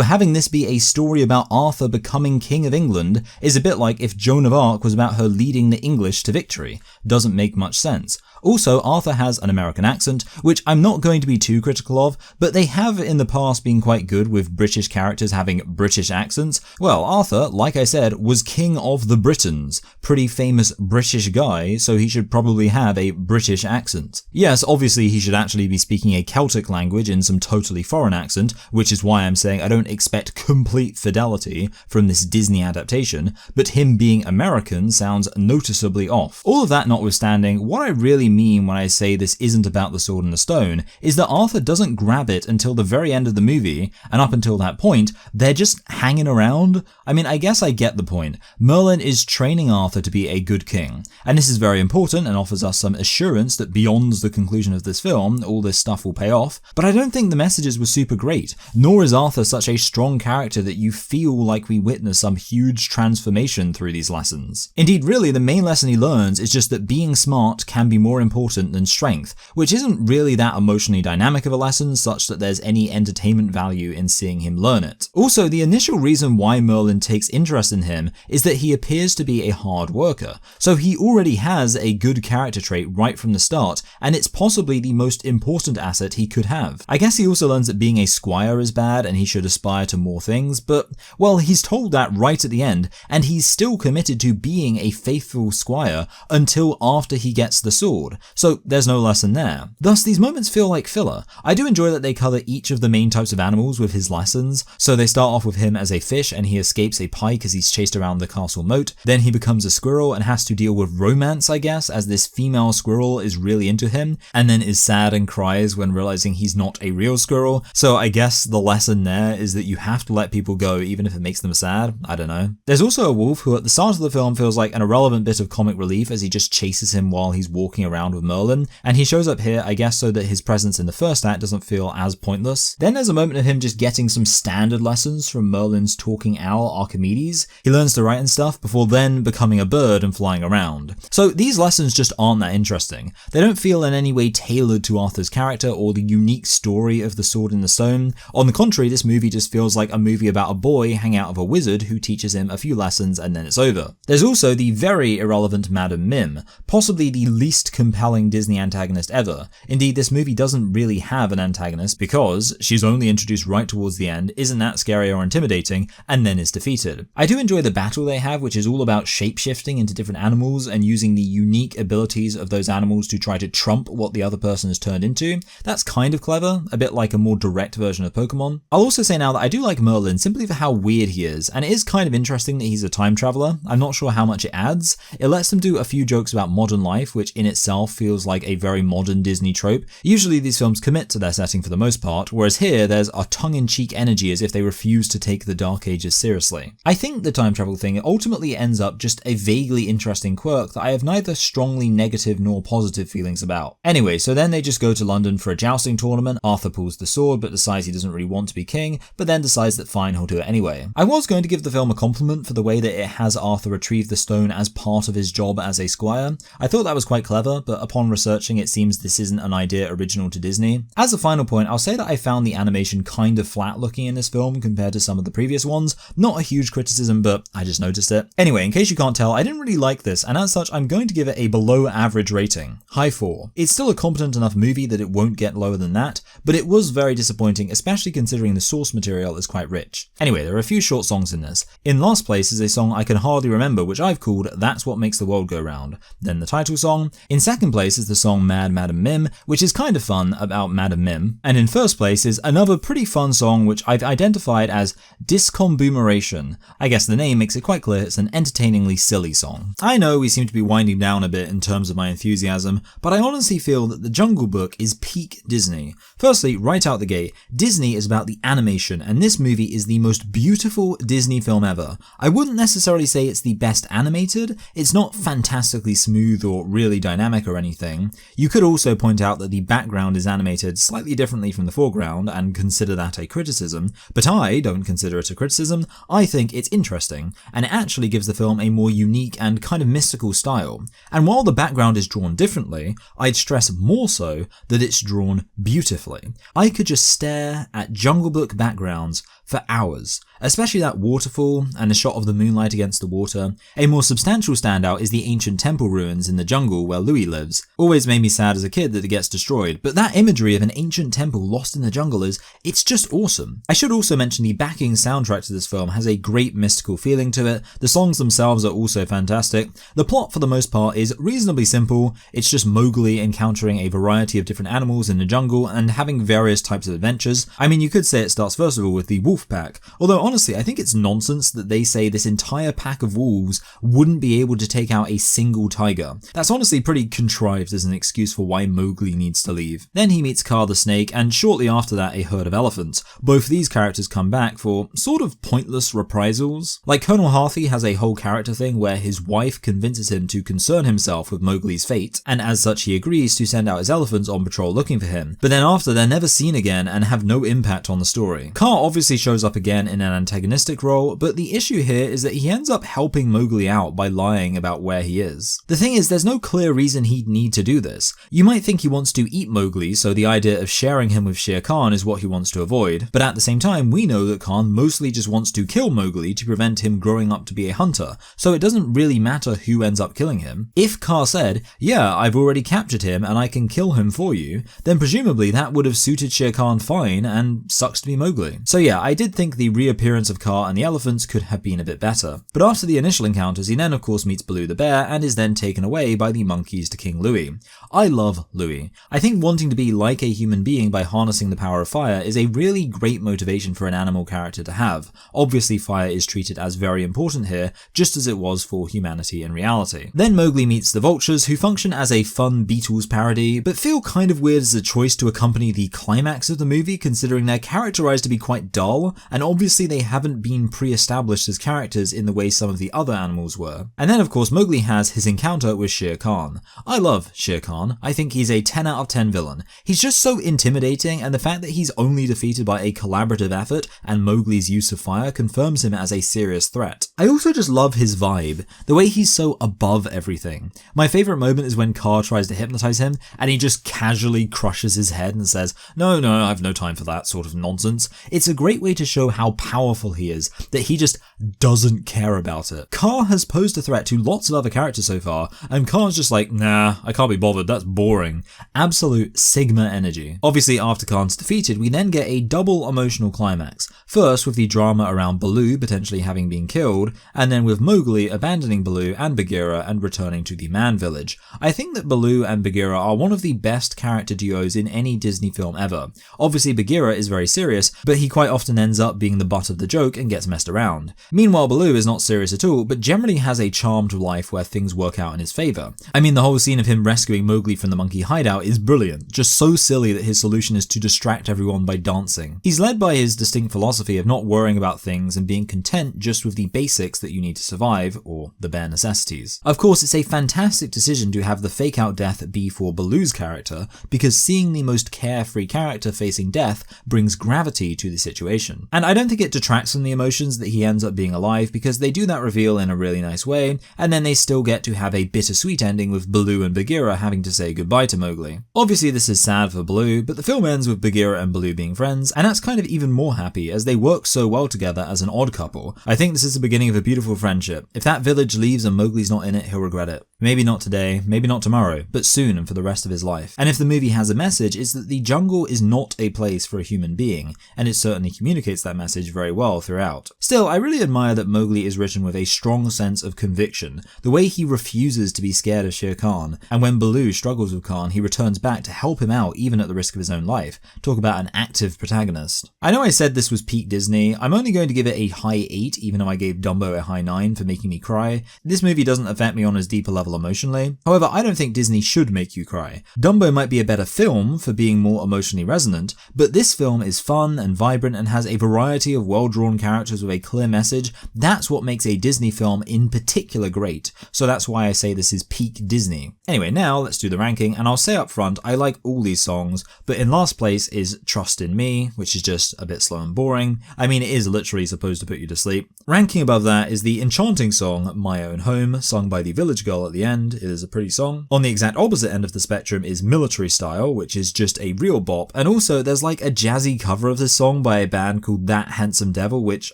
having this be a story about Arthur becoming King of England is a bit like if Joan of Arc was about her leading the English to victory. Doesn't make much sense. Also, Arthur has an American accent, which I'm not going to be too critical of, but they have in the past been quite good with British characters having British accents. Well, Arthur, like I said, was King of the Britons. Pretty famous British guy, so he should probably have a British accent. Yes, obviously he should actually be speaking a Celtic language in some totally foreign accent, which is why I'm saying I don't expect complete fidelity from this Disney adaptation, but him being American sounds noticeably off. All of that notwithstanding, what I really mean when I say this isn't about the Sword and the Stone is that Arthur doesn't grab it until the very end of the movie, and up until that point, they're just hanging around. I mean, I guess I get the point. Merlin is training Arthur to be a good king, and this is very important and offers us some assurance that beyond the conclusion of this film, all this stuff will pay off, but I don't think the messages were super great, nor is Arthur such a strong character that you feel like we witness some huge transformation through these lessons. Indeed, really, the main lesson he learns is just that being smart can be more important than strength, which isn't really that emotionally dynamic of a lesson such that there's any entertainment value in seeing him learn it. Also, the initial reason why Merlin takes interest in him is that he appears to be a hard worker, so he already has a good character trait right from the start, and it's possibly the most important asset he could have. I guess he also learns that being a squire is bad and he should aspire to more things, but, well, he's told that right at the end, and he's still committed to being a faithful squire until after he gets the sword. So there's no lesson there. Thus, these moments feel like filler. I do enjoy that they cover each of the main types of animals with his lessons. So they start off with him as a fish and he escapes a pike as he's chased around the castle moat. Then he becomes a squirrel and has to deal with romance, I guess, as this female squirrel is really into him, and then is sad and cries when realizing he's not a real squirrel. So I guess the lesson there is that you have to let people go even if it makes them sad. I don't know. There's also a wolf who at the start of the film feels like an irrelevant bit of comic relief as he just chases him while he's walking around with Merlin, and he shows up here, I guess, so that his presence in the first act doesn't feel as pointless. Then there's a moment of him just getting some standard lessons from Merlin's talking owl Archimedes. He learns to write and stuff before then becoming a bird and flying around. So these lessons just aren't that interesting. They don't feel in any way tailored to Arthur's character or the unique story of the Sword in the Stone. On the contrary, this movie just feels like a movie about a boy hanging out with a wizard who teaches him a few lessons and then it's over. There's also the very irrelevant Madam Mim, possibly the least compelling Disney antagonist ever. Indeed, this movie doesn't really have an antagonist because she's only introduced right towards the end, isn't that scary or intimidating, and then is defeated. I do enjoy the battle they have, which is all about shape-shifting into different animals and using the unique abilities of those animals to try to trump what the other person has turned into. That's kind of clever, a bit like a more direct version of Pokemon. I'll also say now that I do like Merlin simply for how weird he is, and it is kind of interesting that he's a time traveler. I'm not sure how much it adds. It lets them do a few jokes about modern life, which in itself feels like a very modern Disney trope. Usually these films commit to their setting for the most part, whereas here there's a tongue-in-cheek energy as if they refuse to take the Dark Ages seriously. I think the time travel thing ultimately ends up just a vaguely interesting quirk that I have neither strongly negative nor positive feelings about. Anyway, so then they just go to London for a jousting tournament. Arthur pulls the sword but decides he doesn't really want to be king, but then decides that fine, he'll do it anyway. I was going to give the film a compliment for the way that it has Arthur retrieve the stone as part of his job as a squire. I thought that was quite clever, but upon researching it seems this isn't an idea original to Disney. As a final point, I'll say that I found the animation kind of flat looking in this film compared to some of the previous ones. Not a huge criticism, but I just noticed it. Anyway, in case you can't tell, I didn't really like this, and as such I'm going to give it a below average rating. High 4. It's still a competent enough movie that it won't get lower than that, but it was very disappointing, especially considering the source material is quite rich. Anyway, there are a few short songs in this. In last place is a song I can hardly remember, which I've called That's What Makes the World Go Round, then the title song. In second place is the song Mad Madam Mim, which is kind of fun about Madam Mim. And in first place is another pretty fun song which I've identified as Discomboomeration. I guess the name makes it quite clear it's an entertainingly silly song. I know we seem to be winding down a bit in terms of my enthusiasm, but I honestly feel that The Jungle Book is peak Disney. Firstly, right out the gate, Disney is about the animation, and this movie is the most beautiful Disney film ever. I wouldn't necessarily say it's the best animated, it's not fantastically smooth or really dynamic or anything. You could also point out that the background is animated slightly differently from the foreground and consider that a criticism, but I don't consider it a criticism. I think it's interesting, and it actually gives the film a more unique and kind of mystical style. And while the background is drawn differently, I'd stress more so that it's drawn beautifully. I could just stare at Jungle Book backgrounds for hours, especially that waterfall and a shot of the moonlight against the water. A more substantial standout is the ancient temple ruins in the jungle where Louis lives. Always made me sad as a kid that it gets destroyed, but that imagery of an ancient temple lost in the jungle it's just awesome. I should also mention the backing soundtrack to this film has a great mystical feeling to it. The songs themselves are also fantastic. The plot for the most part is reasonably simple. It's just Mowgli encountering a variety of different animals in the jungle and having various types of adventures. I mean, you could say it starts first of all with the wolf pack, although honestly I think it's nonsense that they say this entire pack of wolves wouldn't be able to take out a single tiger. That's honestly pretty contrived as an excuse for why Mowgli needs to leave. Then he meets Kaa the snake, and shortly after that a herd of elephants. Both these characters come back for sort of pointless reprisals. Like Colonel Hathi has a whole character thing where his wife convinces him to concern himself with Mowgli's fate, and as such he agrees to send out his elephants on patrol looking for him. But then after, they're never seen again and have no impact on the story. Kaa obviously shows up again in an antagonistic role, but the issue here is that he ends up helping Mowgli out by lying about where he is. The thing is, there's no clear reason he'd need to do this. You might think he wants to eat Mowgli, so the idea of sharing him with Shere Khan is what he wants to avoid, but at the same time we know that Khan mostly just wants to kill Mowgli to prevent him growing up to be a hunter, so it doesn't really matter who ends up killing him. If Kaa said, yeah, I've already captured him and I can kill him for you, then presumably that would have suited Shere Khan fine, and sucks to be Mowgli. So yeah, I did think the reappearance of Kaa and the elephants could have been a bit better. But after the initial encounters, he then of course meets Baloo the bear and is then taken away by the monkeys to King Louie. I love Louie. I think wanting to be like a human being by harnessing the power of fire is a really great motivation for an animal character to have. Obviously fire is treated as very important here, just as it was for humanity in reality. Then Mowgli meets the vultures, who function as a fun Beatles parody, but feel kind of weird as a choice to accompany the climax of the movie, considering they're characterized to be quite dull, and obviously they haven't been pre-established as characters in the way some of the other animals were. And then of course Mowgli has his encounter with Shere Khan. I love Shere Khan. I think he's a 10 out of 10 villain. He's just so intimidating, and the fact that he's only defeated by a collaborative effort and Mowgli's use of fire confirms him as a serious threat. I also just love his vibe, the way he's so above everything. My favorite moment is when Kaa tries to hypnotize him and he just casually crushes his head and says, no, I've no time for that sort of nonsense. It's a great way to show how powerful he is, that he just doesn't care about it. Kaa has posed a threat to lots of other characters so far, and Kaa's just like, nah, I can't be bothered, that's boring. Absolute Sigma energy. Obviously after Khan's defeated, we then get a double emotional climax. First with the drama around Baloo potentially having been killed, and then with Mowgli abandoning Baloo and Bagheera and returning to the man village. I think that Baloo and Bagheera are one of the best character duos in any Disney film ever. Obviously Bagheera is very serious, but he quite often ends up being the butt of the joke and gets messed around. Meanwhile Baloo is not serious at all, but generally has a charmed life where things work out in his favour. I mean, the whole scene of him rescuing Mowgli from the monkey hideout is brilliant, just so silly that his solution is to distract everyone by dancing. He's led by his distinct philosophy of not worrying about things and being content just with the basics that you need to survive, or the bare necessities. Of course, it's a fantastic decision to have the fake out death be for Baloo's character, because seeing the most carefree character facing death brings gravity to the situation. And I don't think it detracts from the emotions that he ends up being alive, because they do that reveal in a really nice way, and then they still get to have a bittersweet ending with Baloo Baloo and Bagheera having to say goodbye to Mowgli. Obviously this is sad for Baloo, but the film ends with Bagheera and Baloo being friends, and that's kind of even more happy as they work so well together as an odd couple. I think this is the beginning of a beautiful friendship. If that village leaves and Mowgli's not in it, he'll regret it. Maybe not today, maybe not tomorrow, but soon and for the rest of his life. And if the movie has a message, it's that the jungle is not a place for a human being, and it certainly communicates that message very well throughout. Still, I really admire that Mowgli is written with a strong sense of conviction, the way he refuses to be scared of Shere Khan, and when Baloo struggles with Khan, he returns back to help him out even at the risk of his own life. Talk about an active protagonist. I know I said this was peak Disney. I'm only going to give it a high 8, even though I gave Dumbo a high 9 for making me cry. This movie doesn't affect me on as deeper level emotionally. However, I don't think Disney should make you cry. Dumbo might be a better film for being more emotionally resonant, but this film is fun and vibrant and has a variety of well-drawn characters with a clear message. That's what makes a Disney film in particular great, so that's why I say this is peak Disney. Anyway, now let's do the ranking, and I'll say up front, I like all these songs, but in last place is Trust in Me, which is just a bit slow and boring. I mean, it is literally supposed to put you to sleep. Ranking above that is the enchanting song My Own Home, sung by the village girl at the end. It is a pretty song. On the exact opposite end of the spectrum is Military Style, which is just a real bop, and also there's like a jazzy cover of this song by a band called That Handsome Devil, which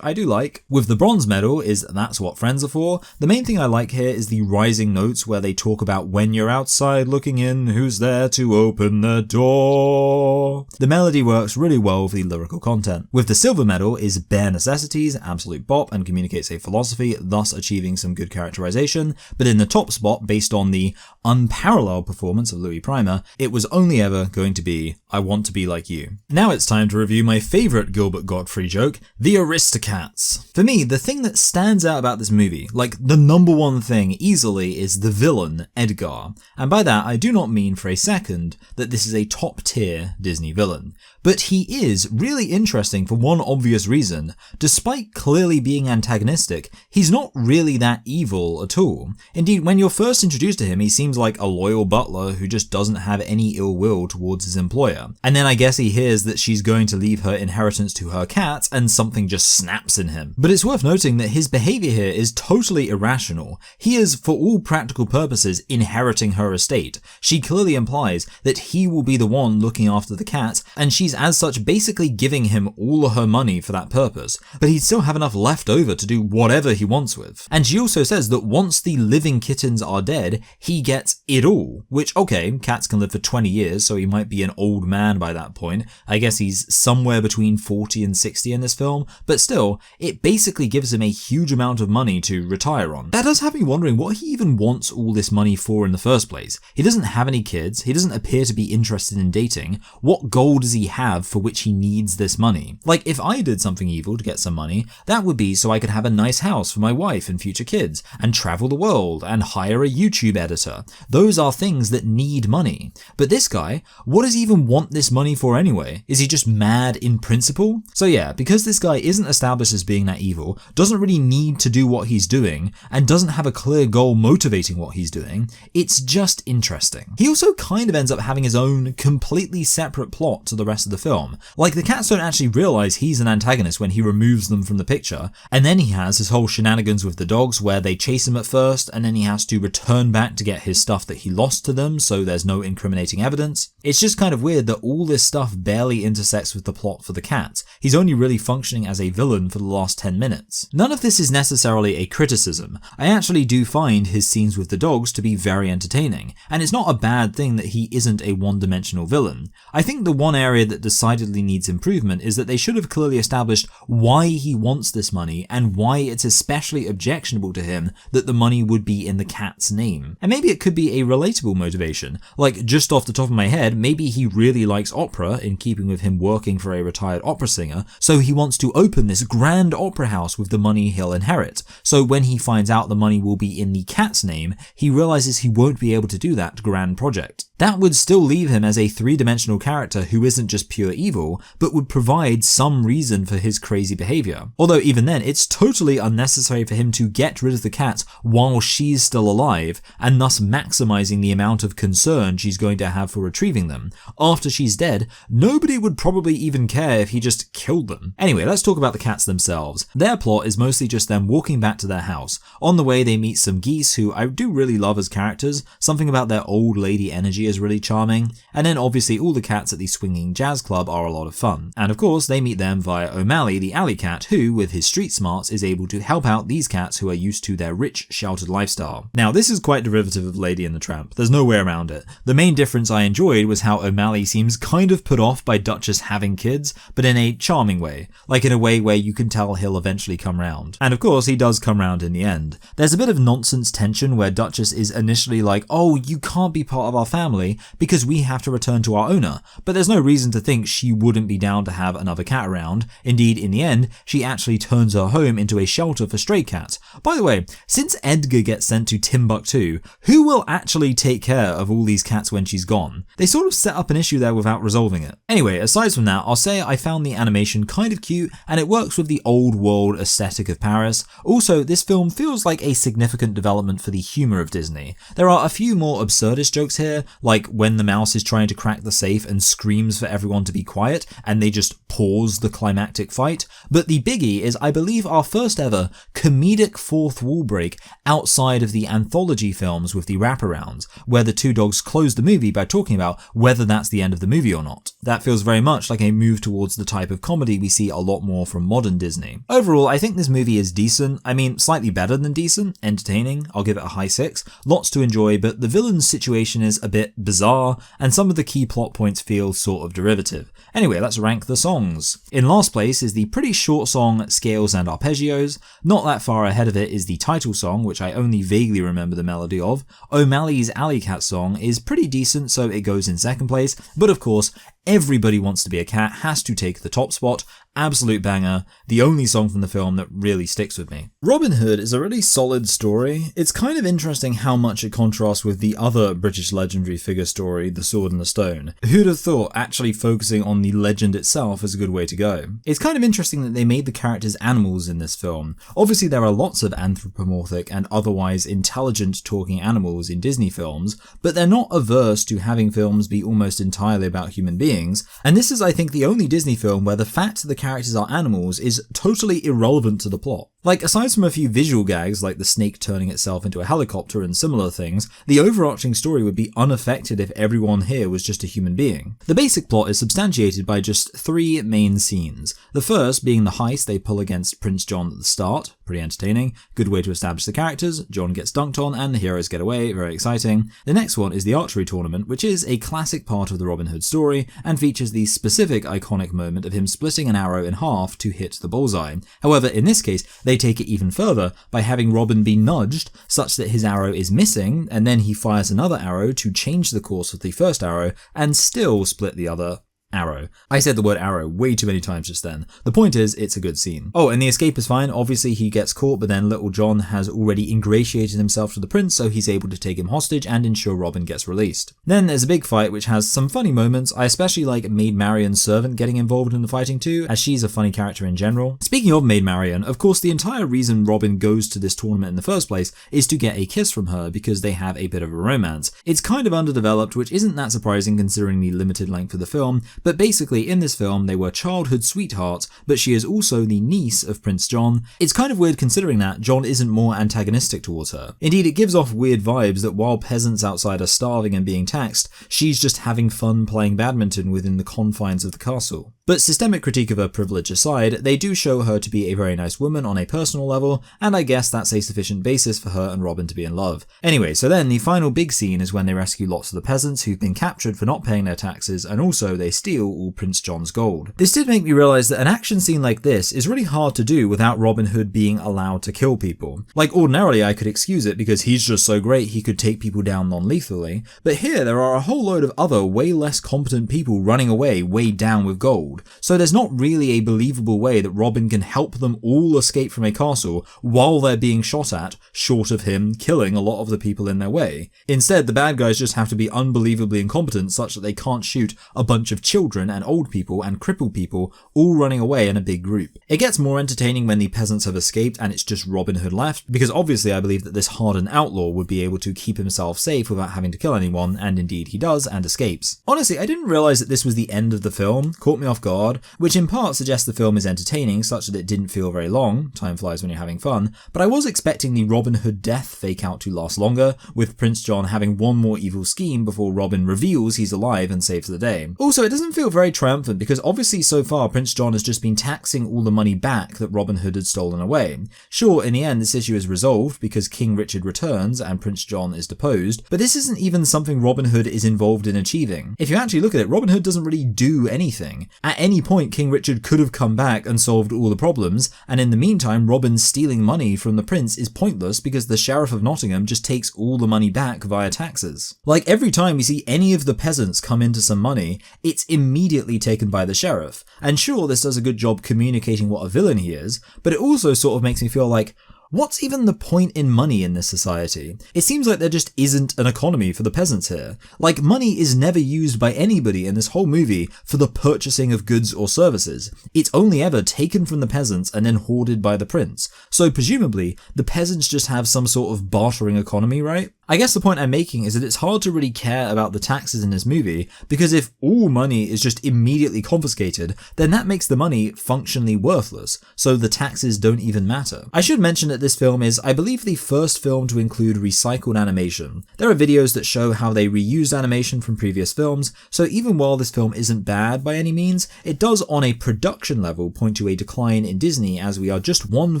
I do like. With the bronze medal is That's What Friends Are For. The main thing I like here is the rising notes where they talk about when you're outside looking in, who's there to open the door. The melody works really well with the lyrical content. With the silver medal is Bare Necessities, absolute bop and communicates a philosophy, thus achieving some good characterization, but in the top spot, based on the unparalleled performance of Louis Prima, it was only ever going to be I Want to Be Like You. Now it's time to review my favourite Gilbert Gottfried joke, the Aristocats. For me, the thing that stands out about this movie, like the number one thing easily, is the villain, Edgar. And by that, I do not mean for a second that this is a top tier Disney villain. But he is really interesting for one obvious reason. Despite clearly being antagonistic, he's not really that evil at all. Indeed, when you're first introduced to him, he seems like a loyal butler who just doesn't have any ill will towards his employer. And then I guess he hears that she's going to leave her inheritance to her cat, and something just snaps in him. But it's worth noting that his behavior here is totally irrational. He is, for all practical purposes, inheriting her estate. She clearly implies that he will be the one looking after the cat, and she's as such basically giving him all of her money for that purpose, but he'd still have enough left over to do whatever he wants with. And she also says that once the living kittens are dead, he gets it all, which, okay, cats can live for 20 years, so he might be an old man by that point. I guess he's somewhere between 40 and 60 in this film, but still, it basically gives him a huge amount of money to retire on. That does have me wondering what he even wants all this money for in the first place. He doesn't have any kids, he doesn't appear to be interested in dating. What goal does he have for which he needs this money? Like, if I did something evil to get some money, that would be so I could have a nice house for my wife and future kids, and travel the world, and hire a YouTube editor. Those are things that need money. But this guy, what does he even want this money for anyway? Is he just mad in principle? So yeah, because this guy isn't established as being that evil, doesn't really need to do what he's doing, and doesn't have a clear goal motivating what he's doing, it's just interesting. He also kind of ends up having his own completely separate plot to the rest of the film. Like, the cats don't actually realize he's an antagonist when he removes them from the picture, and then he has his whole shenanigans with the dogs where they chase him at first, and then he has to return back to get his stuff that he lost to them, so there's no incriminating evidence. It's just kind of weird that all this stuff barely intersects with the plot for the cat. He's only really functioning as a villain for the last 10 minutes. None of this is necessarily a criticism. I actually do find his scenes with the dogs to be very entertaining, and it's not a bad thing that he isn't a one-dimensional villain. I think the one area that decidedly needs improvement is that they should have clearly established why he wants this money and why it's especially objectionable to him that the money would be in the cat's name. And maybe it could be a relatable motivation. Like, just off the top of my head, maybe he really likes opera, in keeping with him working for a retired opera singer, so he wants to open this grand opera house with the money he'll inherit. So when he finds out the money will be in the cat's name, he realizes he won't be able to do that grand project. That would still leave him as a three-dimensional character who isn't just pure evil, but would provide some reason for his crazy behavior. Although even then, it's totally unnecessary for him to get rid of the cat while she's still alive. alive, and thus maximizing the amount of concern she's going to have for retrieving them. After she's dead, nobody would probably even care if he just killed them. Anyway, let's talk about the cats themselves. Their plot is mostly just them walking back to their house. On the way, they meet some geese who I do really love as characters. Something about their old lady energy is really charming. And then obviously all the cats at the swinging jazz club are a lot of fun. And of course, they meet them via O'Malley, the alley cat, who, with his street smarts, is able to help out these cats who are used to their rich, sheltered lifestyle. Now, this is quite derivative of Lady and the Tramp. There's no way around it. The main difference I enjoyed was how O'Malley seems kind of put off by Duchess having kids, but in a charming way, like in a way where you can tell he'll eventually come round. And of course, he does come round in the end. There's a bit of nonsense tension where Duchess is initially like, oh, you can't be part of our family because we have to return to our owner, but there's no reason to think she wouldn't be down to have another cat around. Indeed, in the end, she actually turns her home into a shelter for stray cats. By the way, since Edgar gets sent to Timbuktu, who will actually take care of all these cats when she's gone? They sort of set up an issue there without resolving it. Anyway, aside from that, I'll say I found the animation kind of cute and it works with the old world aesthetic of Paris. Also, this film feels like a significant development for the humour of Disney. There are a few more absurdist jokes here, like when the mouse is trying to crack the safe and screams for everyone to be quiet and they just pause the climactic fight. But the biggie is, I believe, our first ever comedic fourth wall break outside of the anthology films with the wraparounds, where the two dogs close the movie by talking about whether that's the end of the movie or not. That feels very much like a move towards the type of comedy we see a lot more from modern Disney. Overall, I think this movie is decent. I mean, slightly better than decent, entertaining. I'll give it a high 6. Lots to enjoy, but the villain's situation is a bit bizarre, and some of the key plot points feel sort of derivative. Anyway, let's rank the songs. In last place is the pretty short song Scales and Arpeggios. Not that far ahead of it is the title song, which I only vaguely remember the melody of. O'Malley's Alley Cat song is pretty decent, so it goes in second place, but of course, Everybody Wants to Be a Cat has to take the top spot. Absolute banger, the only song from the film that really sticks with me. Robin Hood is a really solid story. It's kind of interesting how much it contrasts with the other British legendary figure story, The Sword and the Stone. Who'd have thought actually focusing on the legend itself is a good way to go? It's kind of interesting that they made the characters animals in this film. Obviously there are lots of anthropomorphic and otherwise intelligent talking animals in Disney films, but they're not averse to having films be almost entirely about human beings, and this is, I think, the only Disney film where the fact that the characters are animals is totally irrelevant to the plot. Like, aside from a few visual gags like the snake turning itself into a helicopter and similar things, the overarching story would be unaffected if everyone here was just a human being. The basic plot is substantiated by just 3 main scenes. The first being the heist they pull against Prince John at the start, pretty entertaining, good way to establish the characters, John gets dunked on and the heroes get away, very exciting. The next one is the archery tournament, which is a classic part of the Robin Hood story and features the specific iconic moment of him splitting an arrow in half to hit the bullseye. However, in this case, they take it even further by having Robin be nudged such that his arrow is missing, and then he fires another arrow to change the course of the first arrow and still split the other arrow. I said the word arrow way too many times just then. The point is, it's a good scene. Oh, and the escape is fine. Obviously he gets caught, but then Little John has already ingratiated himself to the prince, so he's able to take him hostage and ensure Robin gets released. Then there's a big fight which has some funny moments. I especially like Maid Marian's servant getting involved in the fighting too, as she's a funny character in general. Speaking of Maid Marian, of course the entire reason Robin goes to this tournament in the first place is to get a kiss from her because they have a bit of a romance. It's kind of underdeveloped, which isn't that surprising considering the limited length of the film, but basically in this film they were childhood sweethearts, but she is also the niece of Prince John. It's kind of weird considering that John isn't more antagonistic towards her. Indeed, it gives off weird vibes that while peasants outside are starving and being taxed, she's just having fun playing badminton within the confines of the castle. But systemic critique of her privilege aside, they do show her to be a very nice woman on a personal level, and I guess that's a sufficient basis for her and Robin to be in love. Anyway, so then the final big scene is when they rescue lots of the peasants who've been captured for not paying their taxes, and also they steal all Prince John's gold. This did make me realise that an action scene like this is really hard to do without Robin Hood being allowed to kill people. Like, ordinarily I could excuse it because he's just so great he could take people down non-lethally, but here there are a whole load of other way less competent people running away weighed down with gold. killed, so there's not really a believable way that Robin can help them all escape from a castle while they're being shot at, short of him killing a lot of the people in their way. Instead, the bad guys just have to be unbelievably incompetent such that they can't shoot a bunch of children and old people and crippled people all running away in a big group. It gets more entertaining when the peasants have escaped and it's just Robin Hood left, because obviously I believe that this hardened outlaw would be able to keep himself safe without having to kill anyone, and indeed he does and escapes. Honestly, I didn't realise that this was the end of the film, caught me off guard, which in part suggests the film is entertaining such that it didn't feel very long, time flies when you're having fun, but I was expecting the Robin Hood death fake out to last longer, with Prince John having one more evil scheme before Robin reveals he's alive and saves the day. Also, it doesn't feel very triumphant because obviously so far Prince John has just been taxing all the money back that Robin Hood had stolen away. Sure, in the end this issue is resolved because King Richard returns and Prince John is deposed, but this isn't even something Robin Hood is involved in achieving. If you actually look at it, Robin Hood doesn't really do anything. At any point King Richard could have come back and solved all the problems, and in the meantime Robin stealing money from the prince is pointless because the Sheriff of Nottingham just takes all the money back via taxes. Like every time we see any of the peasants come into some money, it's immediately taken by the sheriff. And sure, this does a good job communicating what a villain he is, but it also sort of makes me feel like, what's even the point in money in this society? It seems like there just isn't an economy for the peasants here. Like, money is never used by anybody in this whole movie for the purchasing of goods or services. It's only ever taken from the peasants and then hoarded by the prince. So presumably, the peasants just have some sort of bartering economy, right? I guess the point I'm making is that it's hard to really care about the taxes in this movie, because if all money is just immediately confiscated, then that makes the money functionally worthless, so the taxes don't even matter. I should mention that this film is, I believe, the first film to include recycled animation. There are videos that show how they reused animation from previous films, so even while this film isn't bad by any means, it does on a production level point to a decline in Disney as we are just one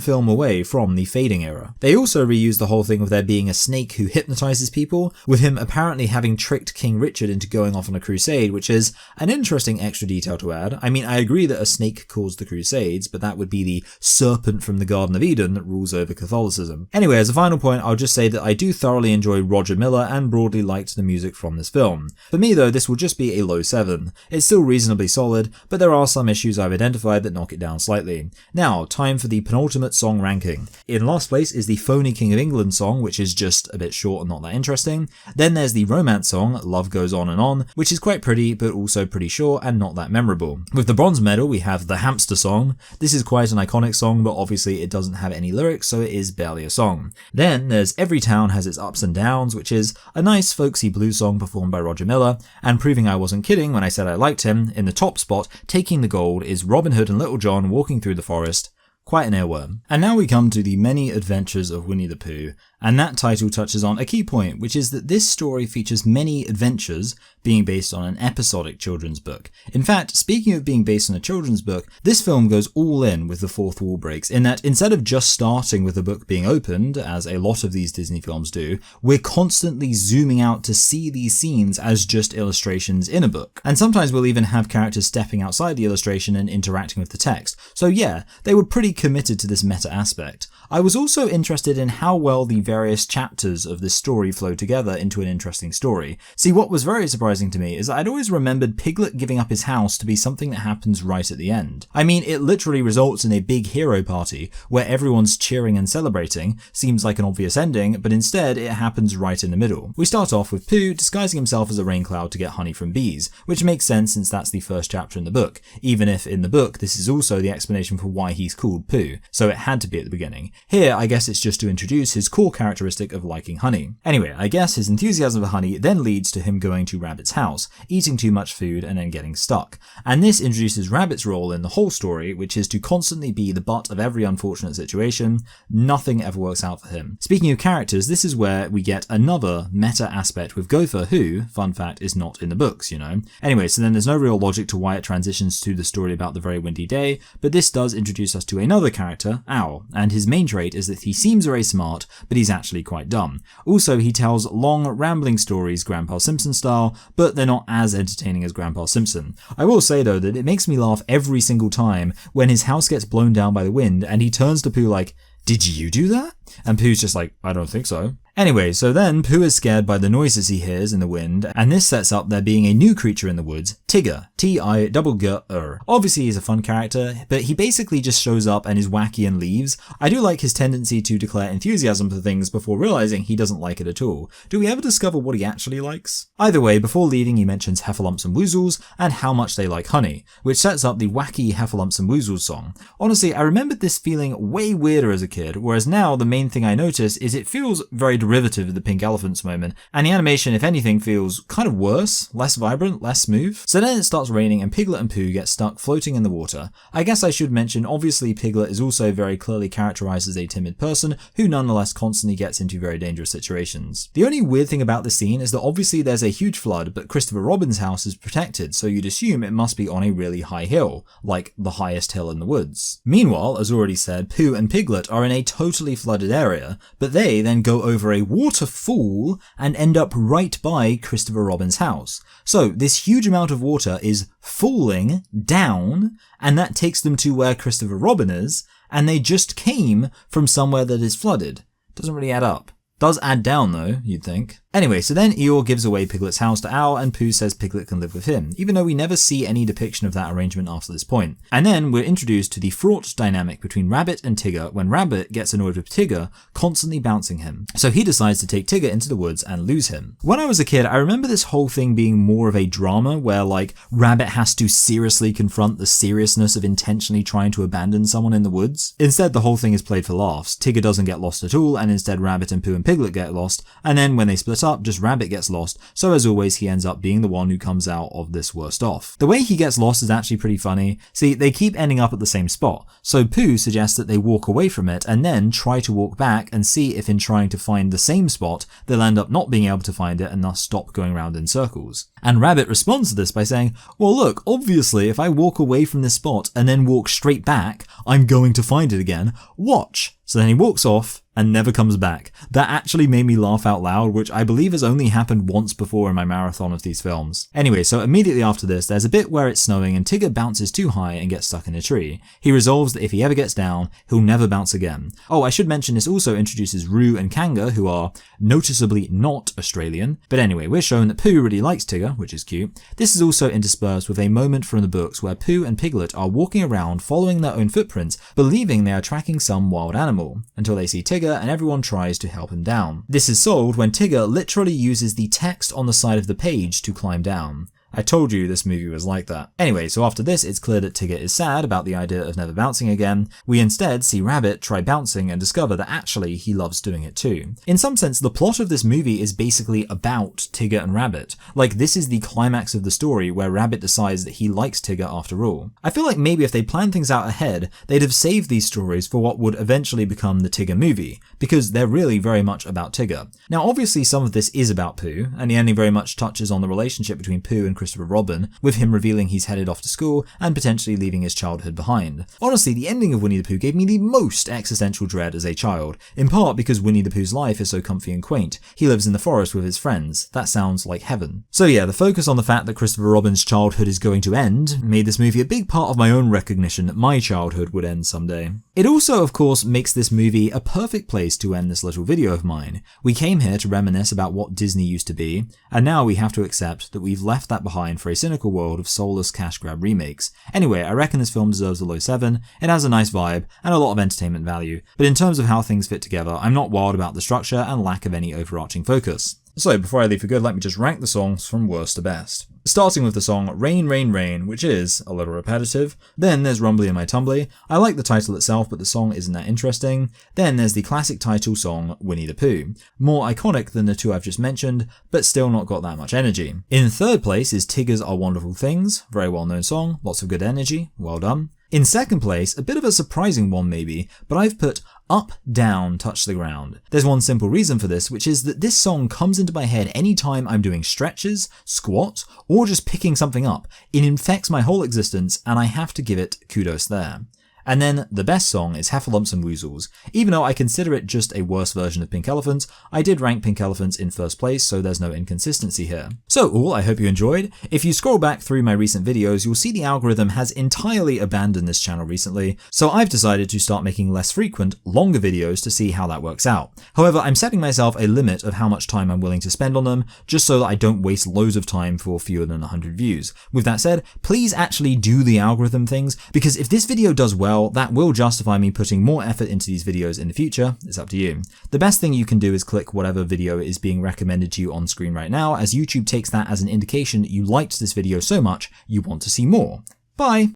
film away from the fading era. They also reused the whole thing of there being a snake who hypnotizes people, with him apparently having tricked King Richard into going off on a crusade, which is an interesting extra detail to add. I mean, I agree that a snake caused the crusades, but that would be the serpent from the Garden of Eden that rules over Catholicism. Anyway, as a final point, I'll just say that I do thoroughly enjoy Roger Miller and broadly liked the music from this film. For me though, this will just be a low 7. It's still reasonably solid, but there are some issues I've identified that knock it down slightly. Now, time for the penultimate song ranking. In last place is the phony King of England song, which is just a bit short and not that interesting. Then there's the romance song, Love Goes On and On, which is quite pretty but also pretty short and not that memorable. With the bronze medal we have the hamster song. This is quite an iconic song, but obviously it doesn't have any lyrics, so it is barely a song. Then there's Every Town Has Its Ups and Downs, which is a nice folksy blues song performed by Roger Miller, and proving I wasn't kidding when I said I liked him, in the top spot, taking the gold, is Robin Hood and Little John walking through the forest. Quite an earworm. And now we come to the Many Adventures of Winnie the Pooh, and that title touches on a key point, which is that this story features many adventures being based on an episodic children's book. In fact, speaking of being based on a children's book, this film goes all in with the fourth wall breaks, in that instead of just starting with the book being opened, as a lot of these Disney films do, we're constantly zooming out to see these scenes as just illustrations in a book. And sometimes we'll even have characters stepping outside the illustration and interacting with the text. So yeah, they were pretty committed to this meta aspect. I was also interested in how well the various chapters of this story flow together into an interesting story. See, what was very surprising to me is that I'd always remembered Piglet giving up his house to be something that happens right at the end. I mean, it literally results in a big hero party where everyone's cheering and celebrating. Seems like an obvious ending, but instead it happens right in the middle. We start off with Pooh disguising himself as a rain cloud to get honey from bees, which makes sense since that's the first chapter in the book, even if in the book this is also the explanation for why he's called Pooh, so it had to be at the beginning. Here, I guess it's just to introduce his core characteristic of liking honey. Anyway, I guess his enthusiasm for honey then leads to him going to Rabbit's house, eating too much food and then getting stuck. And this introduces Rabbit's role in the whole story, which is to constantly be the butt of every unfortunate situation. Nothing ever works out for him. Speaking of characters, this is where we get another meta aspect with Gopher, who, fun fact, is not in the books, you know. Anyway, so then there's no real logic to why it transitions to the story about the very windy day, but this does introduce us to another character, Owl, and his main trait is that he seems very smart, but he's actually quite dumb. Also, he tells long, rambling stories Grandpa Simpson style, but they're not as entertaining as Grandpa Simpson. I will say though that it makes me laugh every single time when his house gets blown down by the wind and he turns to Pooh like, "Did you do that?" And Pooh's just like, "I don't think so." Anyway, so then Pooh is scared by the noises he hears in the wind, and this sets up there being a new creature in the woods, Tigger, Tigger. Obviously he's a fun character, but he basically just shows up and is wacky and leaves. I do like his tendency to declare enthusiasm for things before realizing he doesn't like it at all. Do we ever discover what he actually likes? Either way, before leaving he mentions heffalumps and woozles and how much they like honey, which sets up the wacky heffalumps and woozles song. Honestly, I remembered this feeling way weirder as a kid, whereas now the main thing I notice is it feels very derivative of the pink elephants moment, and the animation, if anything, feels kind of worse, less vibrant, less smooth. So then it starts raining and Piglet and Pooh get stuck floating in the water. I guess I should mention, obviously Piglet is also very clearly characterized as a timid person who nonetheless constantly gets into very dangerous situations. The only weird thing about the scene is that obviously there's a huge flood, but Christopher Robin's house is protected, so you'd assume it must be on a really high hill, like the highest hill in the woods. Meanwhile, as already said, Pooh and Piglet are in a totally flooded area, but they then go over a waterfall and end up right by Christopher Robin's house. So this huge amount of water is falling down, and that takes them to where Christopher Robin is, and they just came from somewhere that is flooded. Doesn't really add up. Does add down though, you'd think. Anyway, so then Eeyore gives away Piglet's house to Owl, and Pooh says Piglet can live with him, even though we never see any depiction of that arrangement after this point. And then we're introduced to the fraught dynamic between Rabbit and Tigger when Rabbit gets annoyed with Tigger constantly bouncing him. So he decides to take Tigger into the woods and lose him. When I was a kid, I remember this whole thing being more of a drama where like Rabbit has to seriously confront the seriousness of intentionally trying to abandon someone in the woods. Instead, the whole thing is played for laughs. Tigger doesn't get lost at all, and instead Rabbit and Pooh and Piglet get lost, and then when they split up, just Rabbit gets lost, so as always he ends up being the one who comes out of this worst off. The way he gets lost is actually pretty funny. See, they keep ending up at the same spot, so Pooh suggests that they walk away from it and then try to walk back and see if in trying to find the same spot, they'll end up not being able to find it and thus stop going around in circles. And Rabbit responds to this by saying, well look, obviously if I walk away from this spot and then walk straight back, I'm going to find it again. Watch! So then he walks off and never comes back. That actually made me laugh out loud, which I believe has only happened once before in my marathon of these films. Anyway, so immediately after this, there's a bit where it's snowing and Tigger bounces too high and gets stuck in a tree. He resolves that if he ever gets down, he'll never bounce again. Oh, I should mention this also introduces Roo and Kanga, who are noticeably not Australian. But anyway, we're shown that Pooh really likes Tigger, which is cute. This is also interspersed with a moment from the books where Pooh and Piglet are walking around following their own footprints, believing they are tracking some wild animal, until they see Tigger and everyone tries to help him down. This is solved when Tigger literally uses the text on the side of the page to climb down. I told you this movie was like that. Anyway, so after this, it's clear that Tigger is sad about the idea of never bouncing again. We instead see Rabbit try bouncing and discover that actually he loves doing it too. In some sense, the plot of this movie is basically about Tigger and Rabbit. Like, this is the climax of the story where Rabbit decides that he likes Tigger after all. I feel like maybe if they planned things out ahead, they'd have saved these stories for what would eventually become the Tigger movie, because they're really very much about Tigger. Now, obviously some of this is about Pooh, and the ending very much touches on the relationship between Pooh and Christopher Robin, with him revealing he's headed off to school and potentially leaving his childhood behind. Honestly, the ending of Winnie the Pooh gave me the most existential dread as a child, in part because Winnie the Pooh's life is so comfy and quaint. He lives in the forest with his friends. That sounds like heaven. So yeah, the focus on the fact that Christopher Robin's childhood is going to end made this movie a big part of my own recognition that my childhood would end someday. It also, of course, makes this movie a perfect place to end this little video of mine. We came here to reminisce about what Disney used to be, and now we have to accept that we've left that behind for a cynical world of soulless cash grab remakes. Anyway, I reckon this film deserves a low 7, it has a nice vibe and a lot of entertainment value, but in terms of how things fit together, I'm not wild about the structure and lack of any overarching focus. So before I leave for good, let me just rank the songs from worst to best. Starting with the song Rain, Rain, Rain, which is a little repetitive. Then there's Rumbly in My Tumbly. I like the title itself, but the song isn't that interesting. Then there's the classic title song Winnie the Pooh. More iconic than the two I've just mentioned, but still not got that much energy. In third place is Tigger's Are Wonderful Things. Very well known song, lots of good energy, well done. In second place, a bit of a surprising one maybe, but I've put Up, Down, Touch the Ground. There's one simple reason for this, which is that this song comes into my head anytime I'm doing stretches, squats, or just picking something up. It infects my whole existence, and I have to give it kudos there. And then the best song is Heffalumps and Woozles. Even though I consider it just a worse version of Pink Elephant, I did rank Pink Elephant in first place, so there's no inconsistency here. So all, I hope you enjoyed. If you scroll back through my recent videos, you'll see the algorithm has entirely abandoned this channel recently, so I've decided to start making less frequent, longer videos to see how that works out. However, I'm setting myself a limit of how much time I'm willing to spend on them, just so that I don't waste loads of time for fewer than 100 views. With that said, please actually do the algorithm things, because if this video does well, that will justify me putting more effort into these videos in the future. It's up to you. The best thing you can do is click whatever video is being recommended to you on screen right now, as YouTube takes that as an indication that you liked this video so much you want to see more. Bye!